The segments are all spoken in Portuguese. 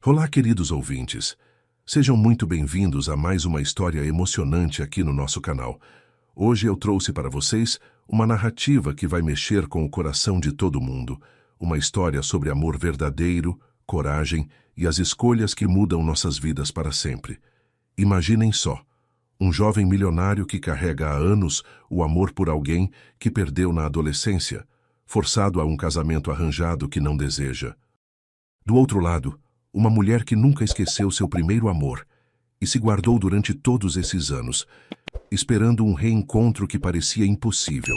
Olá, queridos ouvintes. Sejam muito bem-vindos a mais uma história emocionante aqui no nosso canal. Hoje eu trouxe para vocês uma narrativa que vai mexer com o coração de todo mundo. Uma história sobre amor verdadeiro, coragem e as escolhas que mudam nossas vidas para sempre. Imaginem só, um jovem milionário que carrega há anos o amor por alguém que perdeu na adolescência, forçado a um casamento arranjado que não deseja. Do outro lado, uma mulher que nunca esqueceu seu primeiro amor e se guardou durante todos esses anos, esperando um reencontro que parecia impossível.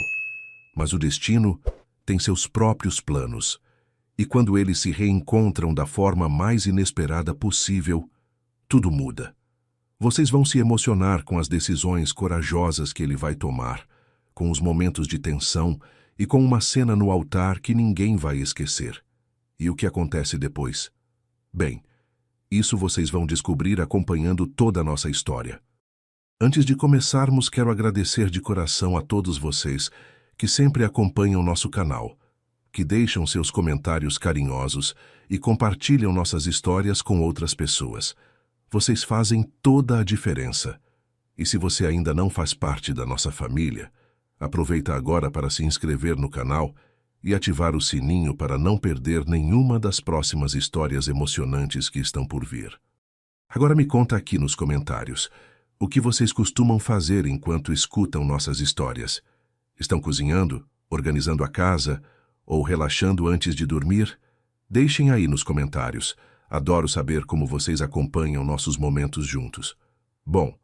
Mas o destino tem seus próprios planos, e quando eles se reencontram da forma mais inesperada possível, tudo muda. Vocês vão se emocionar com as decisões corajosas que ele vai tomar, com os momentos de tensão e com uma cena no altar que ninguém vai esquecer. E o que acontece depois? Bem, isso vocês vão descobrir acompanhando toda a nossa história. Antes de começarmos, quero agradecer de coração a todos vocês que sempre acompanham nosso canal, que deixam seus comentários carinhosos e compartilham nossas histórias com outras pessoas. Vocês fazem toda a diferença. E se você ainda não faz parte da nossa família, aproveita agora para se inscrever no canal e ativar o sininho para não perder nenhuma das próximas histórias emocionantes que estão por vir. Agora me conta aqui nos comentários o que vocês costumam fazer enquanto escutam nossas histórias. Estão cozinhando, organizando a casa ou relaxando antes de dormir? Deixem aí nos comentários. Adoro saber como vocês acompanham nossos momentos juntos. Bom,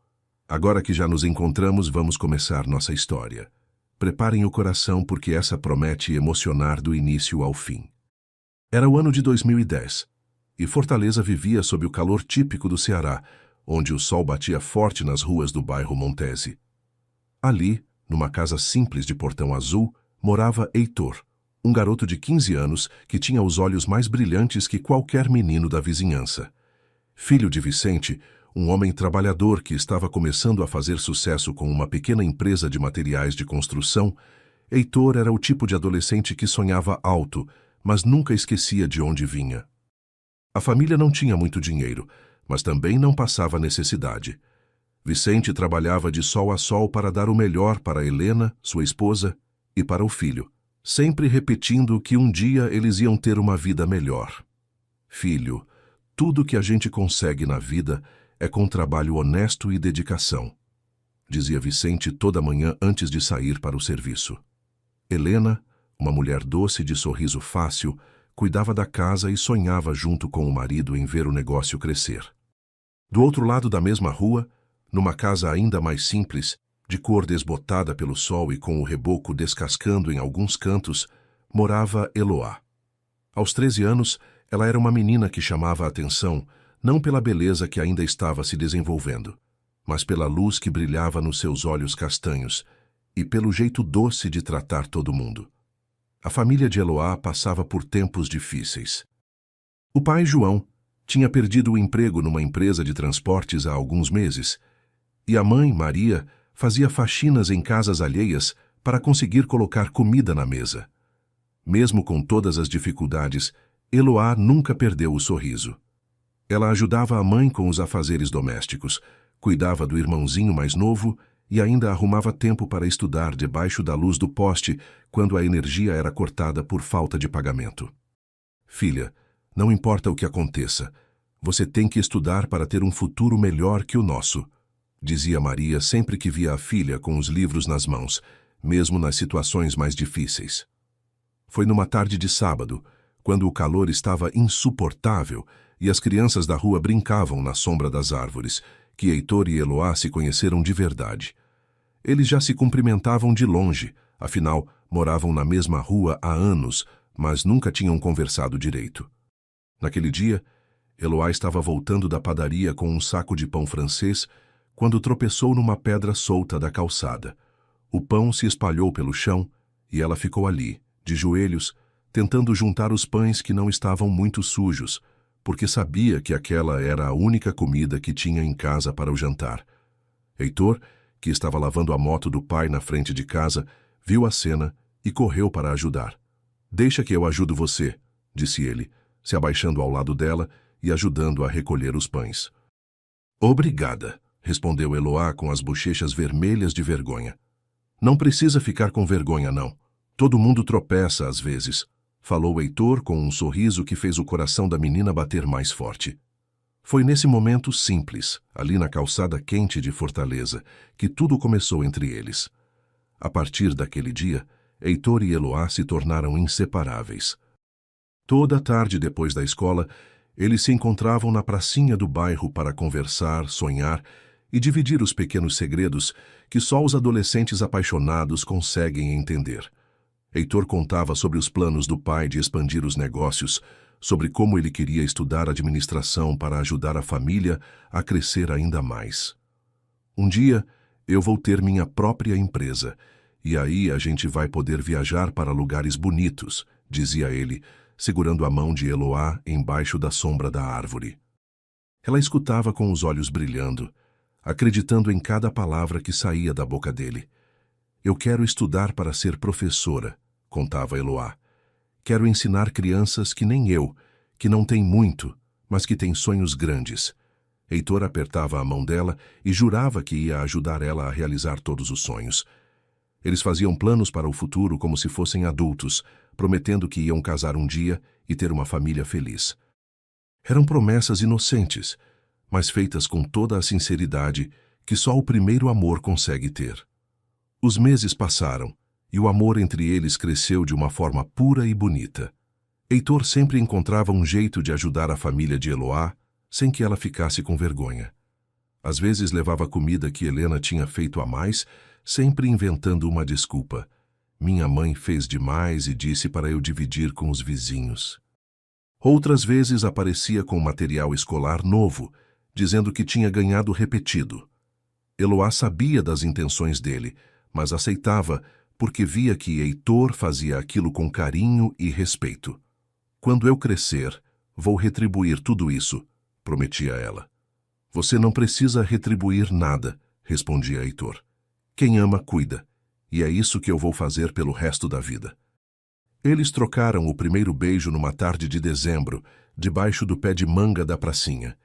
agora que já nos encontramos, vamos começar nossa história. Preparem o coração porque essa promete emocionar do início ao fim. Era o ano de 2010, e Fortaleza vivia sob o calor típico do Ceará, onde o sol batia forte nas ruas do bairro Montese. Ali, numa casa simples de portão azul, morava Heitor, um garoto de 15 anos que tinha os olhos mais brilhantes que qualquer menino da vizinhança. Filho de Vicente, um homem trabalhador que estava começando a fazer sucesso com uma pequena empresa de materiais de construção, Heitor era o tipo de adolescente que sonhava alto, mas nunca esquecia de onde vinha. A família não tinha muito dinheiro, mas também não passava necessidade. Vicente trabalhava de sol a sol para dar o melhor para Helena, sua esposa, e para o filho, sempre repetindo que um dia eles iam ter uma vida melhor. Filho, tudo que a gente consegue na vida é com trabalho honesto e dedicação, dizia Vicente toda manhã antes de sair para o serviço. Helena, uma mulher doce de sorriso fácil, cuidava da casa e sonhava junto com o marido em ver o negócio crescer. Do outro lado da mesma rua, numa casa ainda mais simples, de cor desbotada pelo sol e com o reboco descascando em alguns cantos, morava Eloá. Aos 13 anos, ela era uma menina que chamava a atenção, não pela beleza que ainda estava se desenvolvendo, mas pela luz que brilhava nos seus olhos castanhos e pelo jeito doce de tratar todo mundo. A família de Eloá passava por tempos difíceis. O pai, João, tinha perdido o emprego numa empresa de transportes há alguns meses, e a mãe, Maria, fazia faxinas em casas alheias para conseguir colocar comida na mesa. Mesmo com todas as dificuldades, Eloá nunca perdeu o sorriso. Ela ajudava a mãe com os afazeres domésticos, cuidava do irmãozinho mais novo e ainda arrumava tempo para estudar debaixo da luz do poste quando a energia era cortada por falta de pagamento. Filha, não importa o que aconteça, você tem que estudar para ter um futuro melhor que o nosso, dizia Maria sempre que via a filha com os livros nas mãos, mesmo nas situações mais difíceis. Foi numa tarde de sábado, quando o calor estava insuportável e as crianças da rua brincavam na sombra das árvores, que Heitor e Eloá se conheceram de verdade. Eles já se cumprimentavam de longe, afinal, moravam na mesma rua há anos, mas nunca tinham conversado direito. Naquele dia, Eloá estava voltando da padaria com um saco de pão francês quando tropeçou numa pedra solta da calçada. O pão se espalhou pelo chão e ela ficou ali, de joelhos, tentando juntar os pães que não estavam muito sujos, porque sabia que aquela era a única comida que tinha em casa para o jantar. Heitor, que estava lavando a moto do pai na frente de casa, viu a cena e correu para ajudar. "Deixa que eu ajudo você", disse ele, se abaixando ao lado dela e ajudando a recolher os pães. Obrigada, respondeu Eloá com as bochechas vermelhas de vergonha. Não precisa ficar com vergonha, não. Todo mundo tropeça às vezes, falou Heitor com um sorriso que fez o coração da menina bater mais forte. Foi nesse momento simples, ali na calçada quente de Fortaleza, que tudo começou entre eles. A partir daquele dia, Heitor e Eloá se tornaram inseparáveis. Toda tarde depois da escola, eles se encontravam na pracinha do bairro para conversar, sonhar e dividir os pequenos segredos que só os adolescentes apaixonados conseguem entender. Heitor contava sobre os planos do pai de expandir os negócios, sobre como ele queria estudar administração para ajudar a família a crescer ainda mais. Um dia, eu vou ter minha própria empresa, e aí a gente vai poder viajar para lugares bonitos, dizia ele, segurando a mão de Eloá embaixo da sombra da árvore. Ela escutava com os olhos brilhando, acreditando em cada palavra que saía da boca dele. Eu quero estudar para ser professora, contava Eloá. Quero ensinar crianças que nem eu, que não têm muito, mas que têm sonhos grandes. Heitor apertava a mão dela e jurava que ia ajudar ela a realizar todos os sonhos. Eles faziam planos para o futuro como se fossem adultos, prometendo que iam casar um dia e ter uma família feliz. Eram promessas inocentes, mas feitas com toda a sinceridade que só o primeiro amor consegue ter. Os meses passaram, e o amor entre eles cresceu de uma forma pura e bonita. Heitor sempre encontrava um jeito de ajudar a família de Eloá, sem que ela ficasse com vergonha. Às vezes levava comida que Helena tinha feito a mais, sempre inventando uma desculpa. Minha mãe fez demais e disse para eu dividir com os vizinhos. Outras vezes aparecia com material escolar novo, dizendo que tinha ganhado repetido. Eloá sabia das intenções dele, mas aceitava porque via que Heitor fazia aquilo com carinho e respeito. Quando eu crescer, vou retribuir tudo isso, prometia ela. Você não precisa retribuir nada, respondia Heitor. Quem ama, cuida, e é isso que eu vou fazer pelo resto da vida. Eles trocaram o primeiro beijo numa tarde de dezembro, debaixo do pé de manga da pracinha,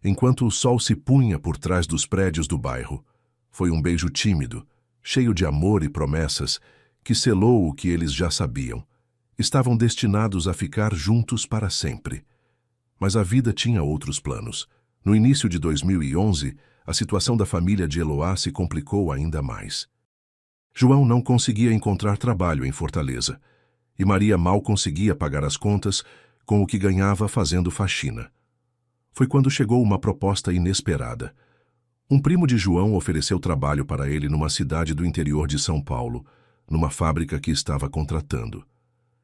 enquanto o sol se punha por trás dos prédios do bairro. Foi um beijo tímido, cheio de amor e promessas, que selou o que eles já sabiam. Estavam destinados a ficar juntos para sempre. Mas a vida tinha outros planos. No início de 2011, a situação da família de Eloá se complicou ainda mais. João não conseguia encontrar trabalho em Fortaleza, e Maria mal conseguia pagar as contas com o que ganhava fazendo faxina. Foi quando chegou uma proposta inesperada. Um primo de João ofereceu trabalho para ele numa cidade do interior de São Paulo, numa fábrica que estava contratando.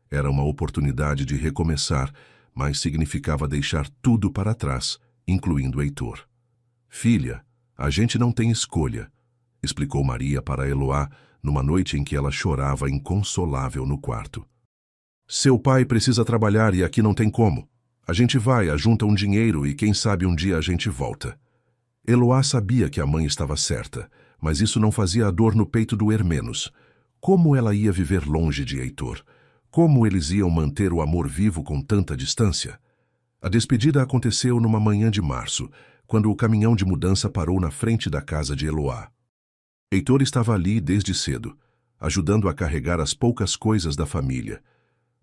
Era uma oportunidade de recomeçar, mas significava deixar tudo para trás, incluindo Heitor. Filha, a gente não tem escolha, explicou Maria para Eloá numa noite em que ela chorava inconsolável no quarto. Seu pai precisa trabalhar e aqui não tem como. A gente vai, ajunta um dinheiro e quem sabe um dia a gente volta. Eloá sabia que a mãe estava certa, mas isso não fazia a dor no peito doer menos. Como ela ia viver longe de Heitor? Como eles iam manter o amor vivo com tanta distância? A despedida aconteceu numa manhã de março, quando o caminhão de mudança parou na frente da casa de Eloá. Heitor estava ali desde cedo, ajudando a carregar as poucas coisas da família,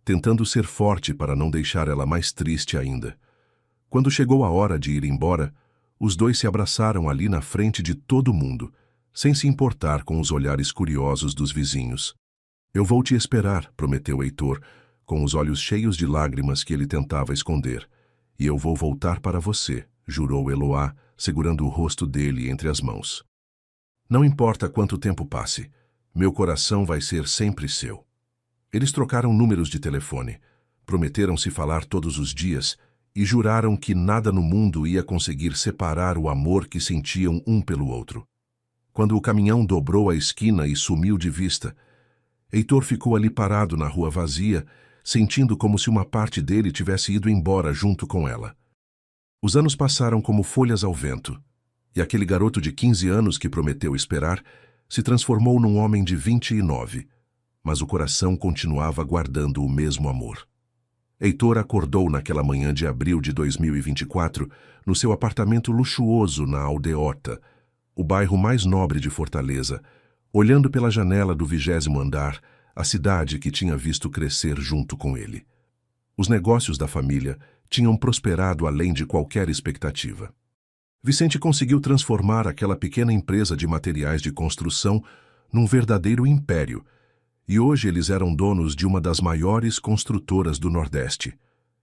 tentando ser forte para não deixar ela mais triste ainda. Quando chegou a hora de ir embora, os dois se abraçaram ali na frente de todo mundo, sem se importar com os olhares curiosos dos vizinhos. Eu vou te esperar, prometeu Heitor, com os olhos cheios de lágrimas que ele tentava esconder. E eu vou voltar para você, jurou Eloá, segurando o rosto dele entre as mãos. Não importa quanto tempo passe, meu coração vai ser sempre seu. Eles trocaram números de telefone, prometeram se falar todos os dias e juraram que nada no mundo ia conseguir separar o amor que sentiam um pelo outro. Quando o caminhão dobrou a esquina e sumiu de vista, Heitor ficou ali parado na rua vazia, sentindo como se uma parte dele tivesse ido embora junto com ela. Os anos passaram como folhas ao vento, e aquele garoto de 15 anos que prometeu esperar se transformou num homem de 29, mas o coração continuava guardando o mesmo amor. Heitor acordou naquela manhã de abril de 2024 no seu apartamento luxuoso na Aldeota, o bairro mais nobre de Fortaleza, olhando pela janela do 20º andar a cidade que tinha visto crescer junto com ele. Os negócios da família tinham prosperado além de qualquer expectativa. Vicente conseguiu transformar aquela pequena empresa de materiais de construção num verdadeiro império, e hoje eles eram donos de uma das maiores construtoras do Nordeste.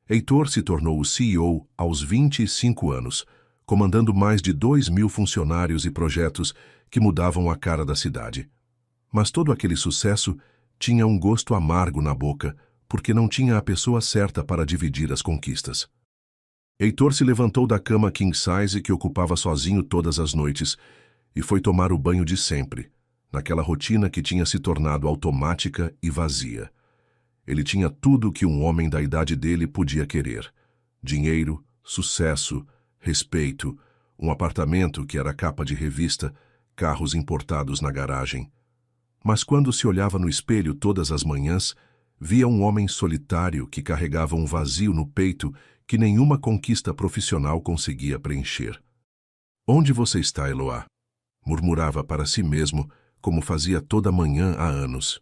Heitor se tornou o CEO aos 25 anos, comandando mais de 2.000 funcionários e projetos que mudavam a cara da cidade. Mas todo aquele sucesso tinha um gosto amargo na boca, porque não tinha a pessoa certa para dividir as conquistas. Heitor se levantou da cama king size que ocupava sozinho todas as noites e foi tomar o banho de sempre, naquela rotina que tinha se tornado automática e vazia. Ele tinha tudo o que um homem da idade dele podia querer: dinheiro, sucesso, respeito, um apartamento que era capa de revista, carros importados na garagem. Mas quando se olhava no espelho todas as manhãs, via um homem solitário que carregava um vazio no peito que nenhuma conquista profissional conseguia preencher. "Onde você está, Eloá?" murmurava para si mesmo, como fazia toda manhã há anos.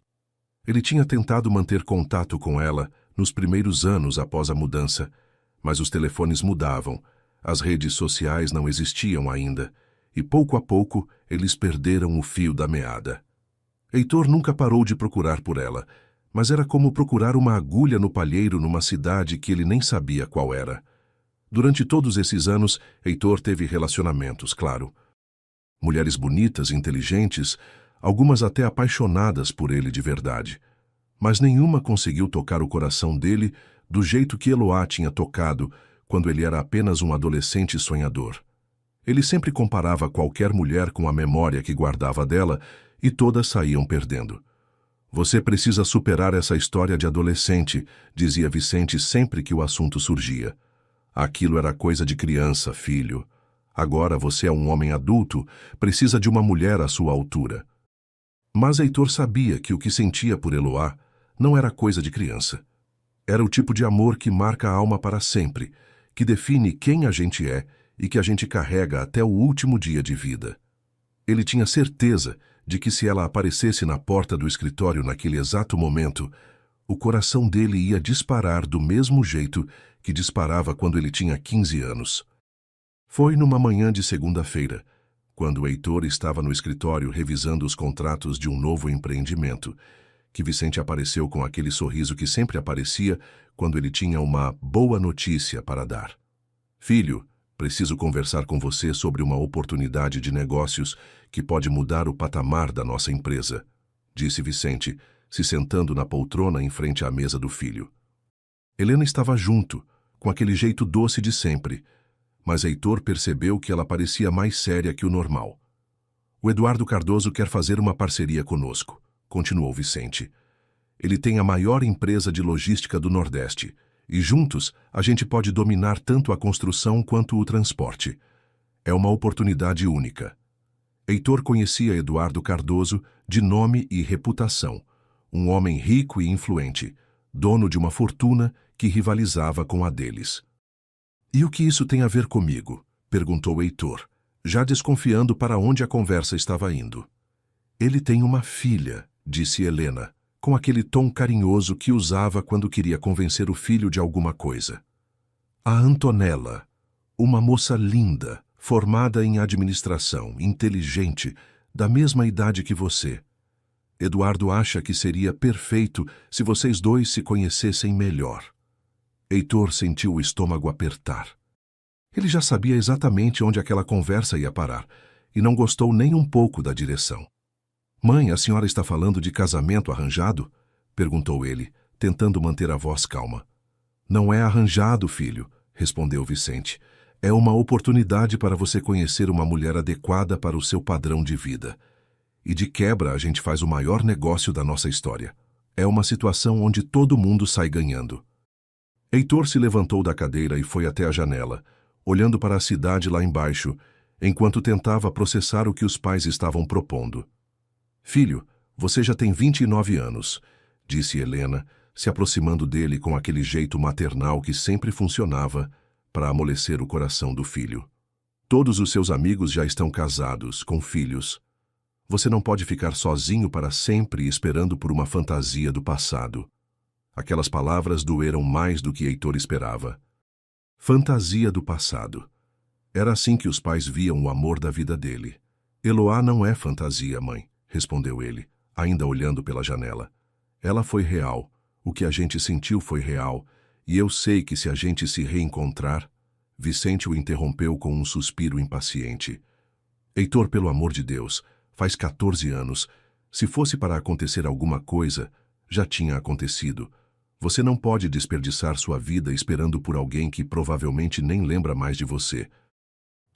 Ele tinha tentado manter contato com ela nos primeiros anos após a mudança, mas os telefones mudavam, as redes sociais não existiam ainda, e pouco a pouco eles perderam o fio da meada. Heitor nunca parou de procurar por ela, mas era como procurar uma agulha no palheiro numa cidade que ele nem sabia qual era. Durante todos esses anos, Heitor teve relacionamentos, claro. Mulheres bonitas, inteligentes, algumas até apaixonadas por ele de verdade. Mas nenhuma conseguiu tocar o coração dele do jeito que Eloá tinha tocado quando ele era apenas um adolescente sonhador. Ele sempre comparava qualquer mulher com a memória que guardava dela e todas saíam perdendo. "Você precisa superar essa história de adolescente", dizia Vicente sempre que o assunto surgia. "Aquilo era coisa de criança, filho. Agora você é um homem adulto, precisa de uma mulher à sua altura." Mas Heitor sabia que o que sentia por Eloá não era coisa de criança. Era o tipo de amor que marca a alma para sempre, que define quem a gente é e que a gente carrega até o último dia de vida. Ele tinha certeza de que se ela aparecesse na porta do escritório naquele exato momento, o coração dele ia disparar do mesmo jeito que disparava quando ele tinha 15 anos. Foi numa manhã de segunda-feira, quando Heitor estava no escritório revisando os contratos de um novo empreendimento, que Vicente apareceu com aquele sorriso que sempre aparecia quando ele tinha uma boa notícia para dar. "Filho, preciso conversar com você sobre uma oportunidade de negócios que pode mudar o patamar da nossa empresa", disse Vicente, se sentando na poltrona em frente à mesa do filho. Helena estava junto, com aquele jeito doce de sempre, mas Heitor percebeu que ela parecia mais séria que o normal. "O Eduardo Cardoso quer fazer uma parceria conosco", continuou Vicente. "Ele tem a maior empresa de logística do Nordeste, e juntos a gente pode dominar tanto a construção quanto o transporte. É uma oportunidade única." Heitor conhecia Eduardo Cardoso de nome e reputação, um homem rico e influente, dono de uma fortuna que rivalizava com a deles. "E o que isso tem a ver comigo?", perguntou Heitor, já desconfiando para onde a conversa estava indo. "Ele tem uma filha", disse Helena, com aquele tom carinhoso que usava quando queria convencer o filho de alguma coisa. "A Antonella, uma moça linda, formada em administração, inteligente, da mesma idade que você. Eduardo acha que seria perfeito se vocês dois se conhecessem melhor." Heitor sentiu o estômago apertar. Ele já sabia exatamente onde aquela conversa ia parar e não gostou nem um pouco da direção. "Mãe, a senhora está falando de casamento arranjado?", perguntou ele, tentando manter a voz calma. "Não é arranjado, filho", respondeu Vicente. "É uma oportunidade para você conhecer uma mulher adequada para o seu padrão de vida. E de quebra a gente faz o maior negócio da nossa história. É uma situação onde todo mundo sai ganhando." Heitor se levantou da cadeira e foi até a janela, olhando para a cidade lá embaixo, enquanto tentava processar o que os pais estavam propondo. "Filho, você já tem 29 anos", disse Helena, se aproximando dele com aquele jeito maternal que sempre funcionava para amolecer o coração do filho. Todos os seus amigos já estão casados, com filhos. Você não pode ficar sozinho para sempre esperando por uma fantasia do passado. Aquelas palavras doeram mais do que Heitor esperava. Fantasia do passado. Era assim que os pais viam o amor da vida dele. Eloá não é fantasia, mãe, respondeu ele, ainda olhando pela janela. Ela foi real. O que a gente sentiu foi real. E eu sei que se a gente se reencontrar... Vicente o interrompeu com um suspiro impaciente. Heitor, pelo amor de Deus, faz 14 anos. Se fosse para acontecer alguma coisa, já tinha acontecido. Você não pode desperdiçar sua vida esperando por alguém que provavelmente nem lembra mais de você.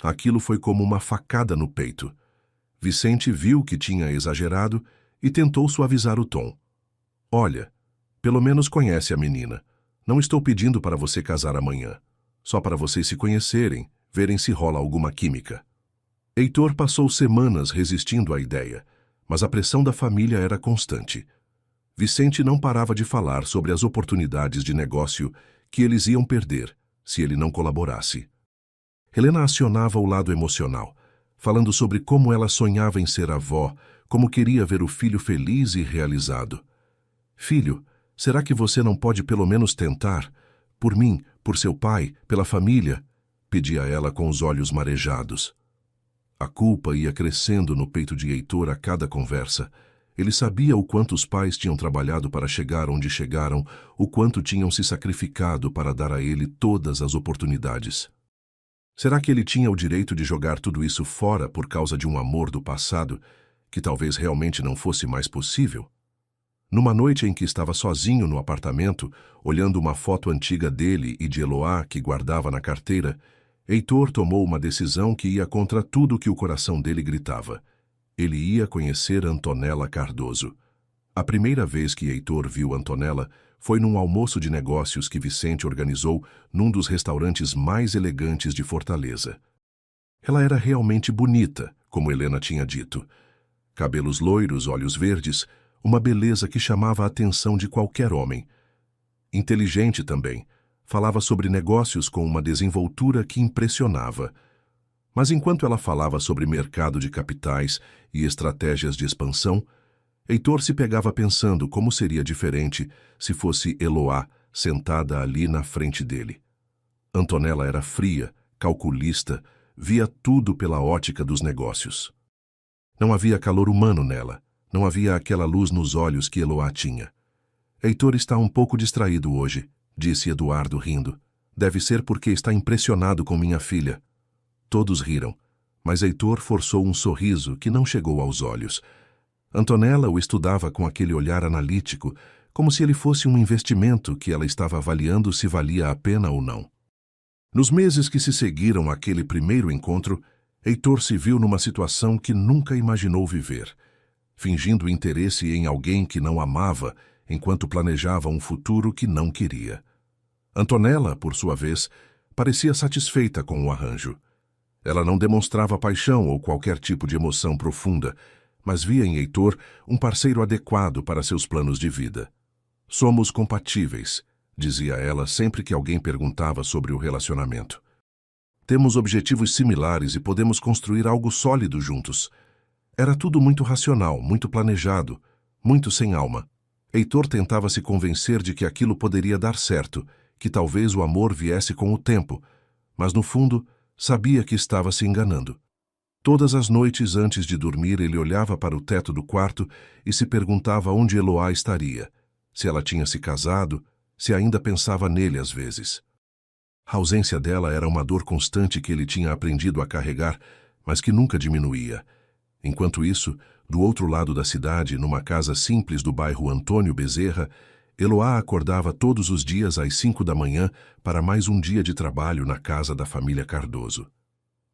Aquilo foi como uma facada no peito. Vicente viu que tinha exagerado e tentou suavizar o tom. Olha, pelo menos conhece a menina. Não estou pedindo para você casar amanhã. Só para vocês se conhecerem, verem se rola alguma química. Heitor passou semanas resistindo à ideia, mas a pressão da família era constante. Vicente não parava de falar sobre as oportunidades de negócio que eles iam perder se ele não colaborasse. Helena acionava o lado emocional, falando sobre como ela sonhava em ser avó, como queria ver o filho feliz e realizado. Filho, será que você não pode pelo menos tentar? Por mim, por seu pai, pela família, pedia ela com os olhos marejados. A culpa ia crescendo no peito de Heitor a cada conversa. Ele sabia o quanto os pais tinham trabalhado para chegar onde chegaram, o quanto tinham se sacrificado para dar a ele todas as oportunidades. Será que ele tinha o direito de jogar tudo isso fora por causa de um amor do passado, que talvez realmente não fosse mais possível? Numa noite em que estava sozinho no apartamento, olhando uma foto antiga dele e de Eloá que guardava na carteira, Heitor tomou uma decisão que ia contra tudo que o coração dele gritava. Ele ia conhecer Antonella Cardoso. A primeira vez que Heitor viu Antonella foi num almoço de negócios que Vicente organizou num dos restaurantes mais elegantes de Fortaleza. Ela era realmente bonita, como Helena tinha dito. Cabelos loiros, olhos verdes, uma beleza que chamava a atenção de qualquer homem. Inteligente também, falava sobre negócios com uma desenvoltura que impressionava. Mas enquanto ela falava sobre mercado de capitais e estratégias de expansão, Heitor se pegava pensando como seria diferente se fosse Eloá sentada ali na frente dele. Antonella era fria, calculista, via tudo pela ótica dos negócios. Não havia calor humano nela. Não havia aquela luz nos olhos que Eloá tinha. Heitor está um pouco distraído hoje, disse Eduardo rindo. Deve ser porque está impressionado com minha filha. Todos riram, mas Heitor forçou um sorriso que não chegou aos olhos. Antonella o estudava com aquele olhar analítico, como se ele fosse um investimento que ela estava avaliando se valia a pena ou não. Nos meses que se seguiram àquele primeiro encontro, Heitor se viu numa situação que nunca imaginou viver, fingindo interesse em alguém que não amava, enquanto planejava um futuro que não queria. Antonella, por sua vez, parecia satisfeita com o arranjo. Ela não demonstrava paixão ou qualquer tipo de emoção profunda, mas via em Heitor um parceiro adequado para seus planos de vida. Somos compatíveis, dizia ela sempre que alguém perguntava sobre o relacionamento. Temos objetivos similares e podemos construir algo sólido juntos. Era tudo muito racional, muito planejado, muito sem alma. Heitor tentava se convencer de que aquilo poderia dar certo, que talvez o amor viesse com o tempo, mas no fundo sabia que estava se enganando. Todas as noites antes de dormir ele olhava para o teto do quarto e se perguntava onde Eloá estaria, se ela tinha se casado, se ainda pensava nele às vezes. A ausência dela era uma dor constante que ele tinha aprendido a carregar, mas que nunca diminuía. Enquanto isso, do outro lado da cidade, numa casa simples do bairro Antônio Bezerra, Eloá acordava todos os dias às 5 da manhã para mais um dia de trabalho na casa da família Cardoso.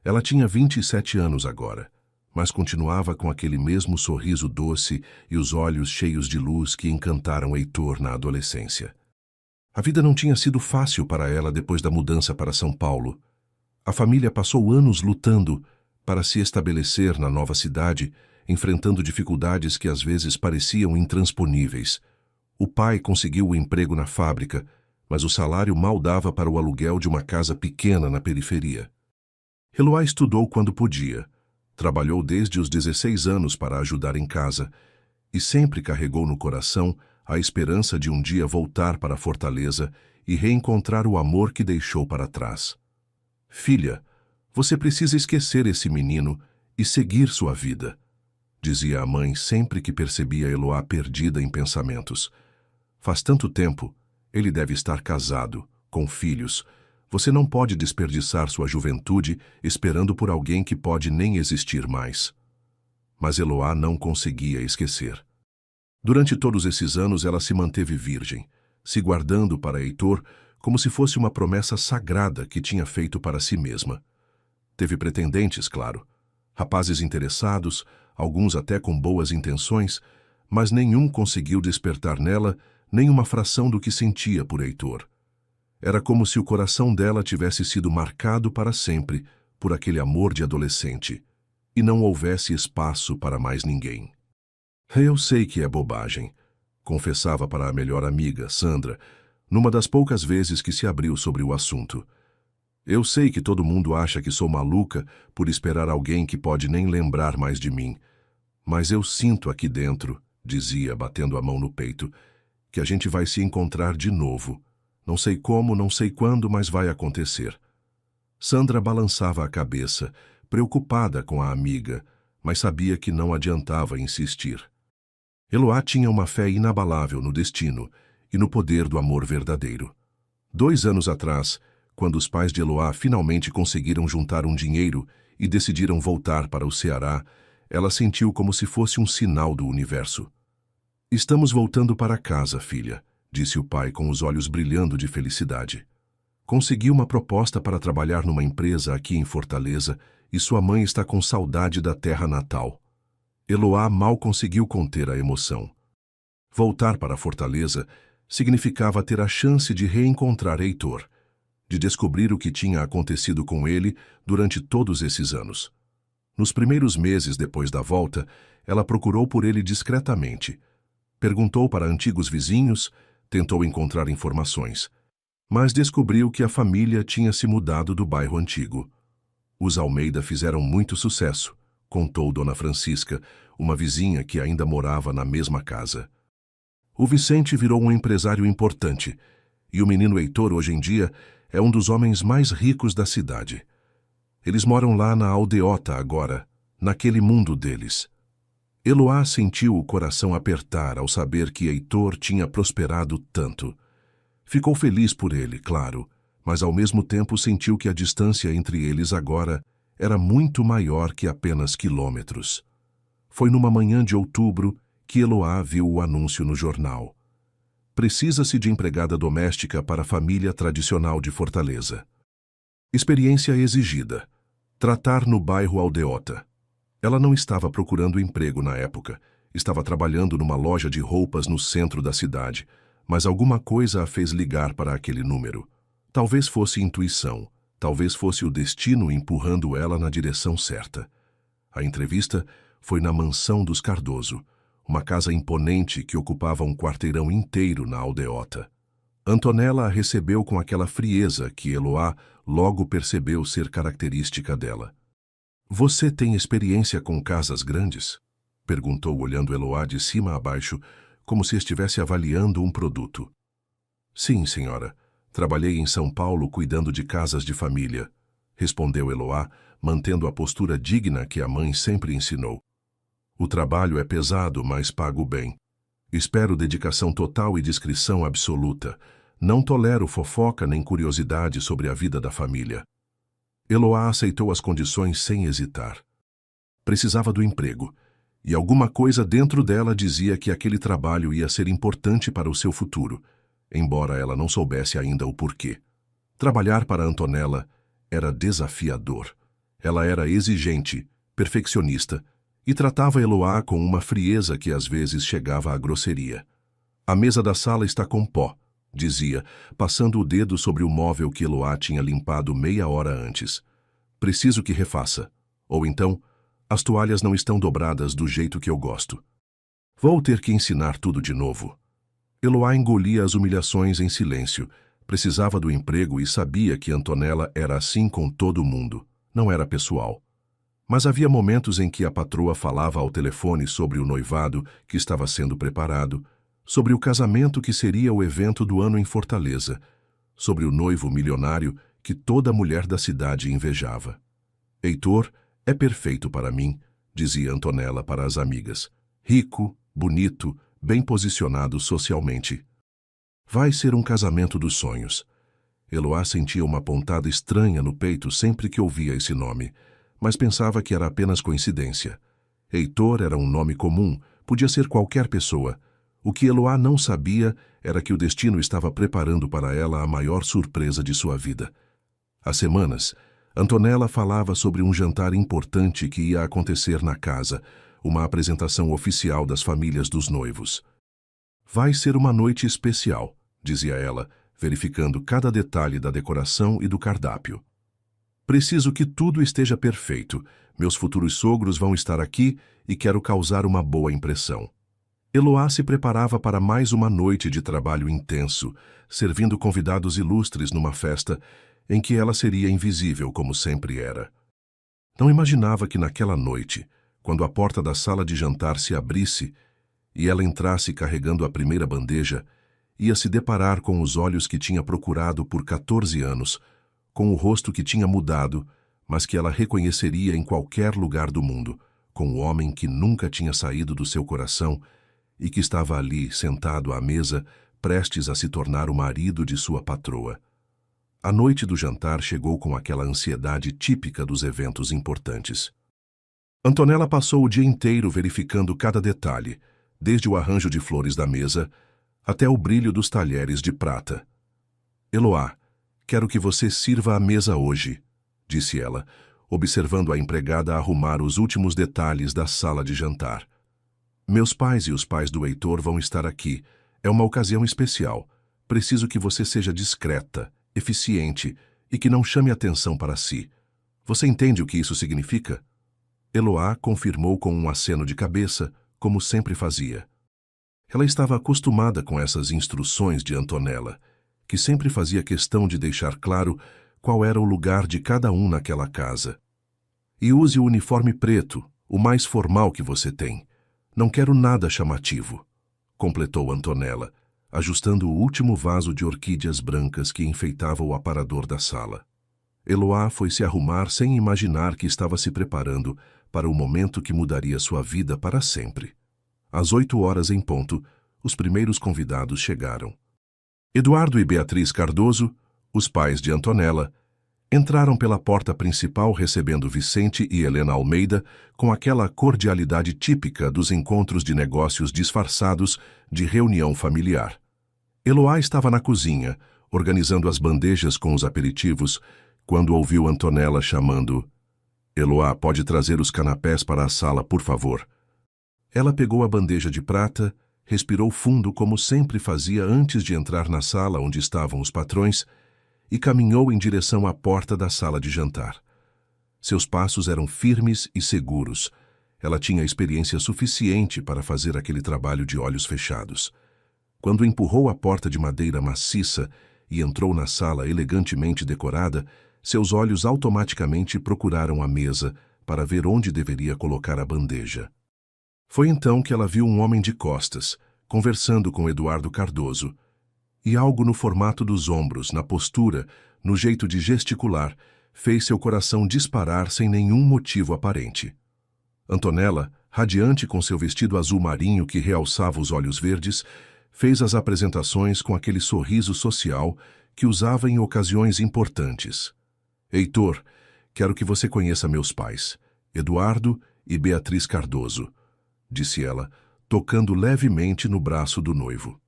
Ela tinha 27 anos agora, mas continuava com aquele mesmo sorriso doce e os olhos cheios de luz que encantaram Heitor na adolescência. A vida não tinha sido fácil para ela depois da mudança para São Paulo. A família passou anos lutando para se estabelecer na nova cidade, enfrentando dificuldades que às vezes pareciam intransponíveis. O pai conseguiu o emprego na fábrica, mas o salário mal dava para o aluguel de uma casa pequena na periferia. Eloá estudou quando podia, trabalhou desde os 16 anos para ajudar em casa e sempre carregou no coração a esperança de um dia voltar para Fortaleza e reencontrar o amor que deixou para trás. Filha, você precisa esquecer esse menino e seguir sua vida, dizia a mãe sempre que percebia Eloá perdida em pensamentos. Faz tanto tempo, ele deve estar casado, com filhos. Você não pode desperdiçar sua juventude esperando por alguém que pode nem existir mais. Mas Eloá não conseguia esquecer. Durante todos esses anos ela se manteve virgem, se guardando para Heitor como se fosse uma promessa sagrada que tinha feito para si mesma. Teve pretendentes, claro, rapazes interessados, alguns até com boas intenções, mas nenhum conseguiu despertar nela nem uma fração do que sentia por Heitor. Era como se o coração dela tivesse sido marcado para sempre por aquele amor de adolescente, e não houvesse espaço para mais ninguém. Eu sei que é bobagem, confessava para a melhor amiga, Sandra, numa das poucas vezes que se abriu sobre o assunto. Eu sei que todo mundo acha que sou maluca por esperar alguém que pode nem lembrar mais de mim, mas eu sinto aqui dentro, dizia, batendo a mão no peito, que a gente vai se encontrar de novo. Não sei como, não sei quando, mas vai acontecer. Sandra balançava a cabeça, preocupada com a amiga, mas sabia que não adiantava insistir. Eloá tinha uma fé inabalável no destino e no poder do amor verdadeiro. 2 anos atrás, quando os pais de Eloá finalmente conseguiram juntar um dinheiro e decidiram voltar para o Ceará, ela sentiu como se fosse um sinal do universo. Estamos voltando para casa, filha, disse o pai com os olhos brilhando de felicidade. Consegui uma proposta para trabalhar numa empresa aqui em Fortaleza e sua mãe está com saudade da terra natal. Eloá mal conseguiu conter a emoção. Voltar para Fortaleza significava ter a chance de reencontrar Heitor, de descobrir o que tinha acontecido com ele durante todos esses anos. Nos primeiros meses depois da volta, ela procurou por ele discretamente. Perguntou para antigos vizinhos, tentou encontrar informações, mas descobriu que a família tinha se mudado do bairro antigo. Os Almeida fizeram muito sucesso, contou Dona Francisca, uma vizinha que ainda morava na mesma casa. O Vicente virou um empresário importante, e o menino Heitor, hoje em dia, é um dos homens mais ricos da cidade. Eles moram lá na aldeota agora, naquele mundo deles. Eloá sentiu o coração apertar ao saber que Heitor tinha prosperado tanto. Ficou feliz por ele, claro, mas ao mesmo tempo sentiu que a distância entre eles agora era muito maior que apenas quilômetros. Foi numa manhã de outubro que Eloá viu o anúncio no jornal. Precisa-se de empregada doméstica para a família tradicional de Fortaleza. Experiência exigida. Tratar no bairro Aldeota. Ela não estava procurando emprego na época. Estava trabalhando numa loja de roupas no centro da cidade, mas alguma coisa a fez ligar para aquele número. Talvez fosse intuição, talvez fosse o destino empurrando ela na direção certa. A entrevista foi na mansão dos Cardoso, uma casa imponente que ocupava um quarteirão inteiro na aldeota. Antonella a recebeu com aquela frieza que Eloá logo percebeu ser característica dela. Você tem experiência com casas grandes? Perguntou olhando Eloá de cima a baixo, como se estivesse avaliando um produto. Sim, senhora. Trabalhei em São Paulo cuidando de casas de família, respondeu Eloá, mantendo a postura digna que a mãe sempre ensinou. O trabalho é pesado, mas pago bem. Espero dedicação total e discrição absoluta. Não tolero fofoca nem curiosidade sobre a vida da família. Eloá aceitou as condições sem hesitar. Precisava do emprego, e alguma coisa dentro dela dizia que aquele trabalho ia ser importante para o seu futuro, embora ela não soubesse ainda o porquê. Trabalhar para Antonella era desafiador. Ela era exigente, perfeccionista, e tratava Eloá com uma frieza que às vezes chegava à grosseria. A mesa da sala está com pó, dizia, passando o dedo sobre o móvel que Eloá tinha limpado meia hora antes. Preciso que refaça. Ou então, as toalhas não estão dobradas do jeito que eu gosto. Vou ter que ensinar tudo de novo. Eloá engolia as humilhações em silêncio. Precisava do emprego e sabia que Antonella era assim com todo mundo. Não era pessoal. Mas havia momentos em que a patroa falava ao telefone sobre o noivado que estava sendo preparado, sobre o casamento que seria o evento do ano em Fortaleza, sobre o noivo milionário que toda mulher da cidade invejava. Heitor é perfeito para mim, dizia Antonella para as amigas. Rico, bonito, bem posicionado socialmente. Vai ser um casamento dos sonhos. Eloá sentia uma pontada estranha no peito sempre que ouvia esse nome, mas pensava que era apenas coincidência. Heitor era um nome comum, podia ser qualquer pessoa. O que Eloá não sabia era que o destino estava preparando para ela a maior surpresa de sua vida. Há semanas, Antonella falava sobre um jantar importante que ia acontecer na casa, uma apresentação oficial das famílias dos noivos. Vai ser uma noite especial, dizia ela, verificando cada detalhe da decoração e do cardápio. Preciso que tudo esteja perfeito. Meus futuros sogros vão estar aqui e quero causar uma boa impressão. Eloá se preparava para mais uma noite de trabalho intenso, servindo convidados ilustres numa festa em que ela seria invisível como sempre era. Não imaginava que naquela noite, quando a porta da sala de jantar se abrisse e ela entrasse carregando a primeira bandeja, ia se deparar com os olhos que tinha procurado por 14 anos, com o rosto que tinha mudado, mas que ela reconheceria em qualquer lugar do mundo, com o homem que nunca tinha saído do seu coração e que estava ali, sentado à mesa, prestes a se tornar o marido de sua patroa. A noite do jantar chegou com aquela ansiedade típica dos eventos importantes. Antonella passou o dia inteiro verificando cada detalhe, desde o arranjo de flores da mesa até o brilho dos talheres de prata. Eloá, quero que você sirva a mesa hoje, disse ela, observando a empregada arrumar os últimos detalhes da sala de jantar. Meus pais e os pais do Heitor vão estar aqui. É uma ocasião especial. Preciso que você seja discreta, eficiente e que não chame atenção para si. Você entende o que isso significa? Eloá confirmou com um aceno de cabeça, como sempre fazia. Ela estava acostumada com essas instruções de Antonella, que sempre fazia questão de deixar claro qual era o lugar de cada um naquela casa. E use o uniforme preto, o mais formal que você tem. Não quero nada chamativo, completou Antonella, ajustando o último vaso de orquídeas brancas que enfeitava o aparador da sala. Eloá foi se arrumar sem imaginar que estava se preparando para o momento que mudaria sua vida para sempre. Às 8h em ponto, os primeiros convidados chegaram. Eduardo e Beatriz Cardoso, os pais de Antonella, entraram pela porta principal recebendo Vicente e Helena Almeida com aquela cordialidade típica dos encontros de negócios disfarçados de reunião familiar. Eloá estava na cozinha, organizando as bandejas com os aperitivos, quando ouviu Antonella chamando: Eloá, pode trazer os canapés para a sala, por favor. Ela pegou a bandeja de prata, respirou fundo como sempre fazia antes de entrar na sala onde estavam os patrões e caminhou em direção à porta da sala de jantar. Seus passos eram firmes e seguros. Ela tinha experiência suficiente para fazer aquele trabalho de olhos fechados. Quando empurrou a porta de madeira maciça e entrou na sala elegantemente decorada, seus olhos automaticamente procuraram a mesa para ver onde deveria colocar a bandeja. Foi então que ela viu um homem de costas, conversando com Eduardo Cardoso, e algo no formato dos ombros, na postura, no jeito de gesticular, fez seu coração disparar sem nenhum motivo aparente. Antonella, radiante com seu vestido azul marinho que realçava os olhos verdes, fez as apresentações com aquele sorriso social que usava em ocasiões importantes. Heitor, quero que você conheça meus pais, Eduardo e Beatriz Cardoso, disse ela, tocando levemente no braço do noivo.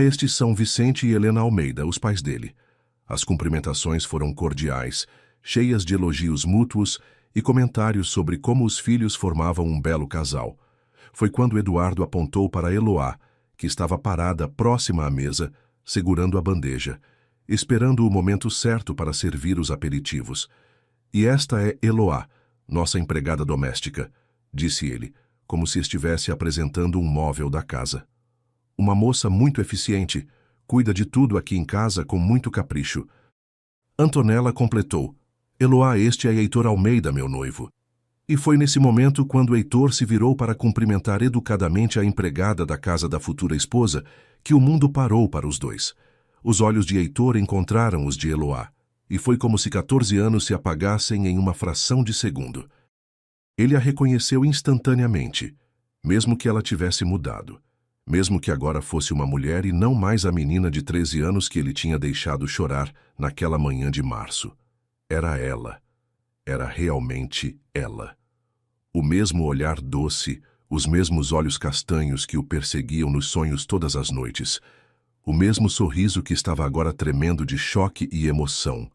Estes são Vicente e Helena Almeida, os pais dele. As cumprimentações foram cordiais, cheias de elogios mútuos e comentários sobre como os filhos formavam um belo casal. Foi quando Eduardo apontou para Eloá, que estava parada próxima à mesa, segurando a bandeja, esperando o momento certo para servir os aperitivos. E esta é Eloá, nossa empregada doméstica, disse ele, como se estivesse apresentando um móvel da casa. Uma moça muito eficiente. Cuida de tudo aqui em casa com muito capricho. Antonella completou. Eloá, este é Heitor Almeida, meu noivo. E foi nesse momento quando Heitor se virou para cumprimentar educadamente a empregada da casa da futura esposa, que o mundo parou para os dois. Os olhos de Heitor encontraram os de Eloá, e foi como se 14 anos se apagassem em uma fração de segundo. Ele a reconheceu instantaneamente, mesmo que ela tivesse mudado, mesmo que agora fosse uma mulher e não mais a menina de 13 anos que ele tinha deixado chorar naquela manhã de março. Era ela. Era realmente ela. O mesmo olhar doce, os mesmos olhos castanhos que o perseguiam nos sonhos todas as noites, o mesmo sorriso que estava agora tremendo de choque e emoção.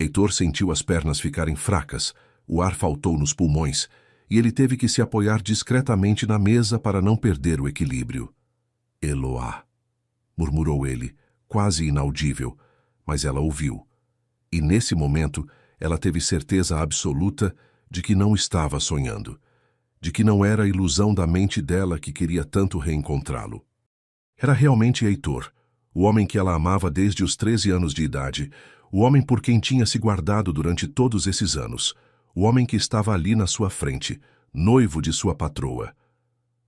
Heitor sentiu as pernas ficarem fracas, o ar faltou nos pulmões, e ele teve que se apoiar discretamente na mesa para não perder o equilíbrio. Eloá, murmurou ele, quase inaudível, mas ela ouviu. E nesse momento, ela teve certeza absoluta de que não estava sonhando, de que não era a ilusão da mente dela que queria tanto reencontrá-lo. Era realmente Heitor, o homem que ela amava desde os 13 anos de idade, o homem por quem tinha se guardado durante todos esses anos, o homem que estava ali na sua frente, noivo de sua patroa.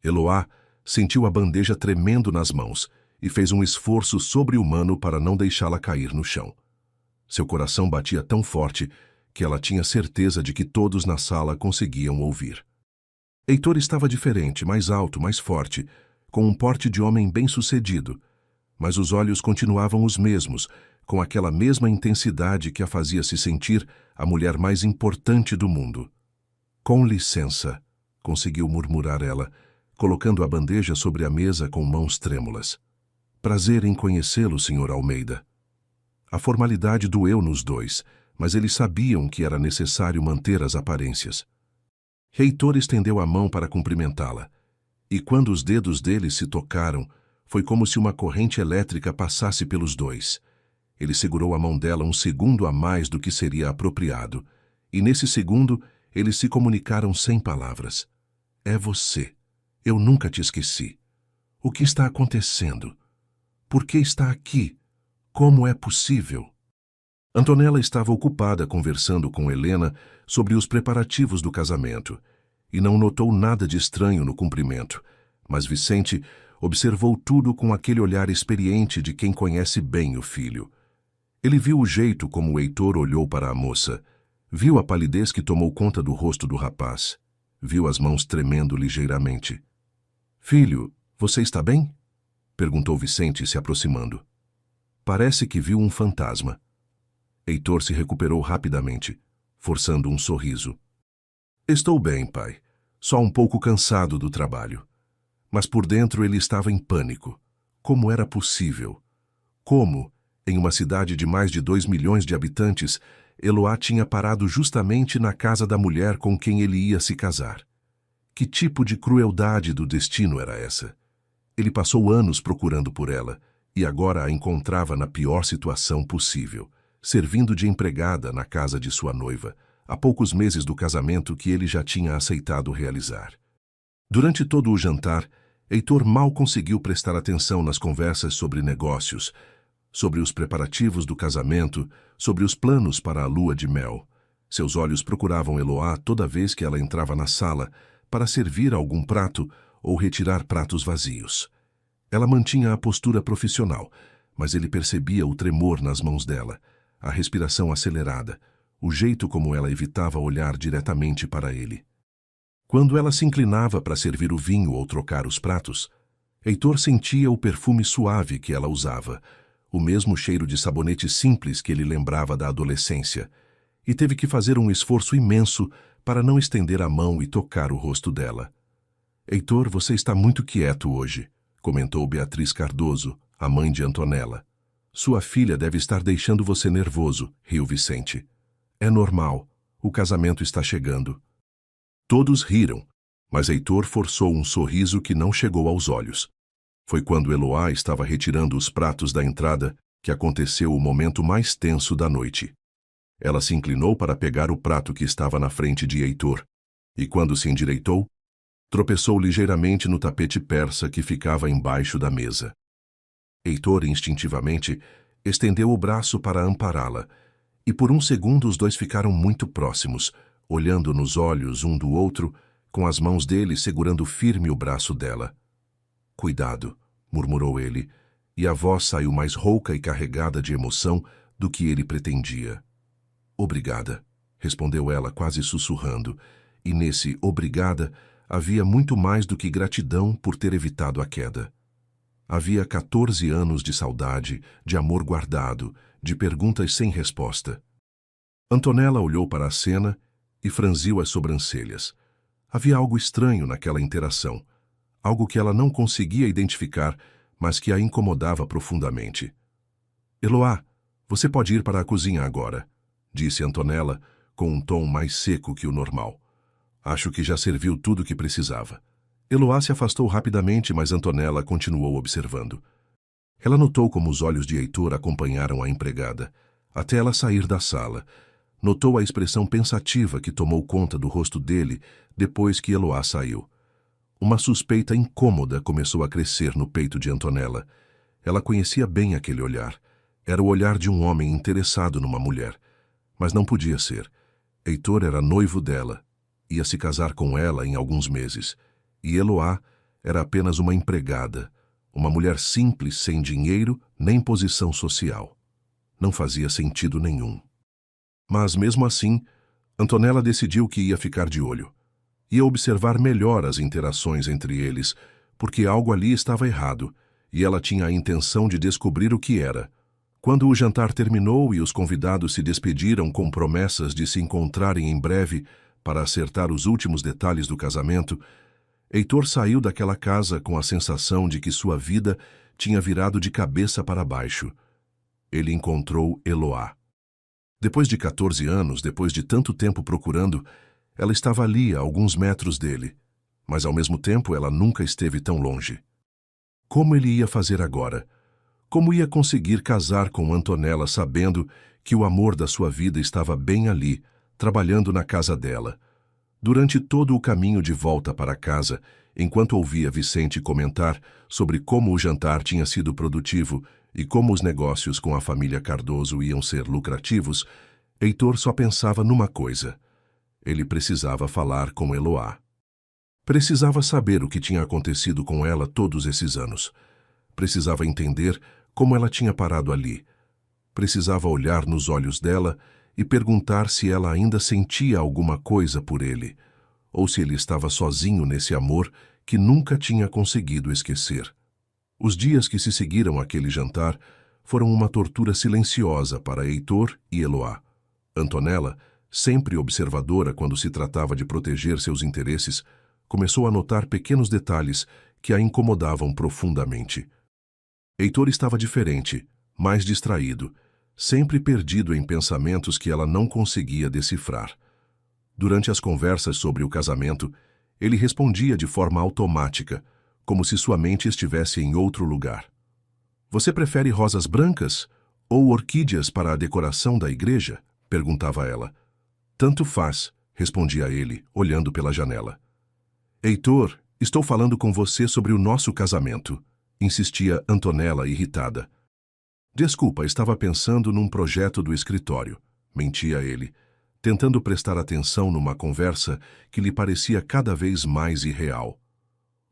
Eloá sentiu a bandeja tremendo nas mãos e fez um esforço sobre-humano para não deixá-la cair no chão. Seu coração batia tão forte que ela tinha certeza de que todos na sala conseguiam ouvir. Heitor estava diferente, mais alto, mais forte, com um porte de homem bem-sucedido, mas os olhos continuavam os mesmos, com aquela mesma intensidade que a fazia se sentir a mulher mais importante do mundo. Com licença, conseguiu murmurar ela, colocando a bandeja sobre a mesa com mãos trêmulas. Prazer em conhecê-lo, Sr. Almeida. A formalidade doeu nos dois, mas eles sabiam que era necessário manter as aparências. Heitor estendeu a mão para cumprimentá-la, e quando os dedos dele se tocaram, foi como se uma corrente elétrica passasse pelos dois. Ele segurou a mão dela um segundo a mais do que seria apropriado, e nesse segundo eles se comunicaram sem palavras. É você. Eu nunca te esqueci. O que está acontecendo? Por que está aqui? Como é possível? Antonella estava ocupada conversando com Helena sobre os preparativos do casamento, e não notou nada de estranho no cumprimento, mas Vicente observou tudo com aquele olhar experiente de quem conhece bem o filho. Ele viu o jeito como o Heitor olhou para a moça, viu a palidez que tomou conta do rosto do rapaz, viu as mãos tremendo ligeiramente. "Filho, você está bem?" perguntou Vicente, se aproximando. Parece que viu um fantasma. Heitor se recuperou rapidamente, forçando um sorriso. "Estou bem, pai. Só um pouco cansado do trabalho." Mas por dentro ele estava em pânico. Como era possível? Como, em uma cidade de mais de 2 milhões de habitantes, Eloá tinha parado justamente na casa da mulher com quem ele ia se casar? Que tipo de crueldade do destino era essa? Ele passou anos procurando por ela, e agora a encontrava na pior situação possível, servindo de empregada na casa de sua noiva, há poucos meses do casamento que ele já tinha aceitado realizar. Durante todo o jantar, Heitor mal conseguiu prestar atenção nas conversas sobre negócios, sobre os preparativos do casamento, sobre os planos para a lua de mel. Seus olhos procuravam Eloá toda vez que ela entrava na sala para servir algum prato ou retirar pratos vazios. Ela mantinha a postura profissional, mas ele percebia o tremor nas mãos dela, a respiração acelerada, o jeito como ela evitava olhar diretamente para ele. Quando ela se inclinava para servir o vinho ou trocar os pratos, Heitor sentia o perfume suave que ela usava, o mesmo cheiro de sabonete simples que ele lembrava da adolescência, e teve que fazer um esforço imenso para não estender a mão e tocar o rosto dela. "Heitor, você está muito quieto hoje", comentou Beatriz Cardoso, a mãe de Antonella. "Sua filha deve estar deixando você nervoso", riu Vicente. "É normal, o casamento está chegando." Todos riram, mas Heitor forçou um sorriso que não chegou aos olhos. Foi quando Eloá estava retirando os pratos da entrada que aconteceu o momento mais tenso da noite. Ela se inclinou para pegar o prato que estava na frente de Heitor, e quando se endireitou, Tropeçou ligeiramente no tapete persa que ficava embaixo da mesa. Heitor, instintivamente, estendeu o braço para ampará-la, e por um segundo os dois ficaram muito próximos, olhando nos olhos um do outro, com as mãos dele segurando firme o braço dela. "Cuidado", murmurou ele, e a voz saiu mais rouca e carregada de emoção do que ele pretendia. "Obrigada", respondeu ela quase sussurrando, e nesse "obrigada" havia muito mais do que gratidão por ter evitado a queda. Havia 14 anos de saudade, de amor guardado, de perguntas sem resposta. Antonella olhou para a cena e franziu as sobrancelhas. Havia algo estranho naquela interação, algo que ela não conseguia identificar, mas que a incomodava profundamente. "Eloá, você pode ir para a cozinha agora", disse Antonella, com um tom mais seco que o normal. "Acho que já serviu tudo o que precisava." Eloá se afastou rapidamente, mas Antonella continuou observando. Ela notou como os olhos de Heitor acompanharam a empregada, até ela sair da sala. Notou a expressão pensativa que tomou conta do rosto dele depois que Eloá saiu. Uma suspeita incômoda começou a crescer no peito de Antonella. Ela conhecia bem aquele olhar. Era o olhar de um homem interessado numa mulher. Mas não podia ser. Heitor era noivo dela. Ia se casar com ela em alguns meses. E Eloá era apenas uma empregada, uma mulher simples, sem dinheiro nem posição social. Não fazia sentido nenhum. Mas, mesmo assim, Antonella decidiu que ia ficar de olho. Ia observar melhor as interações entre eles, porque algo ali estava errado, e ela tinha a intenção de descobrir o que era. Quando o jantar terminou e os convidados se despediram com promessas de se encontrarem em breve para acertar os últimos detalhes do casamento, Heitor saiu daquela casa com a sensação de que sua vida tinha virado de cabeça para baixo. Ele encontrou Eloá. Depois de 14 anos, depois de tanto tempo procurando, ela estava ali a alguns metros dele, mas ao mesmo tempo ela nunca esteve tão longe. Como ele ia fazer agora? Como ia conseguir casar com Antonella sabendo que o amor da sua vida estava bem ali, trabalhando na casa dela? Durante todo o caminho de volta para casa, enquanto ouvia Vicente comentar sobre como o jantar tinha sido produtivo e como os negócios com a família Cardoso iam ser lucrativos, Heitor só pensava numa coisa. Ele precisava falar com Eloá. Precisava saber o que tinha acontecido com ela todos esses anos. Precisava entender como ela tinha parado ali. Precisava olhar nos olhos dela e perguntar se ela ainda sentia alguma coisa por ele, ou se ele estava sozinho nesse amor que nunca tinha conseguido esquecer. Os dias que se seguiram àquele jantar foram uma tortura silenciosa para Heitor e Eloá. Antonella, sempre observadora quando se tratava de proteger seus interesses, começou a notar pequenos detalhes que a incomodavam profundamente. Heitor estava diferente, mais distraído, sempre perdido em pensamentos que ela não conseguia decifrar. Durante as conversas sobre o casamento, ele respondia de forma automática, como se sua mente estivesse em outro lugar. "Você prefere rosas brancas ou orquídeas para a decoração da igreja?" perguntava ela. "Tanto faz", respondia ele, olhando pela janela. "Heitor, estou falando com você sobre o nosso casamento", insistia Antonella, irritada. "Desculpa, estava pensando num projeto do escritório", mentia ele, tentando prestar atenção numa conversa que lhe parecia cada vez mais irreal.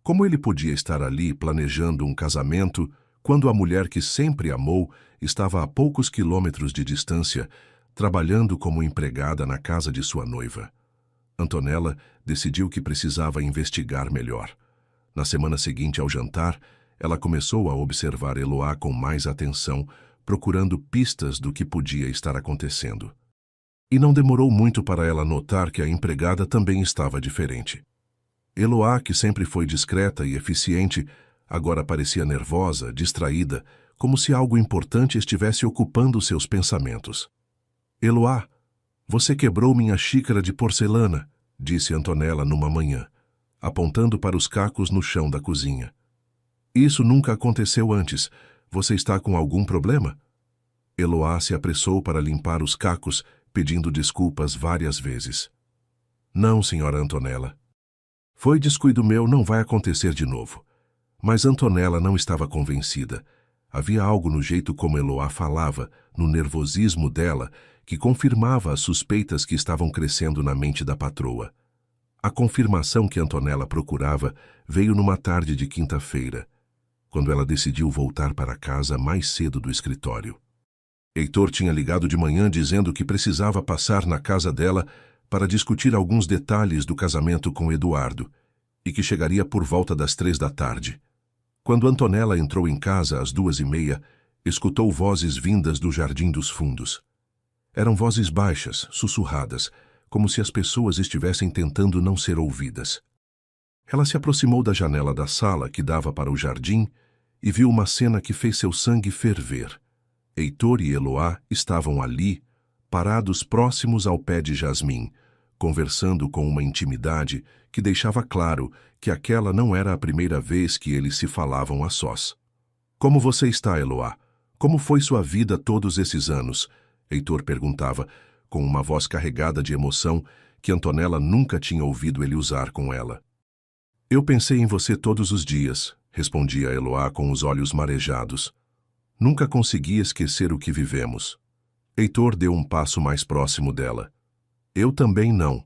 Como ele podia estar ali planejando um casamento quando a mulher que sempre amou estava a poucos quilômetros de distância, trabalhando como empregada na casa de sua noiva? Antonella decidiu que precisava investigar melhor. Na semana seguinte ao jantar, ela começou a observar Eloá com mais atenção, procurando pistas do que podia estar acontecendo. E não demorou muito para ela notar que a empregada também estava diferente. Eloá, que sempre foi discreta e eficiente, agora parecia nervosa, distraída, como se algo importante estivesse ocupando seus pensamentos. "Eloá, você quebrou minha xícara de porcelana", disse Antonella numa manhã, apontando para os cacos no chão da cozinha. "Isso nunca aconteceu antes. Você está com algum problema?" Eloá se apressou para limpar os cacos, pedindo desculpas várias vezes. "Não, senhora Antonella." Foi descuido meu, não vai acontecer de novo. Mas Antonella não estava convencida. Havia algo no jeito como Eloá falava, no nervosismo dela, que confirmava as suspeitas que estavam crescendo na mente da patroa. A confirmação que Antonella procurava veio numa tarde de quinta-feira, quando ela decidiu voltar para casa mais cedo do escritório. Heitor tinha ligado de manhã dizendo que precisava passar na casa dela para discutir alguns detalhes do casamento com Eduardo e que chegaria por volta das 3 da tarde. Quando Antonella entrou em casa às 2h30, escutou vozes vindas do jardim dos fundos. Eram vozes baixas, sussurradas, como se as pessoas estivessem tentando não ser ouvidas. Ela se aproximou da janela da sala que dava para o jardim e viu uma cena que fez seu sangue ferver. Heitor e Eloá estavam ali, parados próximos ao pé de jasmim, conversando com uma intimidade que deixava claro que aquela não era a primeira vez que eles se falavam a sós. "Como você está, Eloá? Como foi sua vida todos esses anos?" Heitor perguntava, com uma voz carregada de emoção que Antonella nunca tinha ouvido ele usar com ela. "Eu pensei em você todos os dias", respondia Eloá com os olhos marejados. "Nunca consegui esquecer o que vivemos." Heitor deu um passo mais próximo dela. "Eu também não.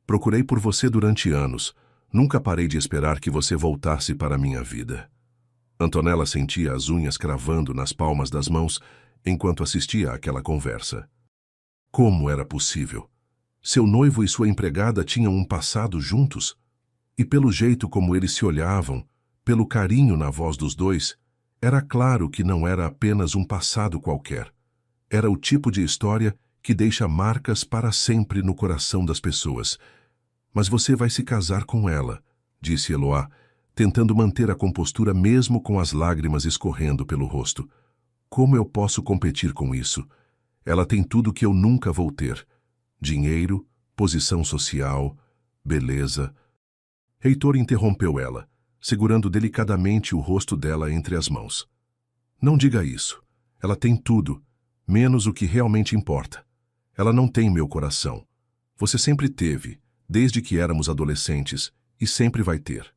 Procurei por você durante anos. Nunca parei de esperar que você voltasse para a minha vida." Antonella sentia as unhas cravando nas palmas das mãos enquanto assistia àquela conversa. Como era possível? Seu noivo e sua empregada tinham um passado juntos? E pelo jeito como eles se olhavam, pelo carinho na voz dos dois, era claro que não era apenas um passado qualquer. Era o tipo de história que deixa marcas para sempre no coração das pessoas. "Mas você vai se casar com ela", disse Eloá, tentando manter a compostura mesmo com as lágrimas escorrendo pelo rosto. "Como eu posso competir com isso? Ela tem tudo que eu nunca vou ter. Dinheiro, posição social, beleza." Heitor interrompeu ela, segurando delicadamente o rosto dela entre as mãos. "Não diga isso. Ela tem tudo, menos o que realmente importa. Ela não tem meu coração. Você sempre teve, desde que éramos adolescentes, e sempre vai ter."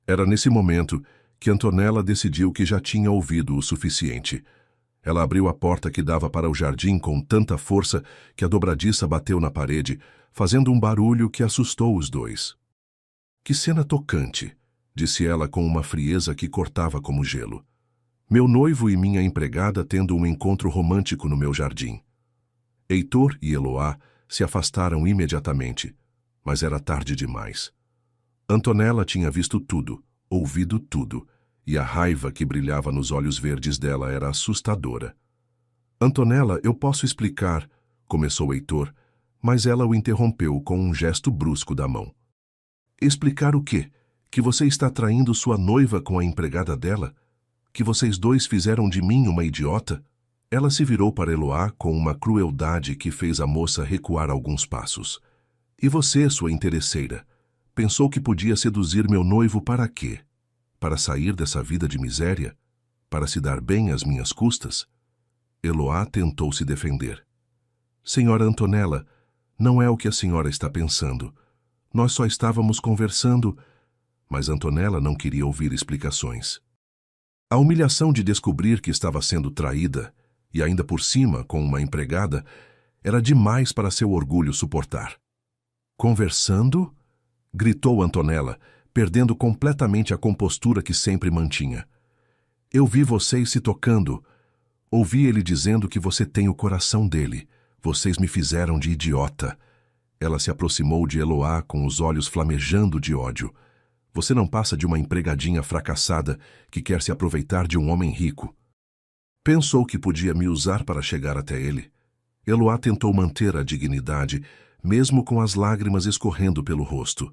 Era nesse momento que Antonella decidiu que já tinha ouvido o suficiente. Ela abriu a porta que dava para o jardim com tanta força que a dobradiça bateu na parede, fazendo um barulho que assustou os dois. "Que cena tocante", disse ela com uma frieza que cortava como gelo. "Meu noivo e minha empregada tendo um encontro romântico no meu jardim." Heitor e Eloá se afastaram imediatamente, mas era tarde demais. Antonella tinha visto tudo, ouvido tudo, e a raiva que brilhava nos olhos verdes dela era assustadora. "Antonella, eu posso explicar", começou Heitor, mas ela o interrompeu com um gesto brusco da mão. "Explicar o quê? Que você está traindo sua noiva com a empregada dela? Que vocês dois fizeram de mim uma idiota?" Ela se virou para Eloá com uma crueldade que fez a moça recuar alguns passos. "E você, sua interesseira, pensou que podia seduzir meu noivo para quê? Para sair dessa vida de miséria? Para se dar bem às minhas custas?" Eloá tentou se defender. "Senhora Antonella, não é o que a senhora está pensando. Nós só estávamos conversando." Mas Antonella não queria ouvir explicações. A humilhação de descobrir que estava sendo traída, e ainda por cima com uma empregada, era demais para seu orgulho suportar. "Conversando?" gritou Antonella, perdendo completamente a compostura que sempre mantinha. "Eu vi vocês se tocando. Ouvi ele dizendo que você tem o coração dele. Vocês me fizeram de idiota." Ela se aproximou de Eloá com os olhos flamejando de ódio. "Você não passa de uma empregadinha fracassada que quer se aproveitar de um homem rico." Pensou que podia me usar para chegar até ele. Eloá tentou manter a dignidade, mesmo com as lágrimas escorrendo pelo rosto.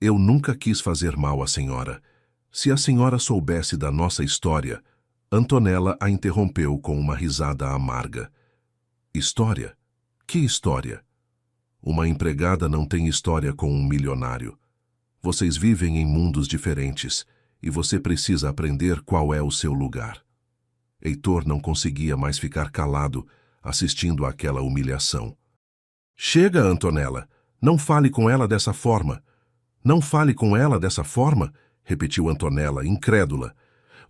"Eu nunca quis fazer mal à senhora. Se a senhora soubesse da nossa história..." Antonella a interrompeu com uma risada amarga. "História? Que história? Uma empregada não tem história com um milionário. Vocês vivem em mundos diferentes e você precisa aprender qual é o seu lugar." Heitor não conseguia mais ficar calado, assistindo àquela humilhação. "Chega, Antonella. Não fale com ela dessa forma. Não fale com ela dessa forma, repetiu Antonella, incrédula.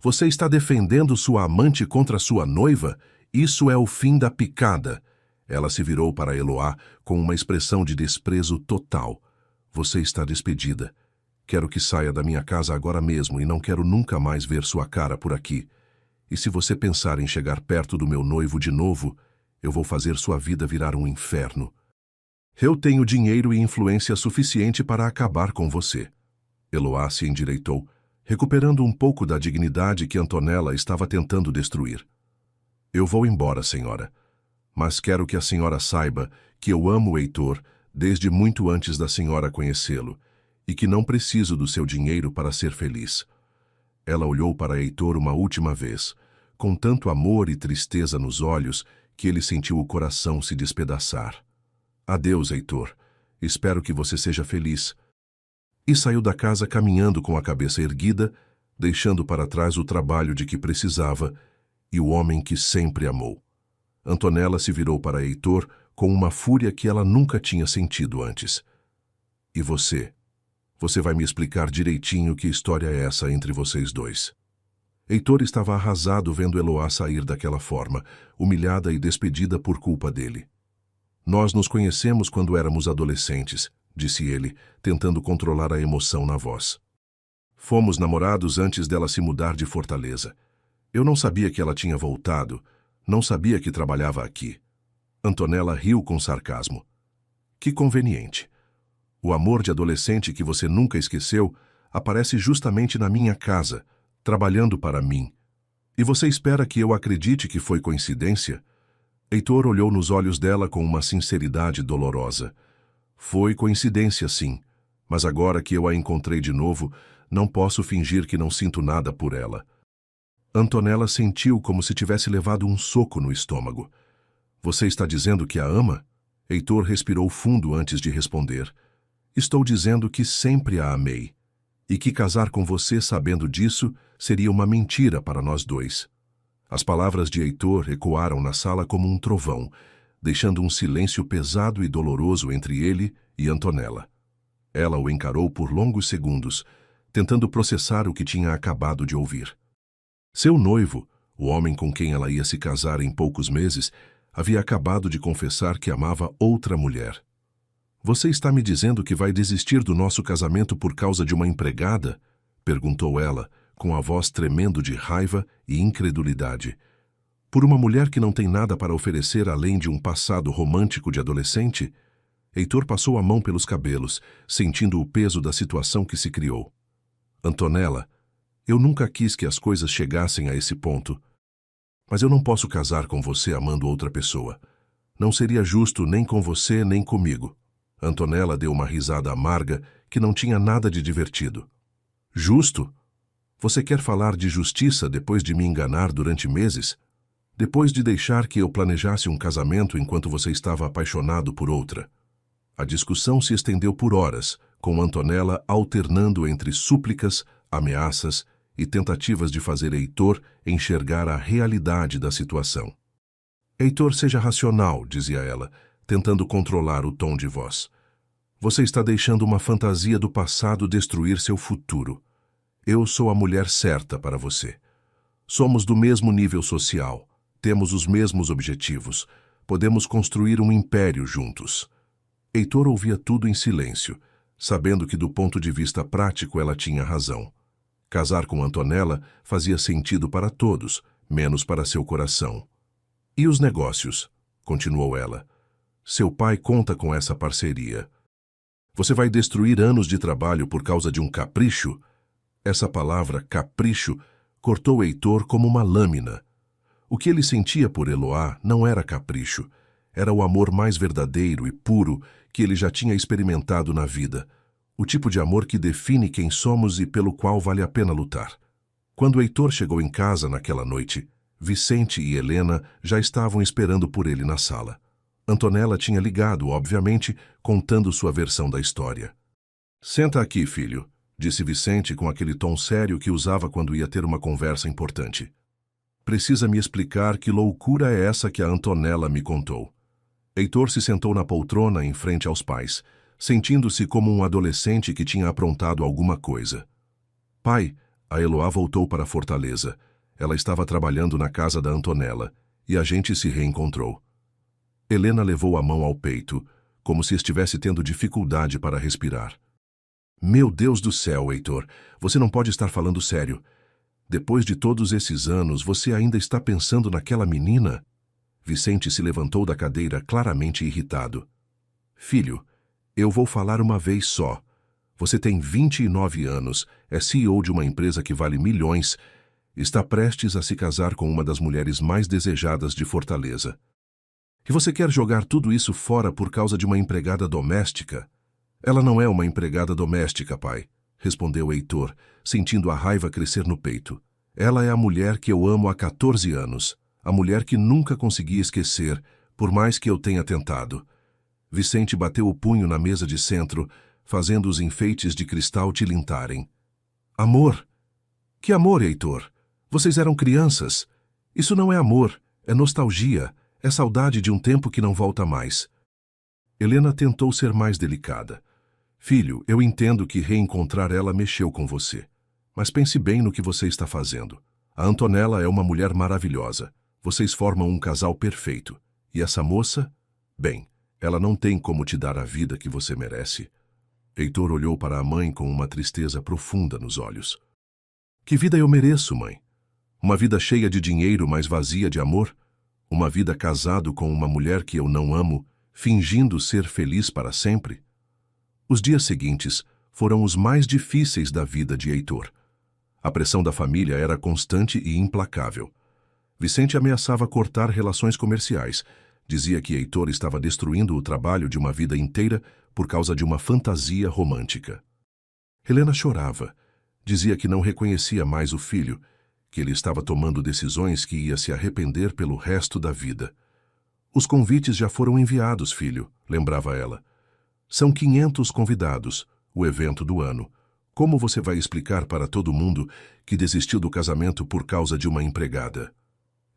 Você está defendendo sua amante contra sua noiva? Isso é o fim da picada. Ela se virou para Eloá com uma expressão de desprezo total. Você está despedida. Quero que saia da minha casa agora mesmo e não quero nunca mais ver sua cara por aqui. E se você pensar em chegar perto do meu noivo de novo, eu vou fazer sua vida virar um inferno. Eu tenho dinheiro e influência suficiente para acabar com você. Eloá se endireitou, recuperando um pouco da dignidade que Antonella estava tentando destruir. Eu vou embora, senhora. Mas quero que a senhora saiba que eu amo o Heitor desde muito antes da senhora conhecê-lo e que não preciso do seu dinheiro para ser feliz. Ela olhou para Heitor uma última vez, com tanto amor e tristeza nos olhos que ele sentiu o coração se despedaçar. Adeus, Heitor. Espero que você seja feliz. E saiu da casa caminhando com a cabeça erguida, deixando para trás o trabalho de que precisava e o homem que sempre amou. Antonella se virou para Heitor com uma fúria que ela nunca tinha sentido antes. E você? Você vai me explicar direitinho que história é essa entre vocês dois? Heitor estava arrasado vendo Eloá sair daquela forma, humilhada e despedida por culpa dele. Nós nos conhecemos quando éramos adolescentes, disse ele, tentando controlar a emoção na voz. Fomos namorados antes dela se mudar de Fortaleza. Eu não sabia que ela tinha voltado, não sabia que trabalhava aqui. Antonella riu com sarcasmo. Que conveniente. O amor de adolescente que você nunca esqueceu aparece justamente na minha casa, trabalhando para mim. E você espera que eu acredite que foi coincidência? Heitor olhou nos olhos dela com uma sinceridade dolorosa. Foi coincidência, sim, mas agora que eu a encontrei de novo, não posso fingir que não sinto nada por ela. Antonella sentiu como se tivesse levado um soco no estômago. Você está dizendo que a ama? Heitor respirou fundo antes de responder. Estou dizendo que sempre a amei, e que casar com você sabendo disso seria uma mentira para nós dois. As palavras de Heitor ecoaram na sala como um trovão, deixando um silêncio pesado e doloroso entre ele e Antonella. Ela o encarou por longos segundos, tentando processar o que tinha acabado de ouvir. Seu noivo, o homem com quem ela ia se casar em poucos meses, havia acabado de confessar que amava outra mulher. Você está me dizendo que vai desistir do nosso casamento por causa de uma empregada? Perguntou ela, com a voz tremendo de raiva e incredulidade. Por uma mulher que não tem nada para oferecer além de um passado romântico de adolescente? Heitor passou a mão pelos cabelos, sentindo o peso da situação que se criou. Antonella, eu nunca quis que as coisas chegassem a esse ponto. Mas eu não posso casar com você amando outra pessoa. Não seria justo nem com você nem comigo. Antonella deu uma risada amarga que não tinha nada de divertido. Justo? Você quer falar de justiça depois de me enganar durante meses? Depois de deixar que eu planejasse um casamento enquanto você estava apaixonado por outra? A discussão se estendeu por horas, com Antonella alternando entre súplicas, ameaças e tentativas de fazer Heitor enxergar a realidade da situação. Heitor, seja racional, dizia ela, tentando controlar o tom de voz. Você está deixando uma fantasia do passado destruir seu futuro. Eu sou a mulher certa para você. Somos do mesmo nível social, temos os mesmos objetivos, podemos construir um império juntos. Heitor ouvia tudo em silêncio, sabendo que do ponto de vista prático ela tinha razão. Casar com Antonella fazia sentido para todos, menos para seu coração. E os negócios? Continuou ela. Seu pai conta com essa parceria. Você vai destruir anos de trabalho por causa de um capricho? Essa palavra, capricho, cortou Heitor como uma lâmina. O que ele sentia por Eloá não era capricho. Era o amor mais verdadeiro e puro que ele já tinha experimentado na vida. O tipo de amor que define quem somos e pelo qual vale a pena lutar. Quando Heitor chegou em casa naquela noite, Vicente e Helena já estavam esperando por ele na sala. Antonella tinha ligado, obviamente, contando sua versão da história. Senta aqui, filho, disse Vicente com aquele tom sério que usava quando ia ter uma conversa importante. Precisa me explicar que loucura é essa que a Antonella me contou. Heitor se sentou na poltrona em frente aos pais, sentindo-se como um adolescente que tinha aprontado alguma coisa. Pai, a Eloá voltou para Fortaleza. Ela estava trabalhando na casa da Antonella, e a gente se reencontrou. Helena levou a mão ao peito, como se estivesse tendo dificuldade para respirar. Meu Deus do céu, Heitor, você não pode estar falando sério. Depois de todos esses anos, você ainda está pensando naquela menina? Vicente se levantou da cadeira, claramente irritado. Filho, eu vou falar uma vez só. Você tem 29 anos, é CEO de uma empresa que vale milhões, está prestes a se casar com uma das mulheres mais desejadas de Fortaleza. E você quer jogar tudo isso fora por causa de uma empregada doméstica? Ela não é uma empregada doméstica, pai, respondeu Heitor, sentindo a raiva crescer no peito. Ela é a mulher que eu amo há 14 anos, a mulher que nunca consegui esquecer, por mais que eu tenha tentado. Vicente bateu o punho na mesa de centro, fazendo os enfeites de cristal tilintarem. Amor? Que amor, Heitor? Vocês eram crianças. Isso não é amor, é nostalgia, é saudade de um tempo que não volta mais. Helena tentou ser mais delicada. Filho, eu entendo que reencontrar ela mexeu com você. Mas pense bem no que você está fazendo. A Antonella é uma mulher maravilhosa. Vocês formam um casal perfeito. E essa moça? Bem, ela não tem como te dar a vida que você merece. Heitor olhou para a mãe com uma tristeza profunda nos olhos. Que vida eu mereço, mãe? Uma vida cheia de dinheiro, mas vazia de amor? Uma vida casado com uma mulher que eu não amo, fingindo ser feliz para sempre? Os dias seguintes foram os mais difíceis da vida de Heitor. A pressão da família era constante e implacável. Vicente ameaçava cortar relações comerciais. Dizia que Heitor estava destruindo o trabalho de uma vida inteira por causa de uma fantasia romântica. Helena chorava. Dizia que não reconhecia mais o filho, que ele estava tomando decisões que ia se arrepender pelo resto da vida. Os convites já foram enviados, filho, lembrava ela. São 500 convidados, o evento do ano. Como você vai explicar para todo mundo que desistiu do casamento por causa de uma empregada?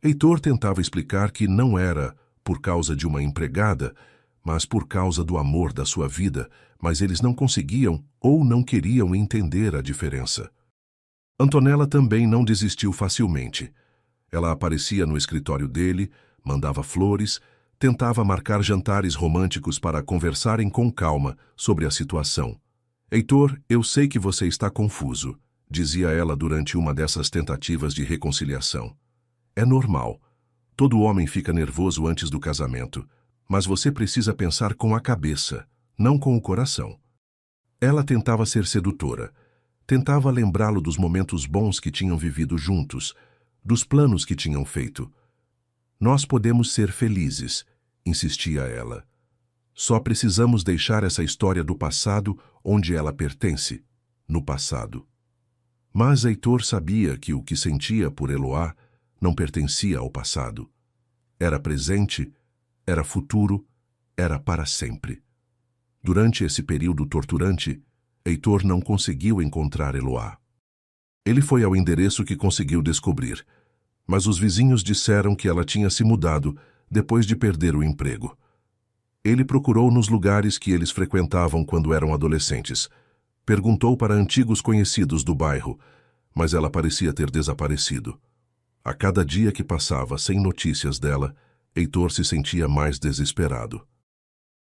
Heitor tentava explicar que não era por causa de uma empregada, mas por causa do amor da sua vida, mas eles não conseguiam ou não queriam entender a diferença. Antonella também não desistiu facilmente. Ela aparecia no escritório dele, mandava flores, tentava marcar jantares românticos para conversarem com calma sobre a situação. Heitor, eu sei que você está confuso, dizia ela durante uma dessas tentativas de reconciliação. É normal. Todo homem fica nervoso antes do casamento, mas você precisa pensar com a cabeça, não com o coração. Ela tentava ser sedutora. Tentava lembrá-lo dos momentos bons que tinham vivido juntos, dos planos que tinham feito. Nós podemos ser felizes, insistia ela. Só precisamos deixar essa história do passado onde ela pertence, no passado. Mas Heitor sabia que o que sentia por Eloá não pertencia ao passado. Era presente, era futuro, era para sempre. Durante esse período torturante, Heitor não conseguiu encontrar Eloá. Ele foi ao endereço que conseguiu descobrir, mas os vizinhos disseram que ela tinha se mudado depois de perder o emprego. Ele procurou nos lugares que eles frequentavam quando eram adolescentes. Perguntou para antigos conhecidos do bairro, mas ela parecia ter desaparecido. A cada dia que passava sem notícias dela, Heitor se sentia mais desesperado.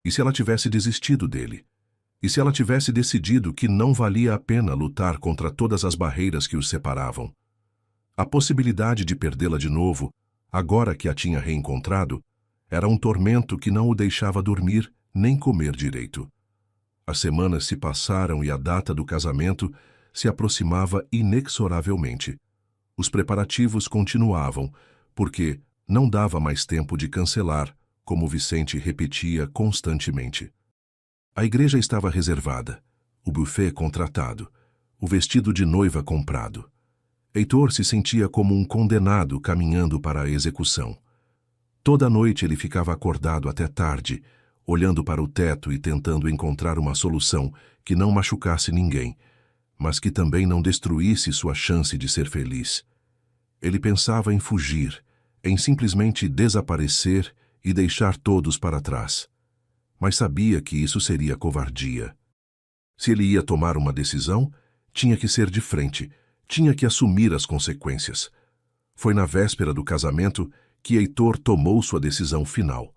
E se ela tivesse desistido dele? E se ela tivesse decidido que não valia a pena lutar contra todas as barreiras que os separavam? A possibilidade de perdê-la de novo, agora que a tinha reencontrado, era um tormento que não o deixava dormir nem comer direito. As semanas se passaram e a data do casamento se aproximava inexoravelmente. Os preparativos continuavam, porque não dava mais tempo de cancelar, como Vicente repetia constantemente. A igreja estava reservada, o buffet contratado, o vestido de noiva comprado. Heitor se sentia como um condenado caminhando para a execução. Toda noite ele ficava acordado até tarde, olhando para o teto e tentando encontrar uma solução que não machucasse ninguém, mas que também não destruísse sua chance de ser feliz. Ele pensava em fugir, em simplesmente desaparecer e deixar todos para trás. mas sabia que isso seria covardia. Se ele ia tomar uma decisão, tinha que ser de frente, tinha que assumir as consequências. Foi na véspera do casamento que Heitor tomou sua decisão final.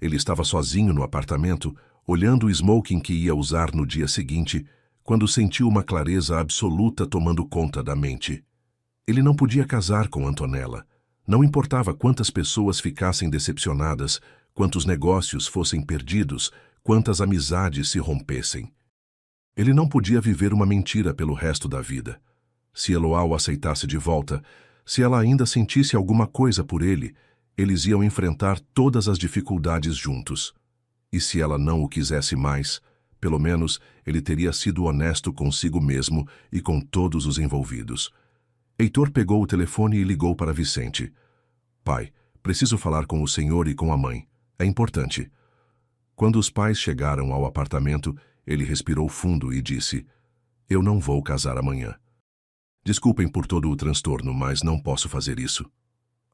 Ele estava sozinho no apartamento, olhando o smoking que ia usar no dia seguinte, quando sentiu uma clareza absoluta tomando conta da mente. Ele não podia casar com Antonella. Não importava quantas pessoas ficassem decepcionadas, quantos negócios fossem perdidos, quantas amizades se rompessem. Ele não podia viver uma mentira pelo resto da vida. Se Eloá o aceitasse de volta, se ela ainda sentisse alguma coisa por ele, eles iam enfrentar todas as dificuldades juntos. E se ela não o quisesse mais, pelo menos ele teria sido honesto consigo mesmo e com todos os envolvidos. Heitor pegou o telefone e ligou para Vicente. Pai, preciso falar com o senhor e com a mãe. É importante. Quando os pais chegaram ao apartamento, ele respirou fundo e disse, eu não vou casar amanhã. Desculpem por todo o transtorno, mas não posso fazer isso.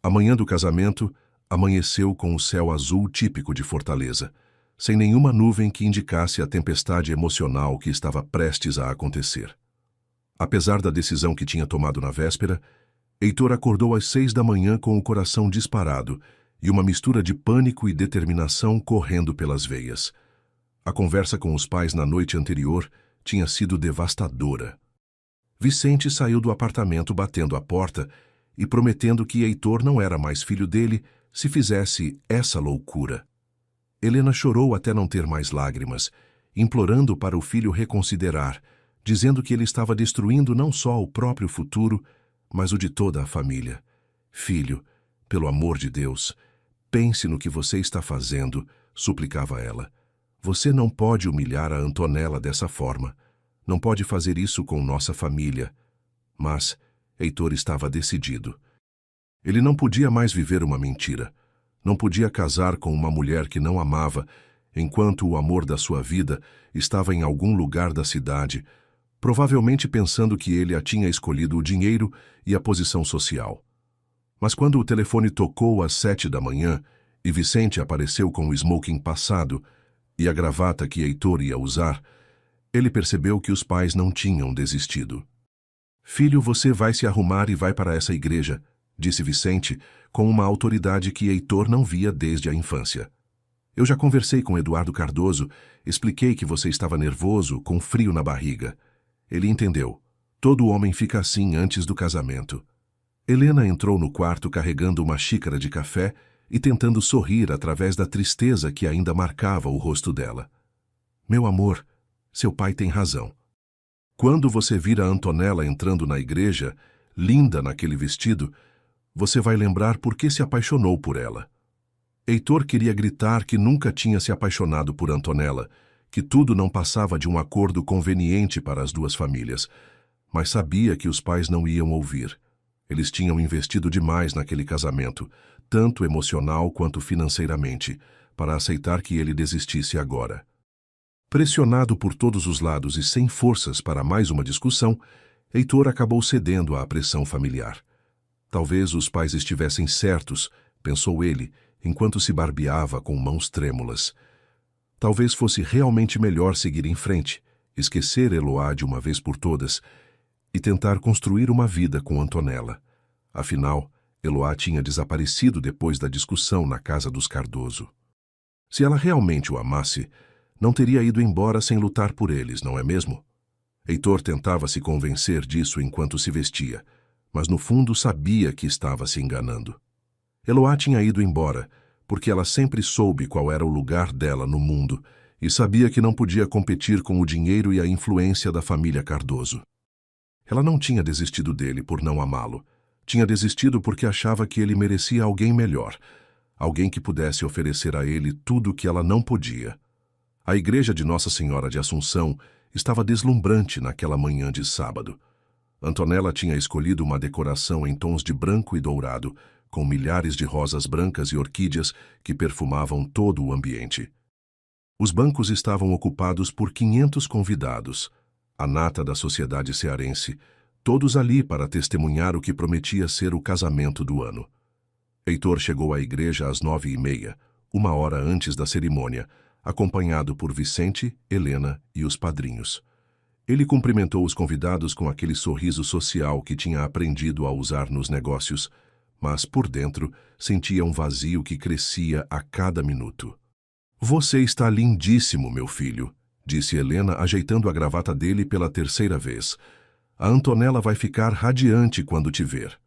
A manhã do casamento amanheceu com o céu azul típico de Fortaleza, sem nenhuma nuvem que indicasse a tempestade emocional que estava prestes a acontecer. Apesar da decisão que tinha tomado na véspera, Heitor acordou às 6 da manhã com o coração disparado e uma mistura de pânico e determinação correndo pelas veias. A conversa com os pais na noite anterior tinha sido devastadora. Vicente saiu do apartamento batendo a porta e prometendo que Heitor não era mais filho dele se fizesse essa loucura. Helena chorou até não ter mais lágrimas, implorando para o filho reconsiderar, dizendo que ele estava destruindo não só o próprio futuro, mas o de toda a família. Filho, pelo amor de Deus, pense no que você está fazendo, suplicava ela. Você não pode humilhar a Antonella dessa forma. Não pode fazer isso com nossa família. Mas Heitor estava decidido. Ele não podia mais viver uma mentira. Não podia casar com uma mulher que não amava, enquanto o amor da sua vida estava em algum lugar da cidade, provavelmente pensando que ele a tinha escolhido o dinheiro e a posição social. Mas quando o telefone tocou às 7 da manhã e Vicente apareceu com o smoking passado e a gravata que Heitor ia usar, ele percebeu que os pais não tinham desistido. Filho, você vai se arrumar e vai para essa igreja, disse Vicente, com uma autoridade que Heitor não via desde a infância. Eu já conversei com Eduardo Cardoso, expliquei que você estava nervoso, com frio na barriga. Ele entendeu. Todo homem fica assim antes do casamento. Helena entrou no quarto carregando uma xícara de café e tentando sorrir através da tristeza que ainda marcava o rosto dela. Meu amor, seu pai tem razão. Quando você vir a Antonella entrando na igreja, linda naquele vestido, você vai lembrar por que se apaixonou por ela. Heitor queria gritar que nunca tinha se apaixonado por Antonella, que tudo não passava de um acordo conveniente para as duas famílias, mas sabia que os pais não iam ouvir. Eles tinham investido demais naquele casamento, tanto emocional quanto financeiramente, para aceitar que ele desistisse agora. Pressionado por todos os lados e sem forças para mais uma discussão, Heitor acabou cedendo à pressão familiar. Talvez os pais estivessem certos, pensou ele, enquanto se barbeava com mãos trêmulas. Talvez fosse realmente melhor seguir em frente, esquecer Eloá de uma vez por todas e tentar construir uma vida com Antonella. Afinal, Eloá tinha desaparecido depois da discussão na casa dos Cardoso. Se ela realmente o amasse, não teria ido embora sem lutar por eles, não é mesmo? Heitor tentava se convencer disso enquanto se vestia, mas no fundo sabia que estava se enganando. Eloá tinha ido embora, porque ela sempre soube qual era o lugar dela no mundo e sabia que não podia competir com o dinheiro e a influência da família Cardoso. Ela não tinha desistido dele por não amá-lo. Tinha desistido porque achava que ele merecia alguém melhor, alguém que pudesse oferecer a ele tudo o que ela não podia. A igreja de Nossa Senhora de Assunção estava deslumbrante naquela manhã de sábado. Antonella tinha escolhido uma decoração em tons de branco e dourado, com milhares de rosas brancas e orquídeas que perfumavam todo o ambiente. Os bancos estavam ocupados por 500 convidados, a nata da sociedade cearense, todos ali para testemunhar o que prometia ser o casamento do ano. Heitor chegou à igreja às 9h30, uma hora antes da cerimônia, acompanhado por Vicente, Helena e os padrinhos. Ele cumprimentou os convidados com aquele sorriso social que tinha aprendido a usar nos negócios, mas por dentro sentia um vazio que crescia a cada minuto. "Você está lindíssimo, meu filho", disse Helena, ajeitando a gravata dele pela terceira vez. "A Antonella vai ficar radiante quando te ver."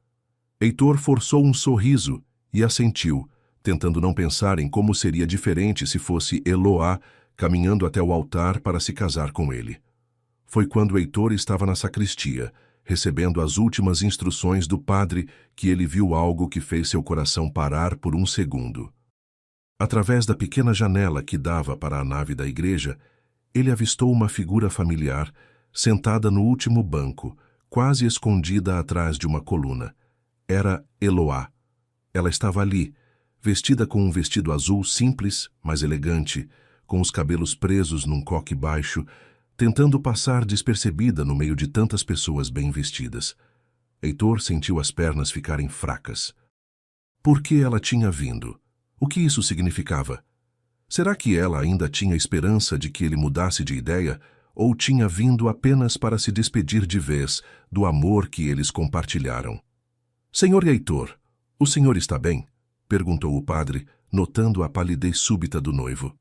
Heitor forçou um sorriso e assentiu, tentando não pensar em como seria diferente se fosse Eloá caminhando até o altar para se casar com ele. Foi quando Heitor estava na sacristia, recebendo as últimas instruções do padre, que ele viu algo que fez seu coração parar por um segundo. Através da pequena janela que dava para a nave da igreja, ele avistou uma figura familiar, sentada no último banco, quase escondida atrás de uma coluna. Era Eloá. Ela estava ali, vestida com um vestido azul simples, mas elegante, com os cabelos presos num coque baixo, tentando passar despercebida no meio de tantas pessoas bem vestidas. Heitor sentiu as pernas ficarem fracas. Por que ela tinha vindo? O que isso significava? Será que ela ainda tinha esperança de que ele mudasse de ideia, ou tinha vindo apenas para se despedir de vez do amor que eles compartilharam? "Senhor Heitor, o senhor está bem?" perguntou o padre, notando a palidez súbita do noivo.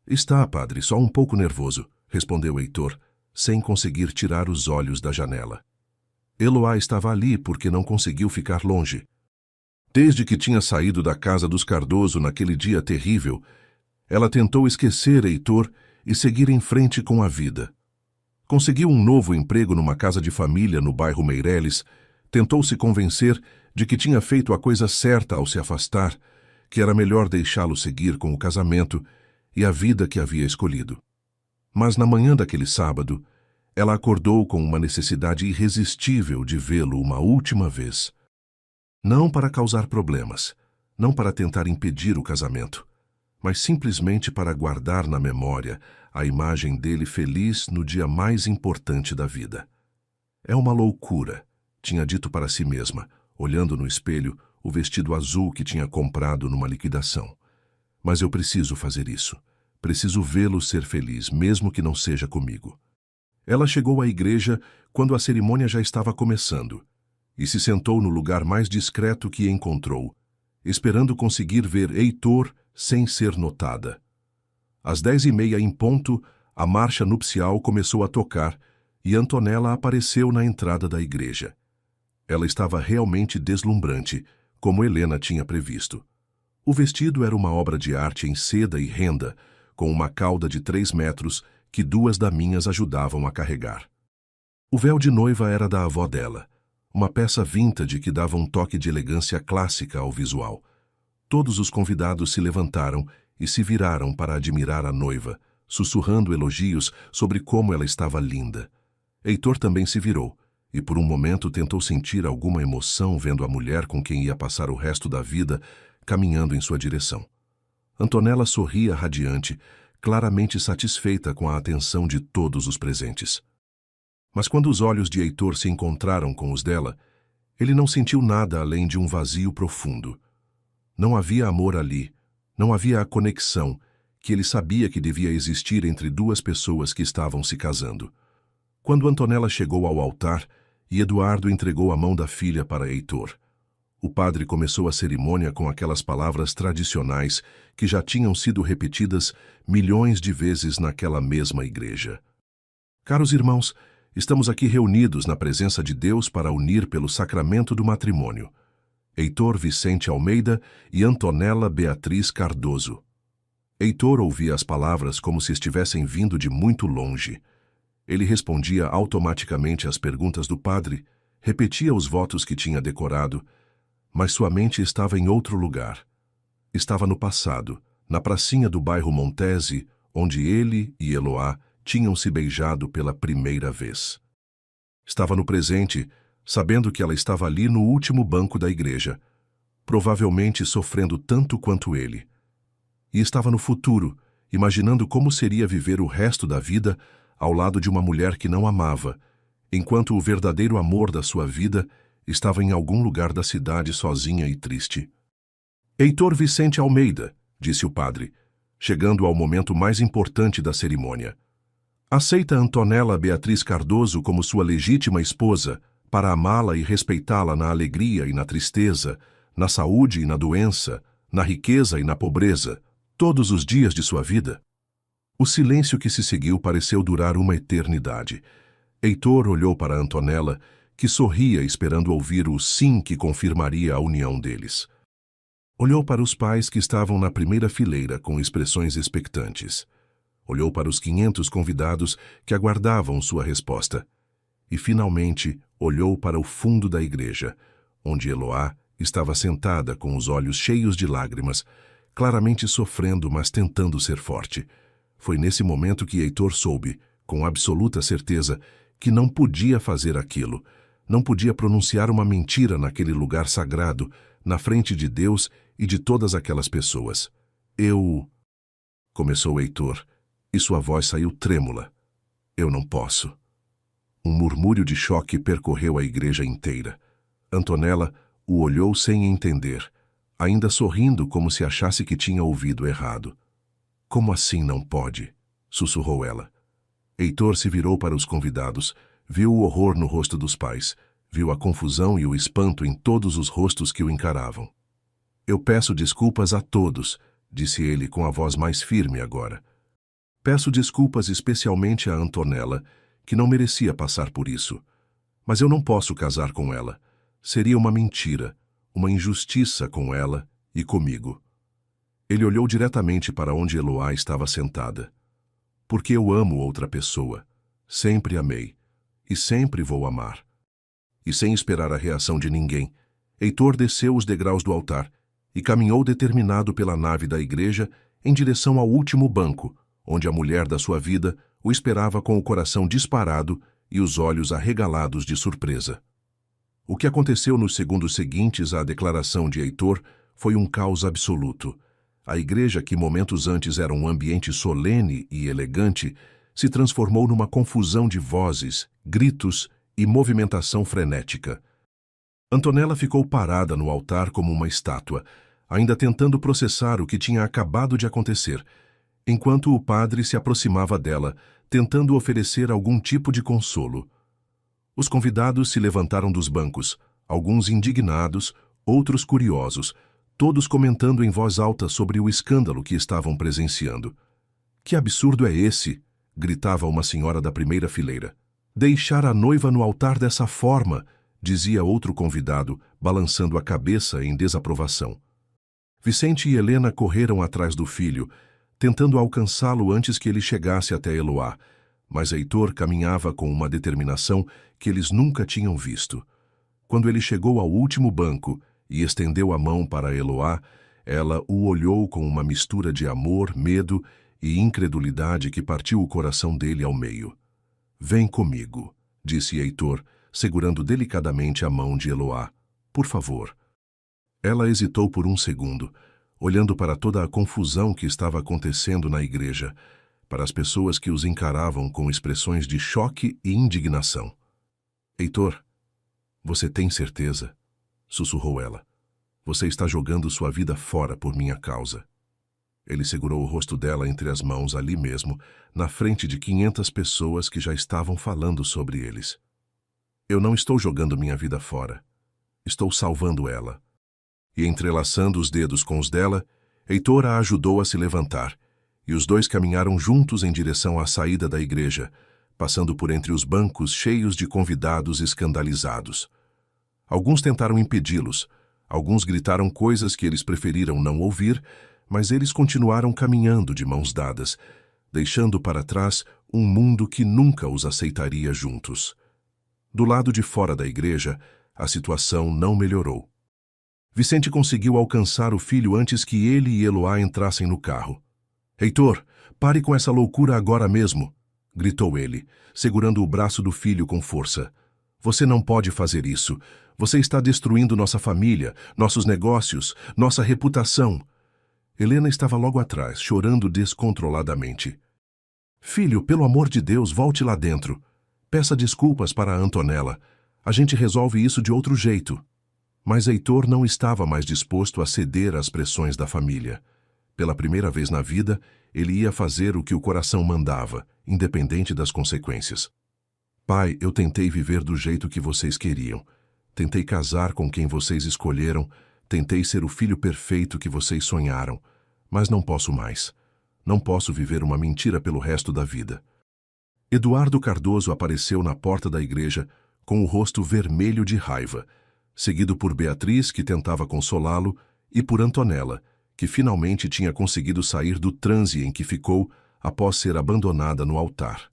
"Está, padre, só um pouco nervoso", respondeu Heitor, sem conseguir tirar os olhos da janela. Eloá estava ali porque não conseguiu ficar longe. Desde que tinha saído da casa dos Cardoso naquele dia terrível, ela tentou esquecer Heitor e seguir em frente com a vida. Conseguiu um novo emprego numa casa de família no bairro Meireles, tentou se convencer de que tinha feito a coisa certa ao se afastar, que era melhor deixá-lo seguir com o casamento e a vida que havia escolhido. Mas na manhã daquele sábado, ela acordou com uma necessidade irresistível de vê-lo uma última vez. Não para causar problemas, não para tentar impedir o casamento, mas simplesmente para guardar na memória a imagem dele feliz no dia mais importante da vida. "É uma loucura", tinha dito para si mesma, olhando no espelho o vestido azul que tinha comprado numa liquidação. "Mas eu preciso fazer isso. Preciso vê-lo ser feliz, mesmo que não seja comigo." Ela chegou à igreja quando a cerimônia já estava começando e se sentou no lugar mais discreto que encontrou, esperando conseguir ver Heitor sem ser notada. Às 10h30 em ponto, a marcha nupcial começou a tocar e Antonella apareceu na entrada da igreja. Ela estava realmente deslumbrante, como Helena tinha previsto. O vestido era uma obra de arte em seda e renda, com uma cauda de 3 metros que 2 daminhas ajudavam a carregar. O véu de noiva era da avó dela, uma peça vintage que dava um toque de elegância clássica ao visual. Todos os convidados se levantaram e se viraram para admirar a noiva, sussurrando elogios sobre como ela estava linda. Heitor também se virou, e por um momento tentou sentir alguma emoção vendo a mulher com quem ia passar o resto da vida caminhando em sua direção. Antonella sorria radiante, claramente satisfeita com a atenção de todos os presentes. Mas quando os olhos de Heitor se encontraram com os dela, ele não sentiu nada além de um vazio profundo. Não havia amor ali, não havia a conexão que ele sabia que devia existir entre 2 pessoas que estavam se casando. Quando Antonella chegou ao altar e Eduardo entregou a mão da filha para Heitor, o padre começou a cerimônia com aquelas palavras tradicionais que já tinham sido repetidas milhões de vezes naquela mesma igreja. "Caros irmãos, estamos aqui reunidos na presença de Deus para unir pelo sacramento do matrimônio. Heitor Vicente Almeida e Antonella Beatriz Cardoso." Heitor ouvia as palavras como se estivessem vindo de muito longe. Ele respondia automaticamente às perguntas do padre, repetia os votos que tinha decorado, mas sua mente estava em outro lugar. Estava no passado, na pracinha do bairro Montese, onde ele e Eloá tinham se beijado pela primeira vez. Estava no presente, sabendo que ela estava ali no último banco da igreja, provavelmente sofrendo tanto quanto ele. E estava no futuro, imaginando como seria viver o resto da vida ao lado de uma mulher que não amava, enquanto o verdadeiro amor da sua vida estava em algum lugar da cidade sozinha e triste. "Heitor Vicente Almeida", disse o padre, chegando ao momento mais importante da cerimônia. Aceita Antonella Beatriz Cardoso como sua legítima esposa, para amá-la e respeitá-la na alegria e na tristeza, na saúde e na doença, na riqueza e na pobreza, todos os dias de sua vida? O silêncio que se seguiu pareceu durar uma eternidade. Heitor olhou para Antonella, que sorria esperando ouvir o sim que confirmaria a união deles. Olhou para os pais que estavam na primeira fileira com expressões expectantes. Olhou para os 500 convidados que aguardavam sua resposta. E, finalmente, olhou para o fundo da igreja, onde Eloá estava sentada com os olhos cheios de lágrimas, claramente sofrendo, mas tentando ser forte. Foi nesse momento que Heitor soube, com absoluta certeza, que não podia fazer aquilo, não podia pronunciar uma mentira naquele lugar sagrado, na frente de Deus e de todas aquelas pessoas. Começou Heitor, e sua voz saiu trêmula. Eu não posso. Um murmúrio de choque percorreu a igreja inteira. Antonella o olhou sem entender, ainda sorrindo como se achasse que tinha ouvido errado. Como assim não pode? Sussurrou ela. Heitor se virou para os convidados, viu o horror no rosto dos pais, viu a confusão e o espanto em todos os rostos que o encaravam. Eu peço desculpas a todos, disse ele com a voz mais firme agora. Peço desculpas especialmente a Antonella, que não merecia passar por isso. Mas eu não posso casar com ela. Seria uma mentira, uma injustiça com ela e comigo. Ele olhou diretamente para onde Eloá estava sentada. Porque eu amo outra pessoa. Sempre amei. E sempre vou amar. E sem esperar a reação de ninguém, Heitor desceu os degraus do altar e caminhou determinado pela nave da igreja em direção ao último banco, onde a mulher da sua vida o esperava com o coração disparado e os olhos arregalados de surpresa. O que aconteceu nos segundos seguintes à declaração de Heitor foi um caos absoluto. A igreja, que momentos antes era um ambiente solene e elegante, se transformou numa confusão de vozes, gritos e movimentação frenética. Antonella ficou parada no altar como uma estátua, ainda tentando processar o que tinha acabado de acontecer, enquanto o padre se aproximava dela, tentando oferecer algum tipo de consolo. Os convidados se levantaram dos bancos, alguns indignados, outros curiosos, todos comentando em voz alta sobre o escândalo que estavam presenciando. Que absurdo é esse? Gritava uma senhora da primeira fileira. Deixar a noiva no altar dessa forma, dizia outro convidado, balançando a cabeça em desaprovação. Vicente e Helena correram atrás do filho, tentando alcançá-lo antes que ele chegasse até Eloá, mas Heitor caminhava com uma determinação que eles nunca tinham visto. Quando ele chegou ao último banco e estendeu a mão para Eloá, ela o olhou com uma mistura de amor, medo e incredulidade que partiu o coração dele ao meio. Vem comigo, disse Heitor, segurando delicadamente a mão de Eloá. Por favor. Ela hesitou por um segundo, olhando para toda a confusão que estava acontecendo na igreja, para as pessoas que os encaravam com expressões de choque e indignação. Heitor, você tem certeza? Sussurrou ela. Você está jogando sua vida fora por minha causa. Ele segurou o rosto dela entre as mãos ali mesmo, na frente de 500 pessoas que já estavam falando sobre eles. Eu não estou jogando minha vida fora. Estou salvando ela. E entrelaçando os dedos com os dela, Heitor a ajudou a se levantar, e os dois caminharam juntos em direção à saída da igreja, passando por entre os bancos cheios de convidados escandalizados. Alguns tentaram impedi-los, alguns gritaram coisas que eles preferiram não ouvir, mas eles continuaram caminhando de mãos dadas, deixando para trás um mundo que nunca os aceitaria juntos. Do lado de fora da igreja, a situação não melhorou. Vicente conseguiu alcançar o filho antes que ele e Eloá entrassem no carro. Heitor, pare com essa loucura agora mesmo, gritou ele, segurando o braço do filho com força. Você não pode fazer isso. Você está destruindo nossa família, nossos negócios, nossa reputação. Helena estava logo atrás, chorando descontroladamente. Filho, pelo amor de Deus, volte lá dentro. Peça desculpas para a Antonella. A gente resolve isso de outro jeito. Mas Heitor não estava mais disposto a ceder às pressões da família. Pela primeira vez na vida, ele ia fazer o que o coração mandava, independente das consequências. Pai, eu tentei viver do jeito que vocês queriam. Tentei casar com quem vocês escolheram. Tentei ser o filho perfeito que vocês sonharam. Mas não posso mais. Não posso viver uma mentira pelo resto da vida. Eduardo Cardoso apareceu na porta da igreja com o rosto vermelho de raiva, seguido por Beatriz, que tentava consolá-lo, e por Antonella, que finalmente tinha conseguido sair do transe em que ficou após ser abandonada no altar.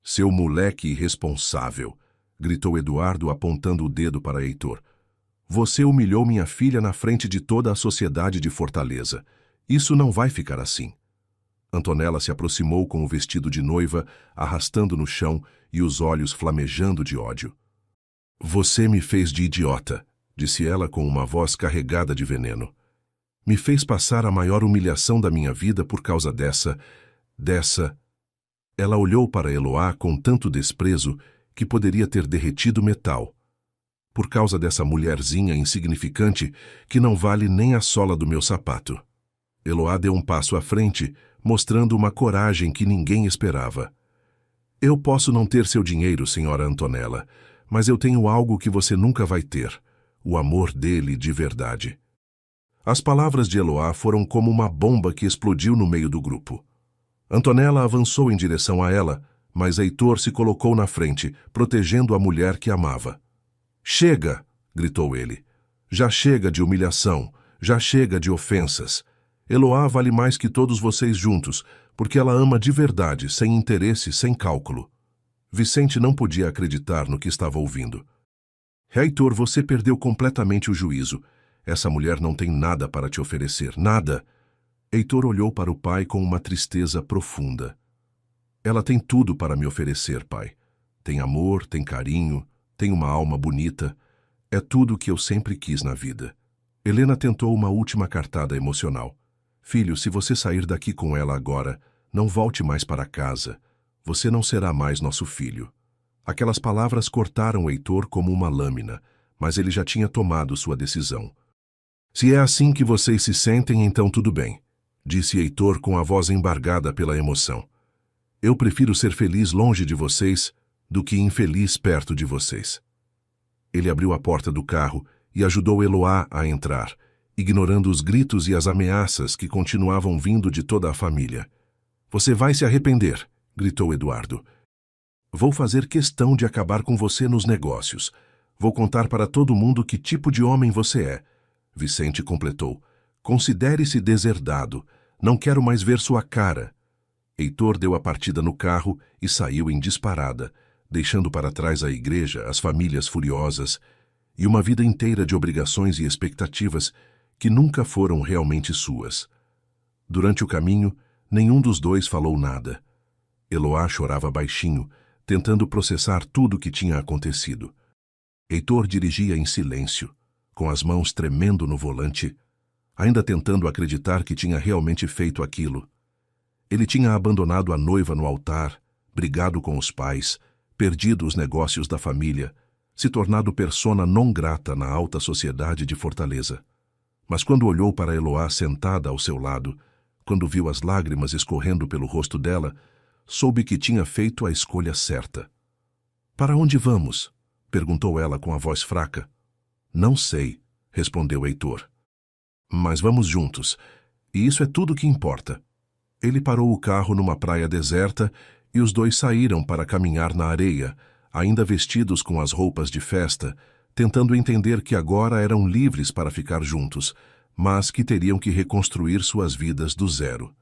Seu moleque irresponsável, gritou Eduardo apontando o dedo para Heitor. Você humilhou minha filha na frente de toda a sociedade de Fortaleza. Isso não vai ficar assim. Antonella se aproximou com o vestido de noiva, arrastando no chão e os olhos flamejando de ódio. Você me fez de idiota, disse ela com uma voz carregada de veneno. Me fez passar a maior humilhação da minha vida por causa dessa... Ela olhou para Eloá com tanto desprezo que poderia ter derretido metal. Por causa dessa mulherzinha insignificante que não vale nem a sola do meu sapato. Eloá deu um passo à frente, mostrando uma coragem que ninguém esperava. Eu posso não ter seu dinheiro, senhora Antonella, mas eu tenho algo que você nunca vai ter, o amor dele de verdade. As palavras de Eloá foram como uma bomba que explodiu no meio do grupo. Antonella avançou em direção a ela, mas Heitor se colocou na frente, protegendo a mulher que amava. Chega! Gritou ele. Já chega de humilhação, já chega de ofensas. Eloá vale mais que todos vocês juntos, porque ela ama de verdade, sem interesse, sem cálculo. Vicente não podia acreditar no que estava ouvindo. Heitor, você perdeu completamente o juízo. Essa mulher não tem nada para te oferecer, nada. Heitor olhou para o pai com uma tristeza profunda. Ela tem tudo para me oferecer, pai. Tem amor, tem carinho, tem uma alma bonita. É tudo o que eu sempre quis na vida. Helena tentou uma última cartada emocional. Filho, se você sair daqui com ela agora, não volte mais para casa. Você não será mais nosso filho. Aquelas palavras cortaram Heitor como uma lâmina, mas ele já tinha tomado sua decisão. Se é assim que vocês se sentem, então tudo bem, disse Heitor com a voz embargada pela emoção. Eu prefiro ser feliz longe de vocês do que infeliz perto de vocês. Ele abriu a porta do carro e ajudou Eloá a entrar, ignorando os gritos e as ameaças que continuavam vindo de toda a família. Você vai se arrepender, gritou Eduardo. Vou fazer questão de acabar com você nos negócios. Vou contar para todo mundo que tipo de homem você é. Vicente completou. Considere-se deserdado. Não quero mais ver sua cara. Heitor deu a partida no carro e saiu em disparada, deixando para trás a igreja, as famílias furiosas e uma vida inteira de obrigações e expectativas que nunca foram realmente suas. Durante o caminho, nenhum dos dois falou nada. Eloá chorava baixinho, tentando processar tudo o que tinha acontecido. Heitor dirigia em silêncio, com as mãos tremendo no volante, ainda tentando acreditar que tinha realmente feito aquilo. Ele tinha abandonado a noiva no altar, brigado com os pais, perdido os negócios da família, se tornado persona non grata na alta sociedade de Fortaleza. Mas quando olhou para Eloá sentada ao seu lado, quando viu as lágrimas escorrendo pelo rosto dela, soube que tinha feito a escolha certa. Para onde vamos? Perguntou ela com a voz fraca. Não sei, respondeu Heitor. Mas vamos juntos, e isso é tudo que importa. Ele parou o carro numa praia deserta e os dois saíram para caminhar na areia, ainda vestidos com as roupas de festa, tentando entender que agora eram livres para ficar juntos, mas que teriam que reconstruir suas vidas do zero.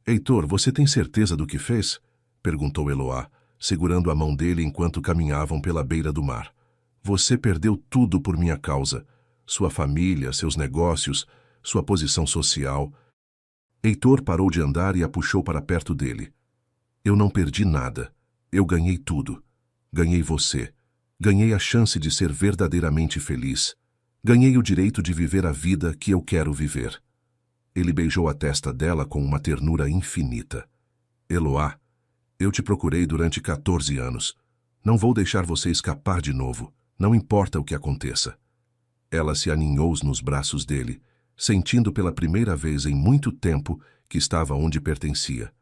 Heitor, você tem certeza do que fez? Perguntou Eloá, segurando a mão dele enquanto caminhavam pela beira do mar. Você perdeu tudo por minha causa. Sua família, seus negócios, sua posição social. Heitor parou de andar e a puxou para perto dele. Eu não perdi nada. Eu ganhei tudo. Ganhei você. Ganhei a chance de ser verdadeiramente feliz. Ganhei o direito de viver a vida que eu quero viver. Ele beijou a testa dela com uma ternura infinita. Eloá, eu te procurei durante 14 anos. Não vou deixar você escapar de novo. Não importa o que aconteça. Ela se aninhou nos braços dele, sentindo pela primeira vez em muito tempo que estava onde pertencia.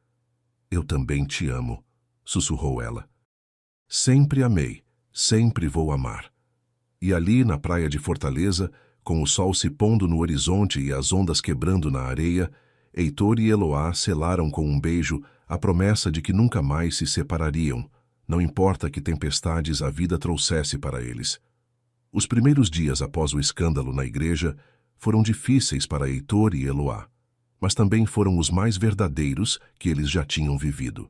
Eu também te amo, sussurrou ela. Sempre amei, sempre vou amar. E ali, na praia de Fortaleza, com o sol se pondo no horizonte e as ondas quebrando na areia, Heitor e Eloá selaram com um beijo a promessa de que nunca mais se separariam, não importa que tempestades a vida trouxesse para eles. Os primeiros dias após o escândalo na igreja foram difíceis para Heitor e Eloá, mas também foram os mais verdadeiros que eles já tinham vivido.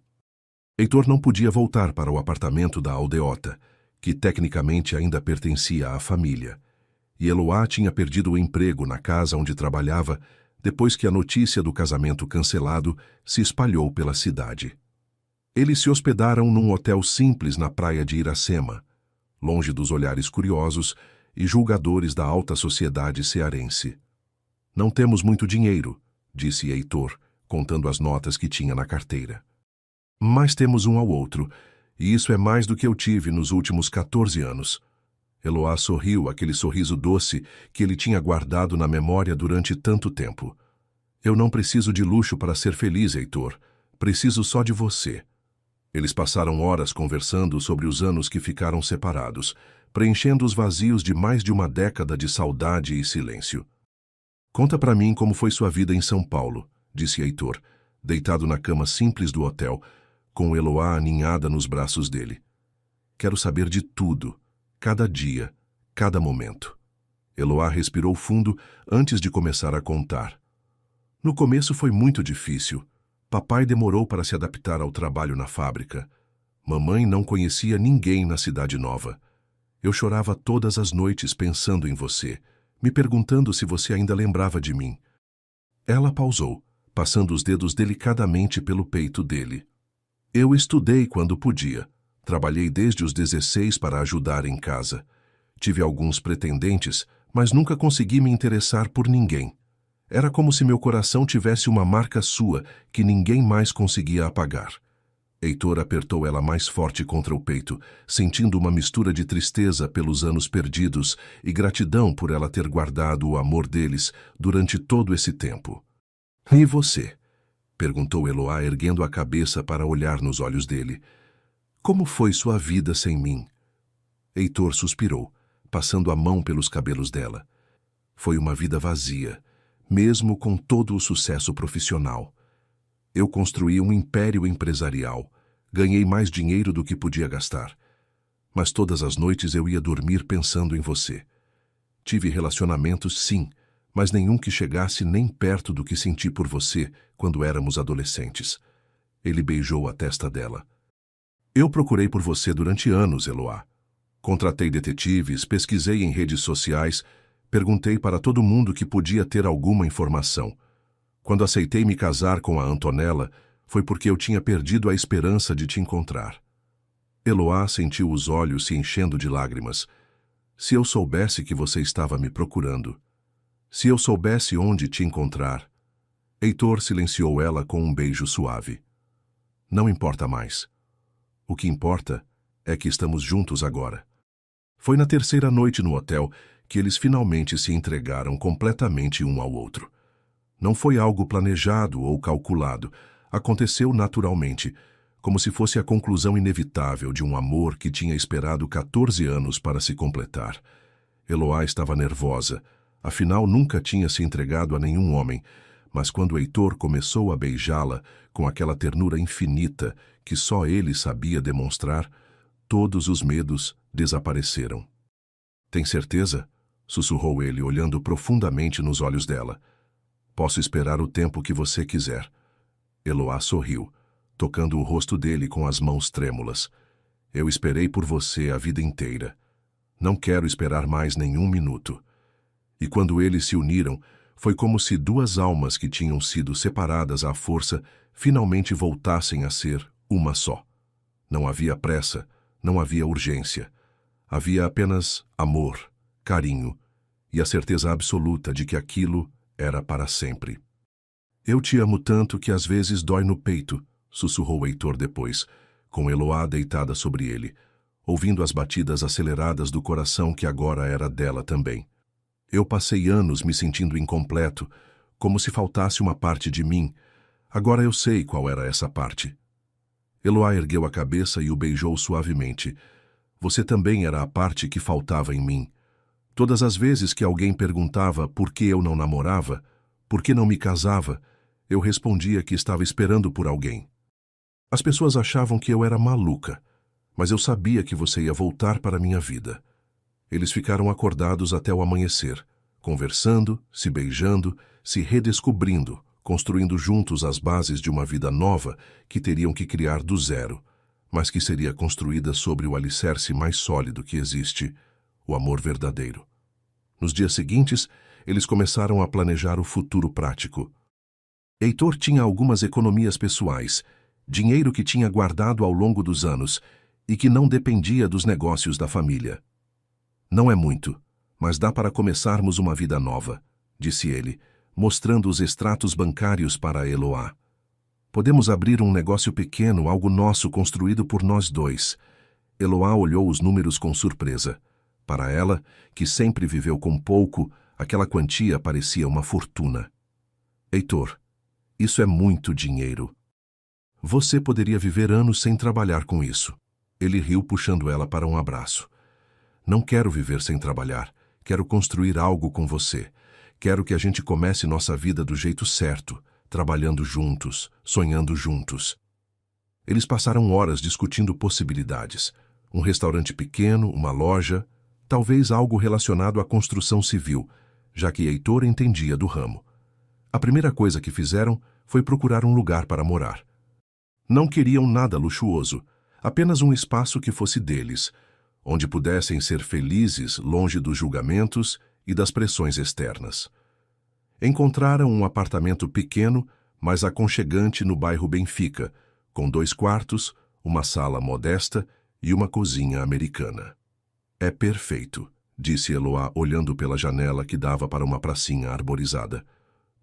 Heitor não podia voltar para o apartamento da aldeota, que tecnicamente ainda pertencia à família, e Eloá tinha perdido o emprego na casa onde trabalhava depois que a notícia do casamento cancelado se espalhou pela cidade. Eles se hospedaram num hotel simples na praia de Iracema, longe dos olhares curiosos e julgadores da alta sociedade cearense. Não temos muito dinheiro, disse Heitor, contando as notas que tinha na carteira. Mas temos um ao outro, e isso é mais do que eu tive nos últimos 14 anos. Eloá sorriu, aquele sorriso doce que ele tinha guardado na memória durante tanto tempo. Eu não preciso de luxo para ser feliz, Heitor. Preciso só de você. Eles passaram horas conversando sobre os anos que ficaram separados, preenchendo os vazios de mais de uma década de saudade e silêncio. Conta para mim como foi sua vida em São Paulo, disse Heitor, deitado na cama simples do hotel, com Eloá aninhada nos braços dele. Quero saber de tudo, cada dia, cada momento. Eloá respirou fundo antes de começar a contar. No começo foi muito difícil. Papai demorou para se adaptar ao trabalho na fábrica. Mamãe não conhecia ninguém na cidade nova. Eu chorava todas as noites pensando em você, me perguntando se você ainda lembrava de mim. Ela pausou, passando os dedos delicadamente pelo peito dele. Eu estudei quando podia. Trabalhei desde os 16 para ajudar em casa. Tive alguns pretendentes, mas nunca consegui me interessar por ninguém. Era como se meu coração tivesse uma marca sua que ninguém mais conseguia apagar. Heitor apertou ela mais forte contra o peito, sentindo uma mistura de tristeza pelos anos perdidos e gratidão por ela ter guardado o amor deles durante todo esse tempo. E você? Perguntou Eloá, erguendo a cabeça para olhar nos olhos dele. Como foi sua vida sem mim? Heitor suspirou, passando a mão pelos cabelos dela. Foi uma vida vazia, mesmo com todo o sucesso profissional. Eu construí um império empresarial, ganhei mais dinheiro do que podia gastar. Mas todas as noites eu ia dormir pensando em você. Tive relacionamentos, sim, mas nenhum que chegasse nem perto do que senti por você quando éramos adolescentes. Ele beijou a testa dela. Eu procurei por você durante anos, Eloá. Contratei detetives, pesquisei em redes sociais, perguntei para todo mundo que podia ter alguma informação. Quando aceitei me casar com a Antonella, foi porque eu tinha perdido a esperança de te encontrar. Eloá sentiu os olhos se enchendo de lágrimas. Se eu soubesse que você estava me procurando. Se eu soubesse onde te encontrar. Heitor silenciou ela com um beijo suave. Não importa mais. O que importa é que estamos juntos agora. Foi na terceira noite no hotel que eles finalmente se entregaram completamente um ao outro. Não foi algo planejado ou calculado. Aconteceu naturalmente, como se fosse a conclusão inevitável de um amor que tinha esperado 14 anos para se completar. Eloá estava nervosa. Afinal, nunca tinha se entregado a nenhum homem, mas quando Heitor começou a beijá-la com aquela ternura infinita que só ele sabia demonstrar, todos os medos desapareceram. Tem certeza? Sussurrou ele, olhando profundamente nos olhos dela. Posso esperar o tempo que você quiser. Eloá sorriu, tocando o rosto dele com as mãos trêmulas. Eu esperei por você a vida inteira. Não quero esperar mais nenhum minuto. E quando eles se uniram, foi como se duas almas que tinham sido separadas à força finalmente voltassem a ser uma só. Não havia pressa, não havia urgência. Havia apenas amor, carinho e a certeza absoluta de que aquilo era para sempre. Eu te amo tanto que às vezes dói no peito, sussurrou Heitor depois, com Eloá deitada sobre ele, ouvindo as batidas aceleradas do coração que agora era dela também. Eu passei anos me sentindo incompleto, como se faltasse uma parte de mim. Agora eu sei qual era essa parte. Eloá ergueu a cabeça e o beijou suavemente. Você também era a parte que faltava em mim. Todas as vezes que alguém perguntava por que eu não namorava, por que não me casava, eu respondia que estava esperando por alguém. As pessoas achavam que eu era maluca, mas eu sabia que você ia voltar para a minha vida. Eles ficaram acordados até o amanhecer, conversando, se beijando, se redescobrindo, construindo juntos as bases de uma vida nova que teriam que criar do zero, mas que seria construída sobre o alicerce mais sólido que existe, o amor verdadeiro. Nos dias seguintes, eles começaram a planejar o futuro prático. Heitor tinha algumas economias pessoais, dinheiro que tinha guardado ao longo dos anos e que não dependia dos negócios da família. Não é muito, mas dá para começarmos uma vida nova, disse ele, mostrando os extratos bancários para Eloá. Podemos abrir um negócio pequeno, algo nosso construído por nós dois. Eloá olhou os números com surpresa. Para ela, que sempre viveu com pouco, aquela quantia parecia uma fortuna. Heitor, isso é muito dinheiro. Você poderia viver anos sem trabalhar com isso. Ele riu puxando ela para um abraço. Não quero viver sem trabalhar. Quero construir algo com você. Quero que a gente comece nossa vida do jeito certo, trabalhando juntos, sonhando juntos. Eles passaram horas discutindo possibilidades. Um restaurante pequeno, uma loja, talvez algo relacionado à construção civil, já que Heitor entendia do ramo. A primeira coisa que fizeram foi procurar um lugar para morar. Não queriam nada luxuoso, apenas um espaço que fosse deles, onde pudessem ser felizes longe dos julgamentos e das pressões externas. Encontraram um apartamento pequeno, mas aconchegante no bairro Benfica, com 2 quartos, uma sala modesta e uma cozinha americana. É perfeito, disse Eloá olhando pela janela que dava para uma pracinha arborizada.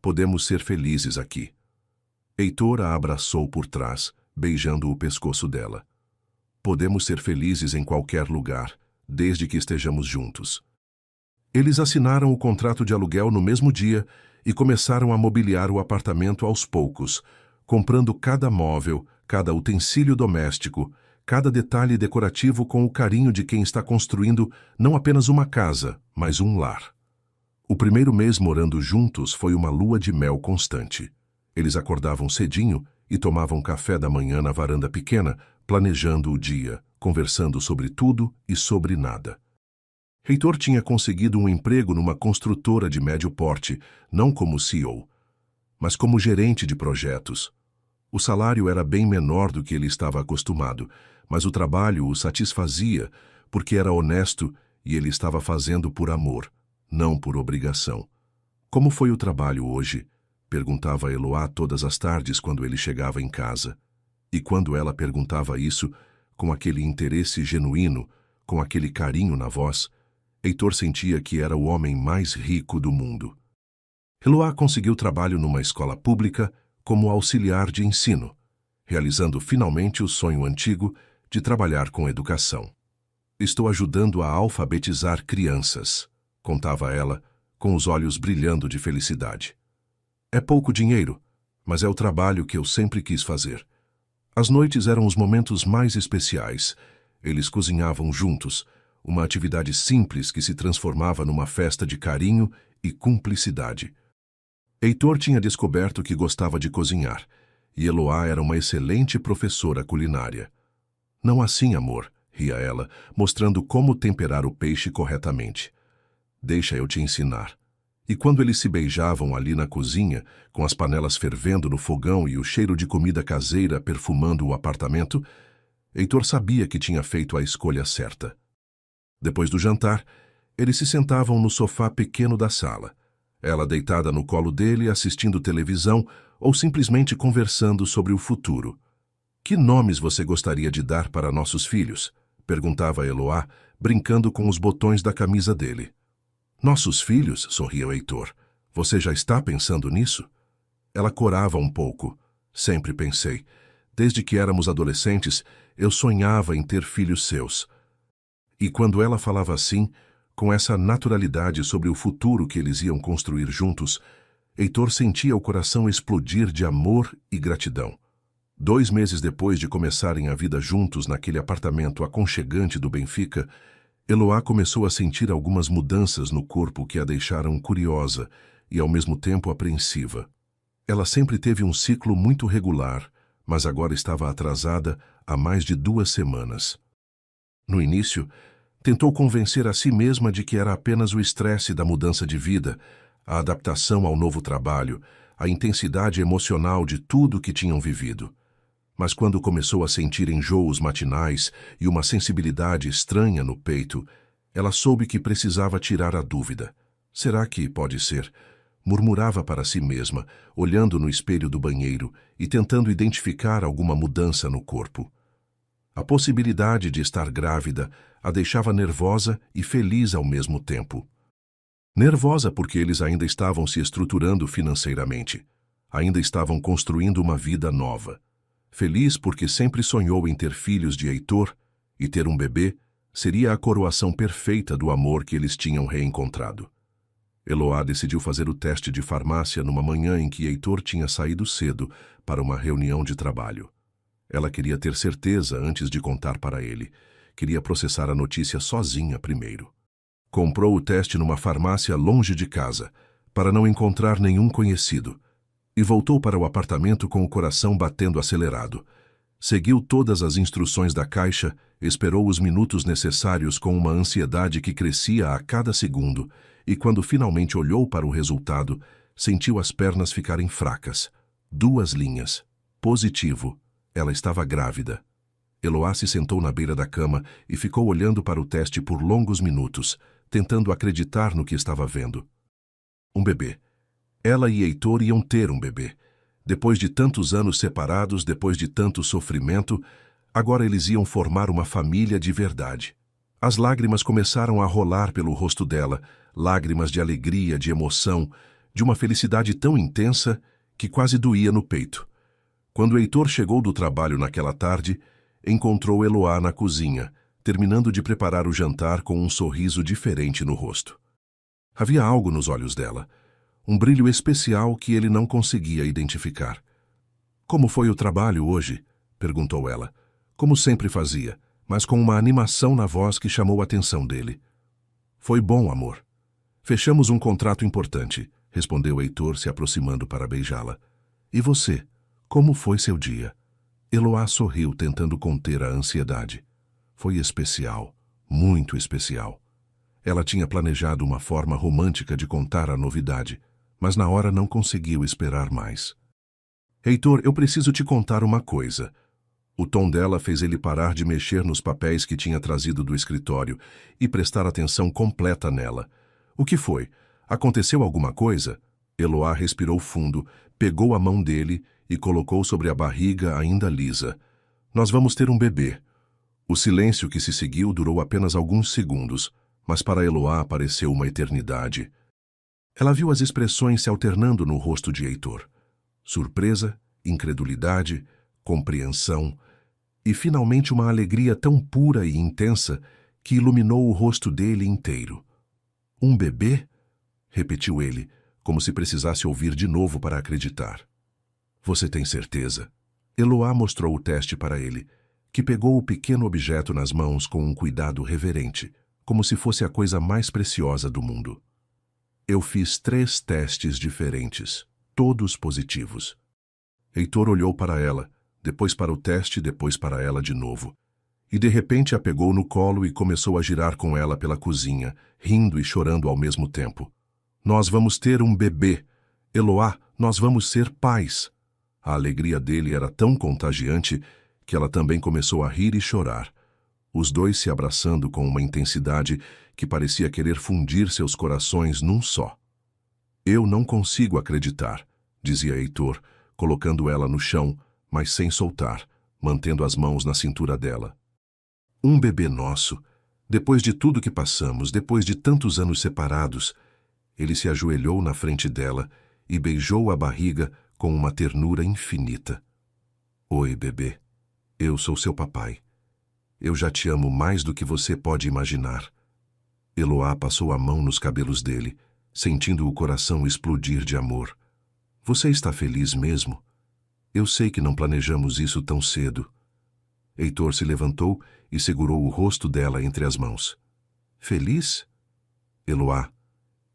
Podemos ser felizes aqui. Heitor a abraçou por trás, beijando o pescoço dela. Podemos ser felizes em qualquer lugar, desde que estejamos juntos. Eles assinaram o contrato de aluguel no mesmo dia e começaram a mobiliar o apartamento aos poucos, comprando cada móvel, cada utensílio doméstico, cada detalhe decorativo com o carinho de quem está construindo não apenas uma casa, mas um lar. O primeiro mês morando juntos foi uma lua de mel constante. Eles acordavam cedinho e tomavam café da manhã na varanda pequena, planejando o dia, conversando sobre tudo e sobre nada. Heitor tinha conseguido um emprego numa construtora de médio porte, não como CEO, mas como gerente de projetos. O salário era bem menor do que ele estava acostumado, mas o trabalho o satisfazia porque era honesto e ele estava fazendo por amor, não por obrigação. Como foi o trabalho hoje? Perguntava Eloá todas as tardes quando ele chegava em casa. E quando ela perguntava isso, com aquele interesse genuíno, com aquele carinho na voz, Heitor sentia que era o homem mais rico do mundo. Eloá conseguiu trabalho numa escola pública como auxiliar de ensino, realizando finalmente o sonho antigo de trabalhar com educação. Estou ajudando a alfabetizar crianças, contava ela, com os olhos brilhando de felicidade. É pouco dinheiro, mas é o trabalho que eu sempre quis fazer. As noites eram os momentos mais especiais. Eles cozinhavam juntos, uma atividade simples que se transformava numa festa de carinho e cumplicidade. Heitor tinha descoberto que gostava de cozinhar, e Eloá era uma excelente professora culinária. Não assim, amor, ria ela, mostrando como temperar o peixe corretamente. Deixa eu te ensinar. E quando eles se beijavam ali na cozinha, com as panelas fervendo no fogão e o cheiro de comida caseira perfumando o apartamento, Heitor sabia que tinha feito a escolha certa. Depois do jantar, eles se sentavam no sofá pequeno da sala, ela deitada no colo dele assistindo televisão ou simplesmente conversando sobre o futuro. Que nomes você gostaria de dar para nossos filhos? Perguntava Eloá, brincando com os botões da camisa dele. Nossos filhos? Sorria Heitor. Você já está pensando nisso? Ela corava um pouco. Sempre pensei. Desde que éramos adolescentes, eu sonhava em ter filhos seus. E quando ela falava assim, Com essa naturalidade sobre o futuro que eles iam construir juntos, Heitor sentia o coração explodir de amor e gratidão. 2 meses depois de começarem a vida juntos naquele apartamento aconchegante do Benfica, Eloá começou a sentir algumas mudanças no corpo que a deixaram curiosa e ao mesmo tempo apreensiva. Ela sempre teve um ciclo muito regular, mas agora estava atrasada há mais de 2 semanas. No início, tentou convencer a si mesma de que era apenas o estresse da mudança de vida, a adaptação ao novo trabalho, a intensidade emocional de tudo que tinham vivido. Mas quando começou a sentir enjoos matinais e uma sensibilidade estranha no peito, ela soube que precisava tirar a dúvida. Será que pode ser? Murmurava para si mesma, olhando no espelho do banheiro e tentando identificar alguma mudança no corpo. A possibilidade de estar grávida a deixava nervosa e feliz ao mesmo tempo. Nervosa porque eles ainda estavam se estruturando financeiramente. Ainda estavam construindo uma vida nova. Feliz porque sempre sonhou em ter filhos de Heitor, e ter um bebê seria a coroação perfeita do amor que eles tinham reencontrado. Eloá decidiu fazer o teste de farmácia numa manhã em que Heitor tinha saído cedo para uma reunião de trabalho. Ela queria ter certeza antes de contar para ele. Queria processar a notícia sozinha primeiro. Comprou o teste numa farmácia longe de casa, para não encontrar nenhum conhecido, e voltou para o apartamento com o coração batendo acelerado. Seguiu todas as instruções da caixa, esperou os minutos necessários com uma ansiedade que crescia a cada segundo, e quando finalmente olhou para o resultado, sentiu as pernas ficarem fracas. 2 linhas. Positivo. Ela estava grávida. Eloá se sentou na beira da cama e ficou olhando para o teste por longos minutos, tentando acreditar no que estava vendo. Um bebê. Ela e Heitor iam ter um bebê. Depois de tantos anos separados, depois de tanto sofrimento, agora eles iam formar uma família de verdade. As lágrimas começaram a rolar pelo rosto dela, lágrimas de alegria, de emoção, de uma felicidade tão intensa que quase doía no peito. Quando Heitor chegou do trabalho naquela tarde, encontrou Eloá na cozinha, terminando de preparar o jantar com um sorriso diferente no rosto. Havia algo nos olhos dela, um brilho especial que ele não conseguia identificar. "Como foi o trabalho hoje?" perguntou ela, como sempre fazia, mas com uma animação na voz que chamou a atenção dele. "Foi bom, amor. Fechamos um contrato importante", respondeu Heitor, se aproximando para beijá-la. "E você? Como foi seu dia?" Eloá sorriu, tentando conter a ansiedade. Foi especial, muito especial. Ela tinha planejado uma forma romântica de contar a novidade, mas na hora não conseguiu esperar mais. "Heitor, eu preciso te contar uma coisa." O tom dela fez ele parar de mexer nos papéis que tinha trazido do escritório e prestar atenção completa nela. "O que foi? Aconteceu alguma coisa?" Eloá respirou fundo, pegou a mão dele e colocou sobre a barriga ainda lisa. "Nós vamos ter um bebê." O silêncio que se seguiu durou apenas alguns segundos, mas para Eloá pareceu uma eternidade. Ela viu as expressões se alternando no rosto de Heitor. Surpresa, incredulidade, compreensão e finalmente uma alegria tão pura e intensa que iluminou o rosto dele inteiro. "Um bebê?" repetiu ele, como se precisasse ouvir de novo para acreditar. "Você tem certeza?" Eloá mostrou o teste para ele, que pegou o pequeno objeto nas mãos com um cuidado reverente, como se fosse a coisa mais preciosa do mundo. "Eu fiz 3 testes diferentes, todos positivos." Heitor olhou para ela, depois para o teste, depois para ela de novo. E de repente a pegou no colo e começou a girar com ela pela cozinha, rindo e chorando ao mesmo tempo. "Nós vamos ter um bebê. Eloá, nós vamos ser pais." A alegria dele era tão contagiante que ela também começou a rir e chorar, os dois se abraçando com uma intensidade que parecia querer fundir seus corações num só. "Eu não consigo acreditar", dizia Heitor, colocando ela no chão, mas sem soltar, mantendo as mãos na cintura dela. "Um bebê nosso, depois de tudo que passamos, depois de tantos anos separados." Ele se ajoelhou na frente dela e beijou a barriga com uma ternura infinita. "Oi, bebê. Eu sou seu papai. Eu já te amo mais do que você pode imaginar." Eloá passou a mão nos cabelos dele, sentindo o coração explodir de amor. Você está feliz mesmo? Eu sei que não planejamos isso tão cedo. Heitor se levantou e segurou o rosto dela entre as mãos. Feliz? Eloá,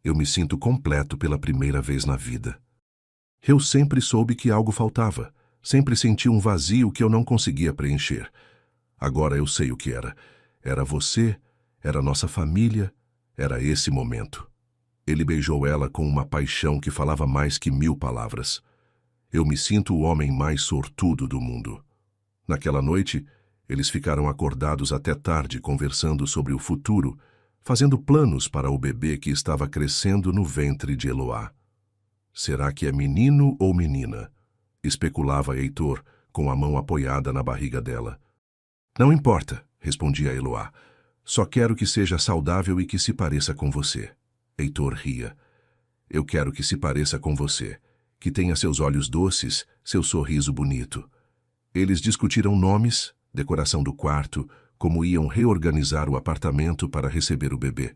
eu me sinto completo pela primeira vez na vida. Eu sempre soube que algo faltava. Sempre senti um vazio que eu não conseguia preencher. Agora eu sei o que era. Era você, era nossa família, era esse momento. Ele beijou ela com uma paixão que falava mais que 1000 palavras. Eu me sinto o homem mais sortudo do mundo. Naquela noite, eles ficaram acordados até tarde conversando sobre o futuro, fazendo planos para o bebê que estava crescendo no ventre de Eloá. Será que é menino ou menina? Especulava Heitor, com a mão apoiada na barriga dela. Não importa, respondia Eloá. Só quero que seja saudável e que se pareça com você. Heitor ria. Eu quero que se pareça com você, que tenha seus olhos doces, seu sorriso bonito. Eles discutiram nomes, decoração do quarto, como iam reorganizar o apartamento para receber o bebê.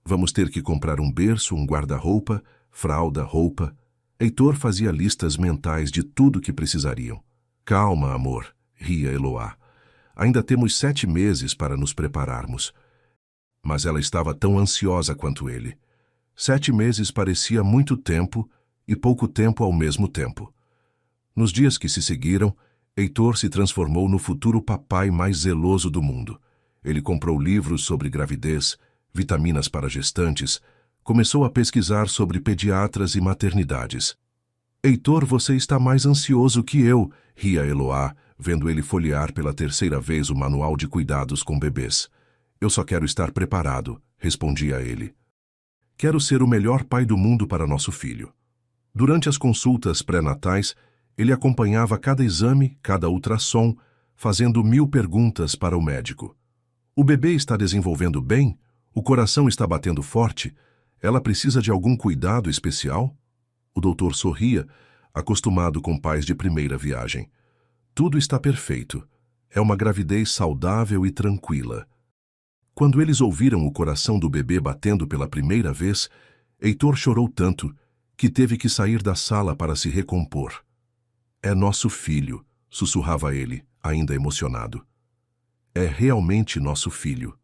Vamos ter que comprar um berço, um guarda-roupa, fralda, roupa. Heitor fazia listas mentais de tudo que precisariam. Calma, amor, ria Eloá. Ainda temos 7 meses para nos prepararmos. Mas ela estava tão ansiosa quanto ele. 7 meses parecia muito tempo e pouco tempo ao mesmo tempo. Nos dias que se seguiram, Heitor se transformou no futuro papai mais zeloso do mundo. Ele comprou livros sobre gravidez, vitaminas para gestantes, começou a pesquisar sobre pediatras e maternidades. Heitor, você está mais ansioso que eu, ria Eloá, vendo ele folhear pela 3ª vez o manual de cuidados com bebês. Eu só quero estar preparado, respondia ele. Quero ser o melhor pai do mundo para nosso filho. Durante as consultas pré-natais, ele acompanhava cada exame, cada ultrassom, fazendo 1000 perguntas para o médico. O bebê está desenvolvendo bem? O coração está batendo forte? Ela precisa de algum cuidado especial? O doutor sorria, acostumado com pais de primeira viagem. Tudo está perfeito. É uma gravidez saudável e tranquila. Quando eles ouviram o coração do bebê batendo pela primeira vez, Heitor chorou tanto que teve que sair da sala para se recompor. É nosso filho, sussurrava ele, ainda emocionado. É realmente nosso filho.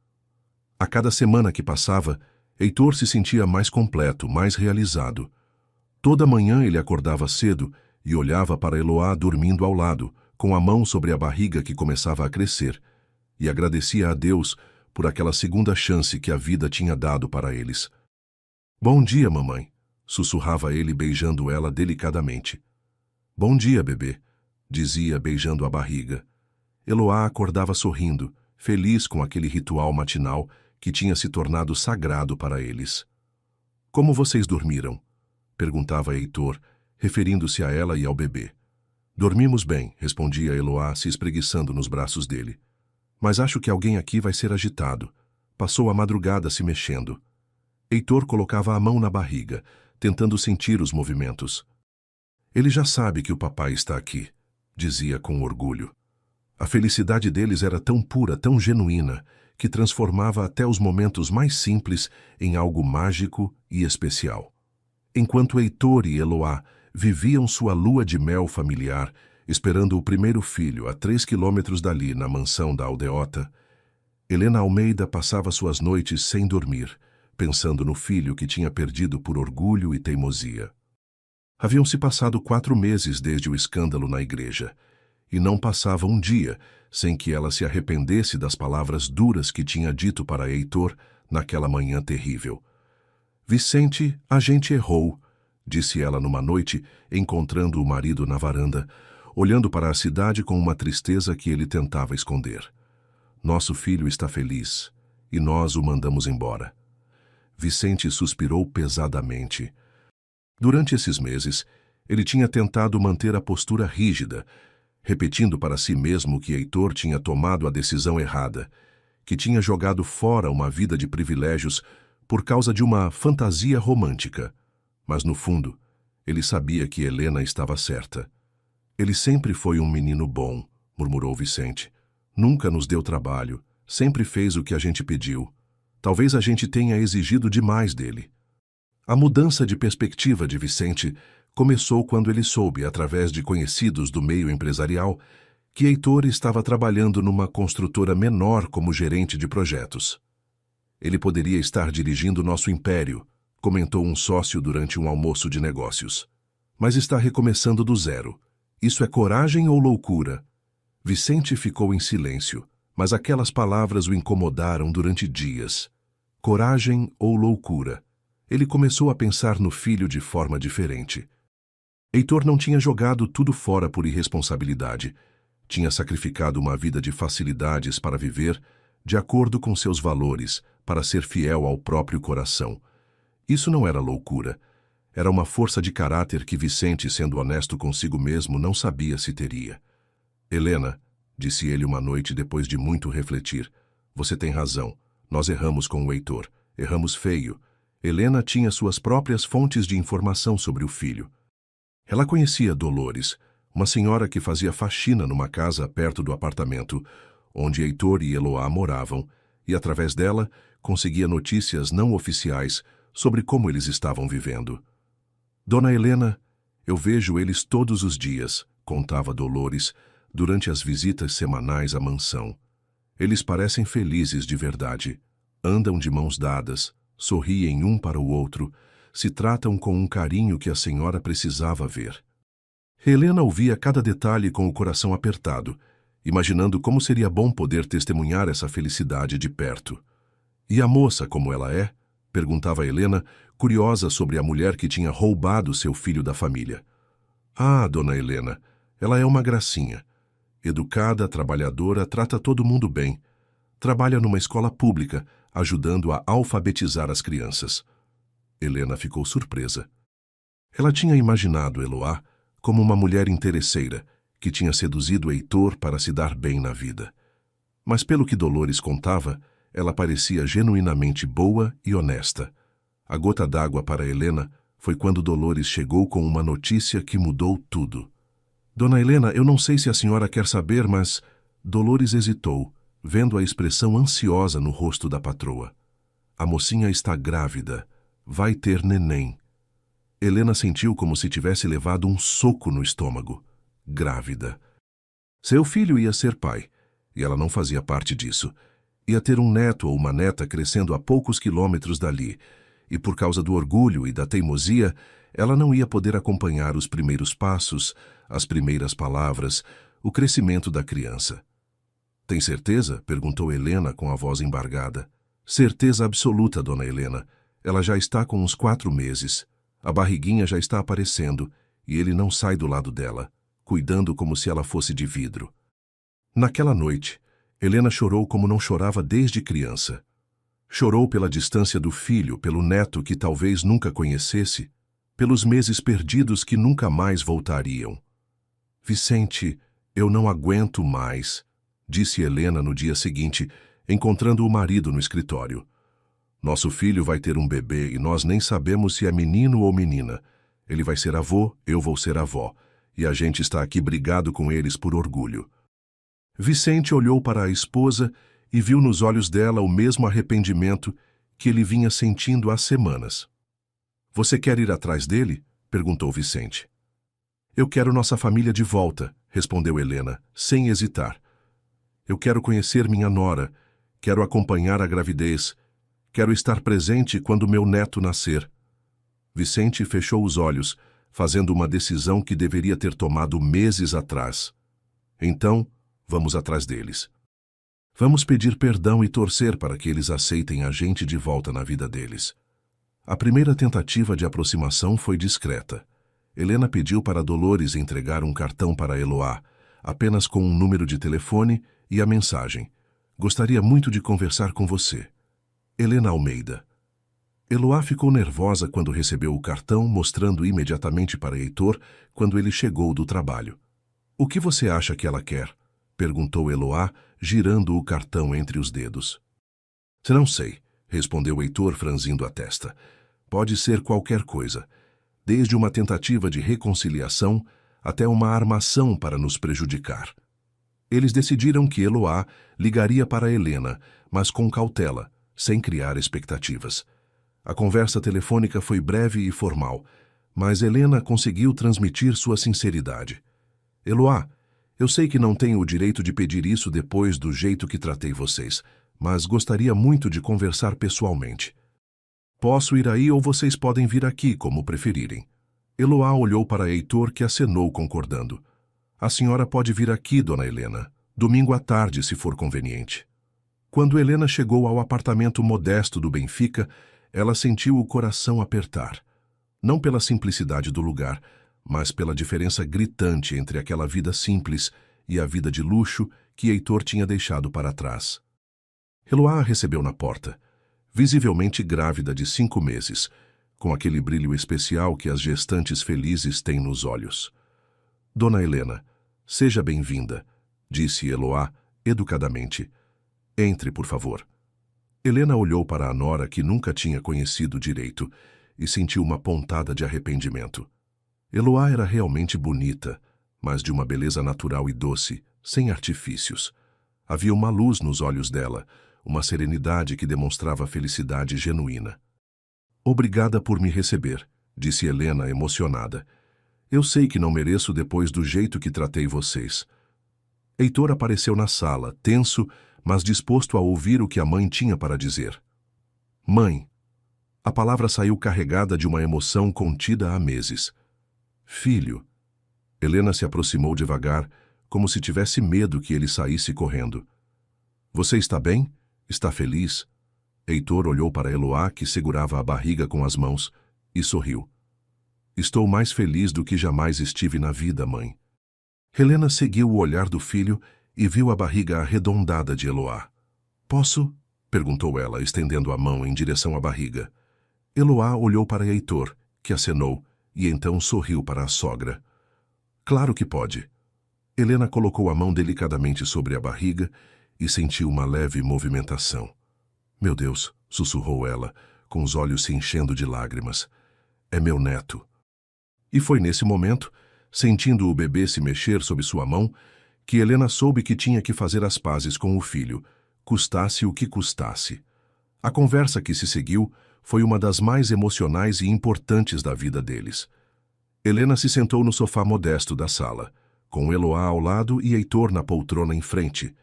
A cada semana que passava, Heitor se sentia mais completo, mais realizado. Toda manhã ele acordava cedo e olhava para Eloá dormindo ao lado, com a mão sobre a barriga que começava a crescer, e agradecia a Deus por aquela segunda chance que a vida tinha dado para eles. Bom dia, mamãe, sussurrava ele beijando ela delicadamente. Bom dia, bebê, dizia beijando a barriga. Eloá acordava sorrindo, feliz com aquele ritual matinal que tinha se tornado sagrado para eles. Como vocês dormiram? Perguntava Heitor, referindo-se a ela e ao bebê. Dormimos bem, respondia Eloá, se espreguiçando nos braços dele. Mas acho que alguém aqui vai ser agitado. Passou a madrugada se mexendo. Heitor colocava a mão na barriga, tentando sentir os movimentos. Ele já sabe que o papai está aqui, dizia com orgulho. A felicidade deles era tão pura, tão genuína, que transformava até os momentos mais simples em algo mágico e especial. Enquanto Heitor e Eloá viviam sua lua de mel familiar, esperando o primeiro filho a 3 quilômetros dali, na mansão da aldeota, Helena Almeida passava suas noites sem dormir, pensando no filho que tinha perdido por orgulho e teimosia. Haviam-se passado 4 meses desde o escândalo na igreja, e não passava um dia sem que ela se arrependesse das palavras duras que tinha dito para Heitor naquela manhã terrível. Vicente, a gente errou, disse ela numa noite, encontrando o marido na varanda, olhando para a cidade com uma tristeza que ele tentava esconder. Nosso filho está feliz, e nós o mandamos embora. Vicente suspirou pesadamente. Durante esses meses, ele tinha tentado manter a postura rígida, repetindo para si mesmo que Heitor tinha tomado a decisão errada, que tinha jogado fora uma vida de privilégios por causa de uma fantasia romântica. Mas, no fundo, ele sabia que Helena estava certa. Ele sempre foi um menino bom, murmurou Vicente. Nunca nos deu trabalho, sempre fez o que a gente pediu. Talvez a gente tenha exigido demais dele. A mudança de perspectiva de Vicente começou quando ele soube, através de conhecidos do meio empresarial, que Heitor estava trabalhando numa construtora menor como gerente de projetos. Ele poderia estar dirigindo nosso império, comentou um sócio durante um almoço de negócios. Mas está recomeçando do zero. Isso é coragem ou loucura? Vicente ficou em silêncio, mas aquelas palavras o incomodaram durante dias. Coragem ou loucura? Ele começou a pensar no filho de forma diferente. Heitor não tinha jogado tudo fora por irresponsabilidade. Tinha sacrificado uma vida de facilidades para viver, de acordo com seus valores, para ser fiel ao próprio coração. Isso não era loucura. Era uma força de caráter que Vicente, sendo honesto consigo mesmo, não sabia se teria. Helena, disse ele uma noite depois de muito refletir, você tem razão. Nós erramos com o Heitor. Erramos feio. Helena tinha suas próprias fontes de informação sobre o filho. Ela conhecia Dolores, uma senhora que fazia faxina numa casa perto do apartamento, onde Heitor e Eloá moravam, e através dela conseguia notícias não oficiais sobre como eles estavam vivendo. Dona Helena, eu vejo eles todos os dias, contava Dolores, durante as visitas semanais à mansão. Eles parecem felizes de verdade. Andam de mãos dadas, sorriem um para o outro, se tratam com um carinho que a senhora precisava ver. Helena ouvia cada detalhe com o coração apertado, imaginando como seria bom poder testemunhar essa felicidade de perto. E a moça, como ela é? Perguntava Helena, curiosa sobre a mulher que tinha roubado seu filho da família. Ah, dona Helena, ela é uma gracinha. Educada, trabalhadora, trata todo mundo bem. Trabalha numa escola pública, ajudando a alfabetizar as crianças. Helena ficou surpresa. Ela tinha imaginado Eloá como uma mulher interesseira, que tinha seduzido Heitor para se dar bem na vida. Mas pelo que Dolores contava, ela parecia genuinamente boa e honesta. A gota d'água para Helena foi quando Dolores chegou com uma notícia que mudou tudo. Dona Helena, eu não sei se a senhora quer saber, mas... Dolores hesitou, vendo a expressão ansiosa no rosto da patroa. A mocinha está grávida. Vai ter neném. Helena sentiu como se tivesse levado um soco no estômago. Grávida. Seu filho ia ser pai, e ela não fazia parte disso. Ia ter um neto ou uma neta crescendo a poucos quilômetros dali, e por causa do orgulho e da teimosia, ela não ia poder acompanhar os primeiros passos, as primeiras palavras, o crescimento da criança. Tem certeza? Perguntou Helena com a voz embargada. Certeza absoluta, dona Helena. Ela já está com uns 4 meses. A barriguinha já está aparecendo, e ele não sai do lado dela, cuidando como se ela fosse de vidro. Naquela noite, Helena chorou como não chorava desde criança. Chorou pela distância do filho, pelo neto que talvez nunca conhecesse, pelos meses perdidos que nunca mais voltariam. Vicente, eu não aguento mais, disse Helena no dia seguinte, encontrando o marido no escritório. Nosso filho vai ter um bebê e nós nem sabemos se é menino ou menina. Ele vai ser avô, eu vou ser avó, e a gente está aqui brigado com eles por orgulho. Vicente olhou para a esposa e viu nos olhos dela o mesmo arrependimento que ele vinha sentindo há semanas. Você quer ir atrás dele? Perguntou Vicente. Eu quero nossa família de volta, respondeu Helena, sem hesitar. Eu quero conhecer minha nora, quero acompanhar a gravidez, quero estar presente quando meu neto nascer. Vicente fechou os olhos, fazendo uma decisão que deveria ter tomado meses atrás. Então, vamos atrás deles. Vamos pedir perdão e torcer para que eles aceitem a gente de volta na vida deles. A primeira tentativa de aproximação foi discreta. Helena pediu para Dolores entregar um cartão para Eloá, apenas com um número de telefone e a mensagem. Gostaria muito de conversar com você. Helena Almeida. Eloá ficou nervosa quando recebeu o cartão, mostrando imediatamente para Heitor quando ele chegou do trabalho. O que você acha que ela quer? Perguntou Eloá, girando o cartão entre os dedos. Não sei, respondeu Heitor franzindo a testa. Pode ser qualquer coisa, desde uma tentativa de reconciliação até uma armação para nos prejudicar. Eles decidiram que Eloá ligaria para Helena, mas com cautela, sem criar expectativas. A conversa telefônica foi breve e formal, mas Helena conseguiu transmitir sua sinceridade. Eloá, eu sei que não tenho o direito de pedir isso depois do jeito que tratei vocês, mas gostaria muito de conversar pessoalmente. Posso ir aí ou vocês podem vir aqui, como preferirem. Eloá olhou para Heitor, que acenou concordando. A senhora pode vir aqui, dona Helena, domingo à tarde, se for conveniente. Quando Helena chegou ao apartamento modesto do Benfica, ela sentiu o coração apertar. Não pela simplicidade do lugar, mas pela diferença gritante entre aquela vida simples e a vida de luxo que Heitor tinha deixado para trás. Eloá a recebeu na porta, visivelmente grávida de 5 meses, com aquele brilho especial que as gestantes felizes têm nos olhos. Dona Helena, seja bem-vinda, disse Eloá educadamente. Entre, por favor. Helena olhou para a nora que nunca tinha conhecido direito e sentiu uma pontada de arrependimento. Eloá era realmente bonita, mas de uma beleza natural e doce, sem artifícios. Havia uma luz nos olhos dela, uma serenidade que demonstrava felicidade genuína. Obrigada por me receber, disse Helena emocionada. Eu sei que não mereço depois do jeito que tratei vocês. Heitor apareceu na sala, tenso, mas disposto a ouvir o que a mãe tinha para dizer. Mãe. A palavra saiu carregada de uma emoção contida há meses. Filho. Helena se aproximou devagar, como se tivesse medo que ele saísse correndo. Você está bem? Está feliz? Heitor olhou para Eloá, que segurava a barriga com as mãos, e sorriu. Estou mais feliz do que jamais estive na vida, mãe. Helena seguiu o olhar do filho e viu a barriga arredondada de Eloá. Posso? Perguntou ela, estendendo a mão em direção à barriga. Eloá olhou para Heitor, que acenou, e então sorriu para a sogra. Claro que pode. Helena colocou a mão delicadamente sobre a barriga e sentiu uma leve movimentação. Meu Deus, sussurrou ela, com os olhos se enchendo de lágrimas. É meu neto. E foi nesse momento, sentindo o bebê se mexer sob sua mão, que Helena soube que tinha que fazer as pazes com o filho, custasse o que custasse. A conversa que se seguiu foi uma das mais emocionais e importantes da vida deles. Helena se sentou no sofá modesto da sala, com Eloá ao lado e Heitor na poltrona em frente,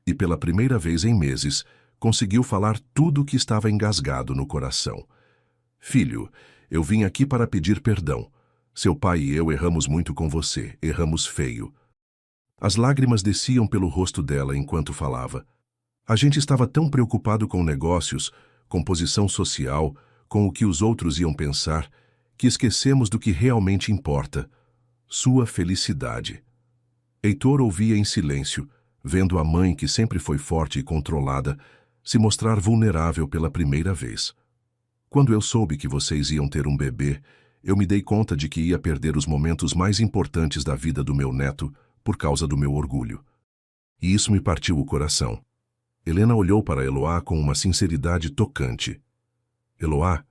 e pela primeira vez em meses, conseguiu falar tudo o que estava engasgado no coração. Filho, eu vim aqui para pedir perdão. Seu pai e eu erramos muito com você, erramos feio. As lágrimas desciam pelo rosto dela enquanto falava. A gente estava tão preocupado com negócios, com posição social, com o que os outros iam pensar, que esquecemos do que realmente importa: sua felicidade. Heitor ouvia em silêncio, vendo a mãe, que sempre foi forte e controlada, se mostrar vulnerável pela primeira vez. Quando eu soube que vocês iam ter um bebê, eu me dei conta de que ia perder os momentos mais importantes da vida do meu neto por causa do meu orgulho. E isso me partiu o coração. Helena olhou para Eloá com uma sinceridade tocante. Eloá,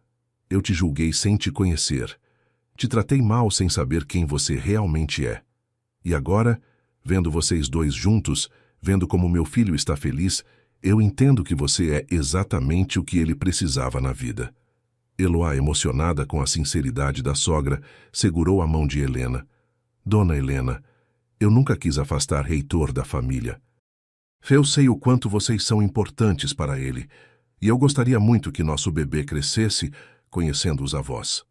eu te julguei sem te conhecer. Te tratei mal sem saber quem você realmente é. E agora, vendo vocês dois juntos, vendo como meu filho está feliz, eu entendo que você é exatamente o que ele precisava na vida. Eloá, emocionada com a sinceridade da sogra, segurou a mão de Helena. Dona Helena, eu nunca quis afastar Heitor da família. Eu sei o quanto vocês são importantes para ele, e eu gostaria muito que nosso bebê crescesse conhecendo os avós.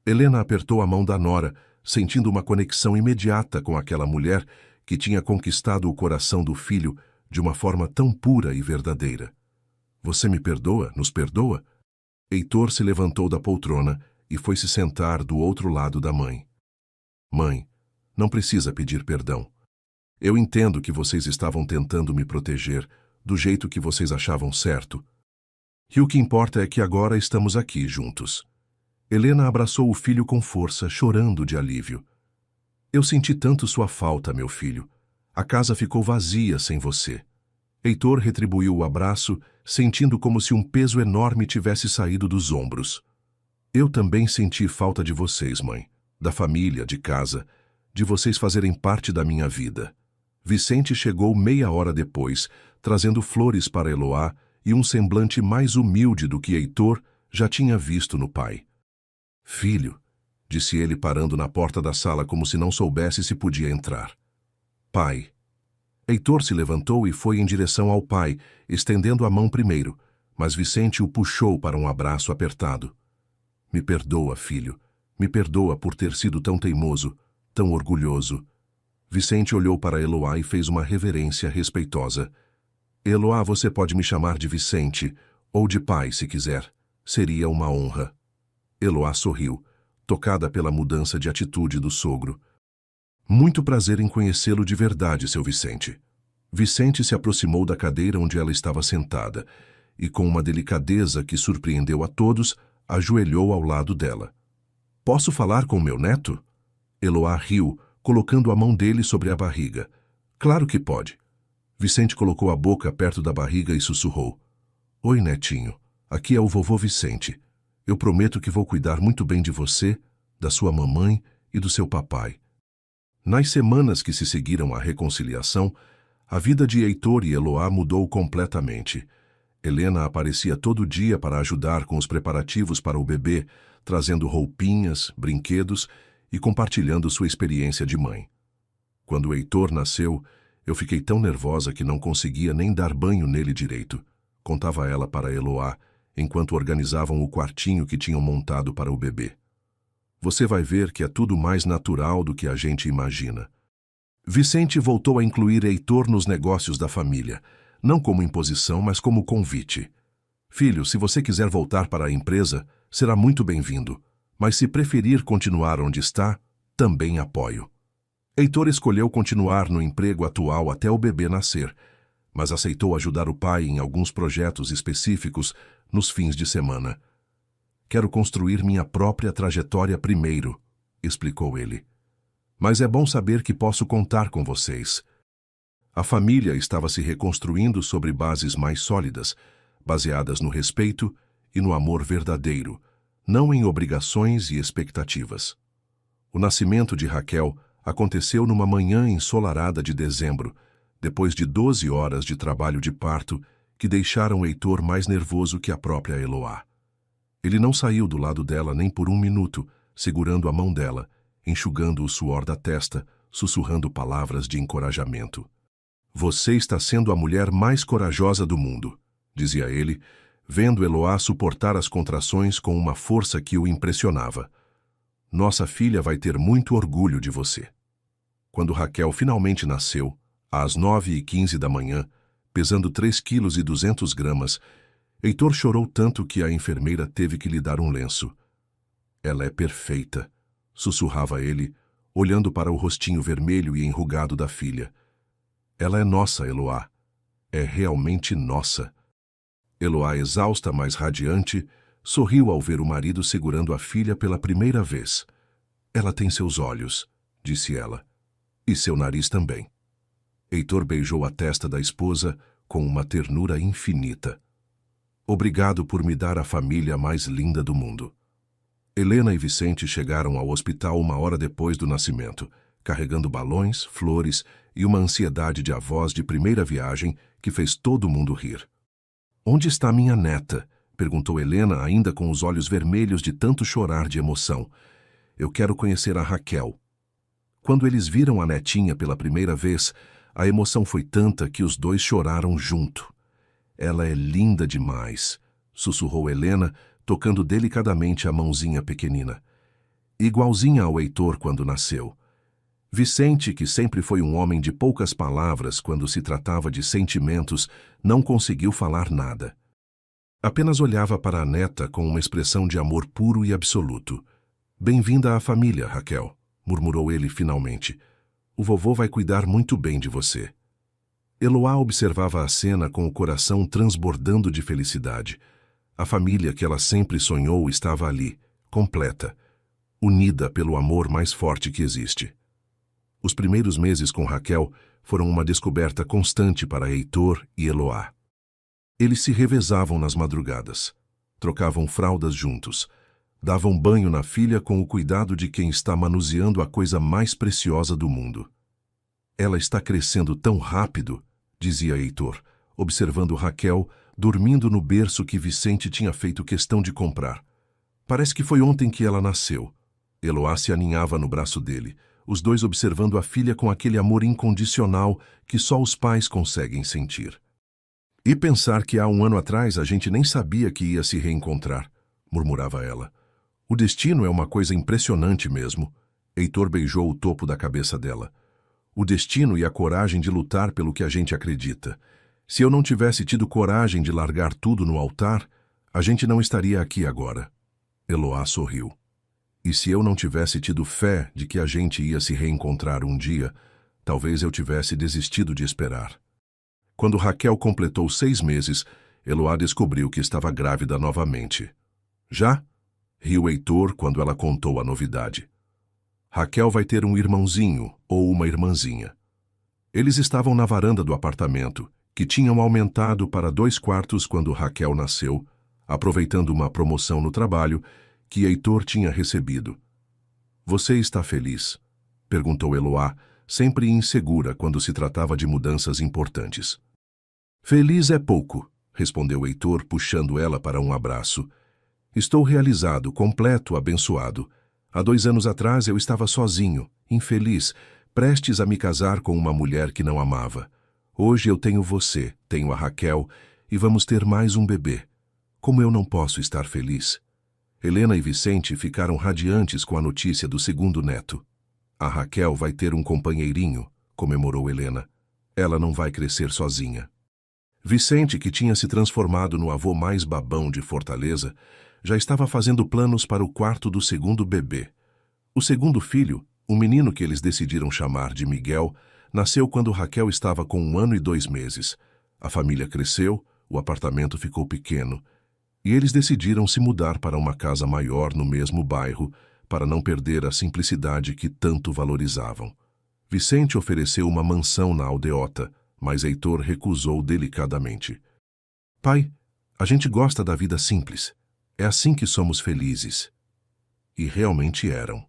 Helena apertou a mão da nora, sentindo uma conexão imediata com aquela mulher que tinha conquistado o coração do filho de uma forma tão pura e verdadeira. Você me perdoa? Nos perdoa? Heitor se levantou da poltrona e foi se sentar do outro lado da mãe. Mãe, não precisa pedir perdão. Eu entendo que vocês estavam tentando me proteger do jeito que vocês achavam certo. E o que importa é que agora estamos aqui juntos. Helena abraçou o filho com força, chorando de alívio. Eu senti tanto sua falta, meu filho. A casa ficou vazia sem você. Heitor retribuiu o abraço, sentindo como se um peso enorme tivesse saído dos ombros. Eu também senti falta de vocês, mãe, da família, de casa, de vocês fazerem parte da minha vida. Vicente chegou meia hora depois, trazendo flores para Eloá e um semblante mais humilde do que Heitor já tinha visto no pai. Filho, disse ele parando na porta da sala como se não soubesse se podia entrar. Pai. Heitor se levantou e foi em direção ao pai, estendendo a mão primeiro, mas Vicente o puxou para um abraço apertado. Me perdoa, filho. Me perdoa por ter sido tão teimoso, tão orgulhoso. Vicente olhou para Eloá e fez uma reverência respeitosa. Eloá, você pode me chamar de Vicente, ou de pai, se quiser. Seria uma honra. Eloá sorriu, tocada pela mudança de atitude do sogro. Muito prazer em conhecê-lo de verdade, seu Vicente. Vicente se aproximou da cadeira onde ela estava sentada e, com uma delicadeza que surpreendeu a todos, ajoelhou ao lado dela. Posso falar com meu neto? Eloá riu, colocando a mão dele sobre a barriga. Claro que pode. Vicente colocou a boca perto da barriga e sussurrou. Oi, netinho. Aqui é o vovô Vicente. Eu prometo que vou cuidar muito bem de você, da sua mamãe e do seu papai. Nas semanas que se seguiram à reconciliação, a vida de Heitor e Eloá mudou completamente. Helena aparecia todo dia para ajudar com os preparativos para o bebê, trazendo roupinhas, brinquedos e compartilhando sua experiência de mãe. Quando Heitor nasceu, eu fiquei tão nervosa que não conseguia nem dar banho nele direito, contava ela para Eloá, enquanto organizavam o quartinho que tinham montado para o bebê. Você vai ver que é tudo mais natural do que a gente imagina. Vicente voltou a incluir Heitor nos negócios da família, não como imposição, mas como convite. Filho, se você quiser voltar para a empresa, será muito bem-vindo, mas se preferir continuar onde está, também apoio. Heitor escolheu continuar no emprego atual até o bebê nascer, mas aceitou ajudar o pai em alguns projetos específicos nos fins de semana. Quero construir minha própria trajetória primeiro, explicou ele. Mas é bom saber que posso contar com vocês. A família estava se reconstruindo sobre bases mais sólidas, baseadas no respeito e no amor verdadeiro, não em obrigações e expectativas. O nascimento de Raquel aconteceu numa manhã ensolarada de dezembro, depois de 12 horas de trabalho de parto que deixaram Heitor mais nervoso que a própria Eloá. Ele não saiu do lado dela nem por um minuto, segurando a mão dela, enxugando o suor da testa, sussurrando palavras de encorajamento. Você está sendo a mulher mais corajosa do mundo, dizia ele, vendo Eloá suportar as contrações com uma força que o impressionava. Nossa filha vai ter muito orgulho de você. Quando Raquel finalmente nasceu, às 9h15 da manhã, pesando 3,2 kg, Heitor chorou tanto que a enfermeira teve que lhe dar um lenço. Ela é perfeita, sussurrava ele, olhando para o rostinho vermelho e enrugado da filha. Ela é nossa, Eloá. É realmente nossa. Eloá, exausta, mas radiante, sorriu ao ver o marido segurando a filha pela primeira vez. Ela tem seus olhos, disse ela, e seu nariz também. Heitor beijou a testa da esposa com uma ternura infinita. Obrigado por me dar a família mais linda do mundo. Helena e Vicente chegaram ao hospital 1 hora depois do nascimento, carregando balões, flores e uma ansiedade de avós de primeira viagem que fez todo mundo rir. Onde está minha neta? Perguntou Helena, ainda com os olhos vermelhos de tanto chorar de emoção. Eu quero conhecer a Raquel. Quando eles viram a netinha pela primeira vez, a emoção foi tanta que os dois choraram junto. Ela é linda demais, sussurrou Helena, tocando delicadamente a mãozinha pequenina. Igualzinha ao Heitor quando nasceu. Vicente, que sempre foi um homem de poucas palavras quando se tratava de sentimentos, não conseguiu falar nada. Apenas olhava para a neta com uma expressão de amor puro e absoluto. Bem-vinda à família, Raquel, murmurou ele finalmente. O vovô vai cuidar muito bem de você. Eloá observava a cena com o coração transbordando de felicidade. A família que ela sempre sonhou estava ali, completa, unida pelo amor mais forte que existe. Os primeiros meses com Raquel foram uma descoberta constante para Heitor e Eloá. Eles se revezavam nas madrugadas, trocavam fraldas juntos, davam banho na filha com o cuidado de quem está manuseando a coisa mais preciosa do mundo. Ela está crescendo tão rápido, dizia Heitor, observando Raquel, dormindo no berço que Vicente tinha feito questão de comprar. Parece que foi ontem que ela nasceu. Eloá se aninhava no braço dele, os dois observando a filha com aquele amor incondicional que só os pais conseguem sentir. E pensar que há um ano atrás a gente nem sabia que ia se reencontrar, murmurava ela. O destino é uma coisa impressionante mesmo. Heitor beijou o topo da cabeça dela. O destino e a coragem de lutar pelo que a gente acredita. Se eu não tivesse tido coragem de largar tudo no altar, a gente não estaria aqui agora. Eloá sorriu. E se eu não tivesse tido fé de que a gente ia se reencontrar um dia, talvez eu tivesse desistido de esperar. Quando Raquel completou 6 meses, Eloá descobriu que estava grávida novamente. Já? Riu Heitor quando ela contou a novidade. Raquel vai ter um irmãozinho ou uma irmãzinha. Eles estavam na varanda do apartamento, que tinham aumentado para 2 quartos quando Raquel nasceu, aproveitando uma promoção no trabalho que Heitor tinha recebido. Você está feliz? Perguntou Eloá, sempre insegura quando se tratava de mudanças importantes. Feliz é pouco, respondeu Heitor, puxando ela para um abraço. Estou realizado, completo, abençoado. Há 2 anos atrás eu estava sozinho, infeliz, prestes a me casar com uma mulher que não amava. Hoje eu tenho você, tenho a Raquel, e vamos ter mais um bebê. Como eu não posso estar feliz? Helena e Vicente ficaram radiantes com a notícia do segundo neto. A Raquel vai ter um companheirinho, comemorou Helena. Ela não vai crescer sozinha. Vicente, que tinha se transformado no avô mais babão de Fortaleza, já estava fazendo planos para o quarto do segundo bebê. O segundo filho, um menino que eles decidiram chamar de Miguel, nasceu quando Raquel estava com 1 ano e 2 meses. A família cresceu, o apartamento ficou pequeno, e eles decidiram se mudar para uma casa maior no mesmo bairro, para não perder a simplicidade que tanto valorizavam. Vicente ofereceu uma mansão na aldeota, mas Heitor recusou delicadamente. Pai, a gente gosta da vida simples. É assim que somos felizes. E realmente eram.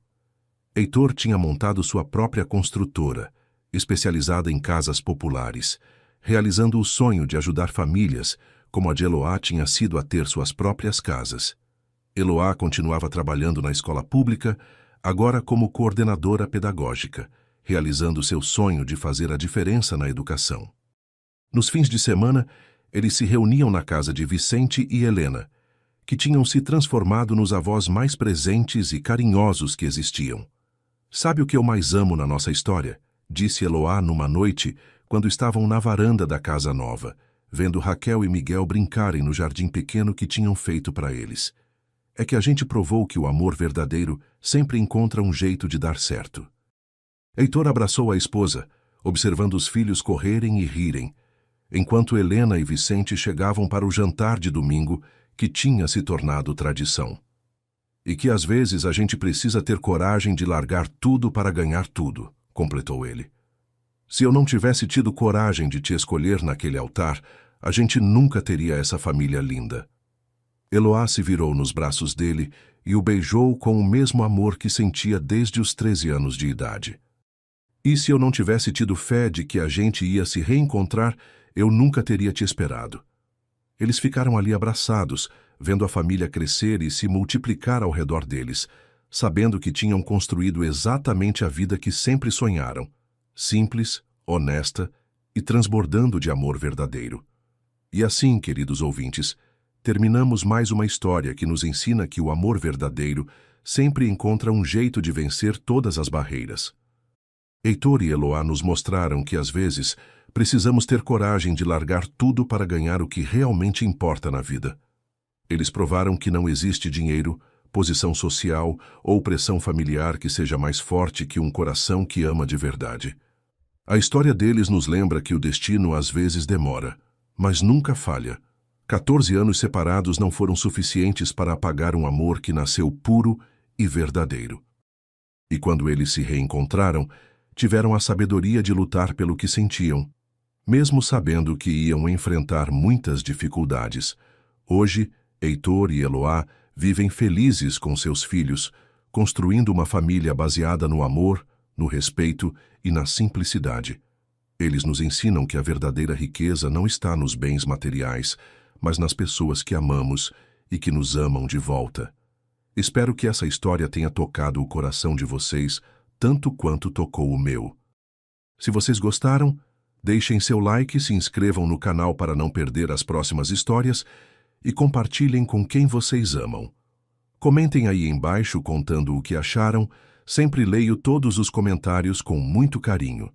Heitor tinha montado sua própria construtora, especializada em casas populares, realizando o sonho de ajudar famílias, como a de Eloá tinha sido a ter suas próprias casas. Eloá continuava trabalhando na escola pública, agora como coordenadora pedagógica, realizando seu sonho de fazer a diferença na educação. Nos fins de semana, eles se reuniam na casa de Vicente e Helena, que tinham se transformado nos avós mais presentes e carinhosos que existiam. Sabe o que eu mais amo na nossa história? Disse Eloá numa noite, quando estavam na varanda da casa nova, vendo Raquel e Miguel brincarem no jardim pequeno que tinham feito para eles. É que a gente provou que o amor verdadeiro sempre encontra um jeito de dar certo. Heitor abraçou a esposa, observando os filhos correrem e rirem, enquanto Helena e Vicente chegavam para o jantar de domingo, que tinha se tornado tradição. E que às vezes a gente precisa ter coragem de largar tudo para ganhar tudo, completou ele. Se eu não tivesse tido coragem de te escolher naquele altar, a gente nunca teria essa família linda. Eloá se virou nos braços dele e o beijou com o mesmo amor que sentia desde os 13 anos de idade. E se eu não tivesse tido fé de que a gente ia se reencontrar, eu nunca teria te esperado. Eles ficaram ali abraçados, vendo a família crescer e se multiplicar ao redor deles, sabendo que tinham construído exatamente a vida que sempre sonharam, simples, honesta e transbordando de amor verdadeiro. E assim, queridos ouvintes, terminamos mais uma história que nos ensina que o amor verdadeiro sempre encontra um jeito de vencer todas as barreiras. Heitor e Eloá nos mostraram que, às vezes, precisamos ter coragem de largar tudo para ganhar o que realmente importa na vida. Eles provaram que não existe dinheiro, posição social ou pressão familiar que seja mais forte que um coração que ama de verdade. A história deles nos lembra que o destino às vezes demora, mas nunca falha. 14 anos separados não foram suficientes para apagar um amor que nasceu puro e verdadeiro. E quando eles se reencontraram, tiveram a sabedoria de lutar pelo que sentiam, mesmo sabendo que iam enfrentar muitas dificuldades. Hoje, Heitor e Eloá vivem felizes com seus filhos, construindo uma família baseada no amor, no respeito e na simplicidade. Eles nos ensinam que a verdadeira riqueza não está nos bens materiais, mas nas pessoas que amamos e que nos amam de volta. Espero que essa história tenha tocado o coração de vocês tanto quanto tocou o meu. Se vocês gostaram, deixem seu like, se inscrevam no canal para não perder as próximas histórias e compartilhem com quem vocês amam. Comentem aí embaixo contando o que acharam, sempre leio todos os comentários com muito carinho.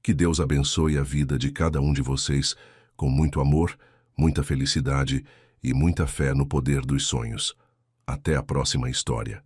Que Deus abençoe a vida de cada um de vocês com muito amor, muita felicidade e muita fé no poder dos sonhos. Até a próxima história.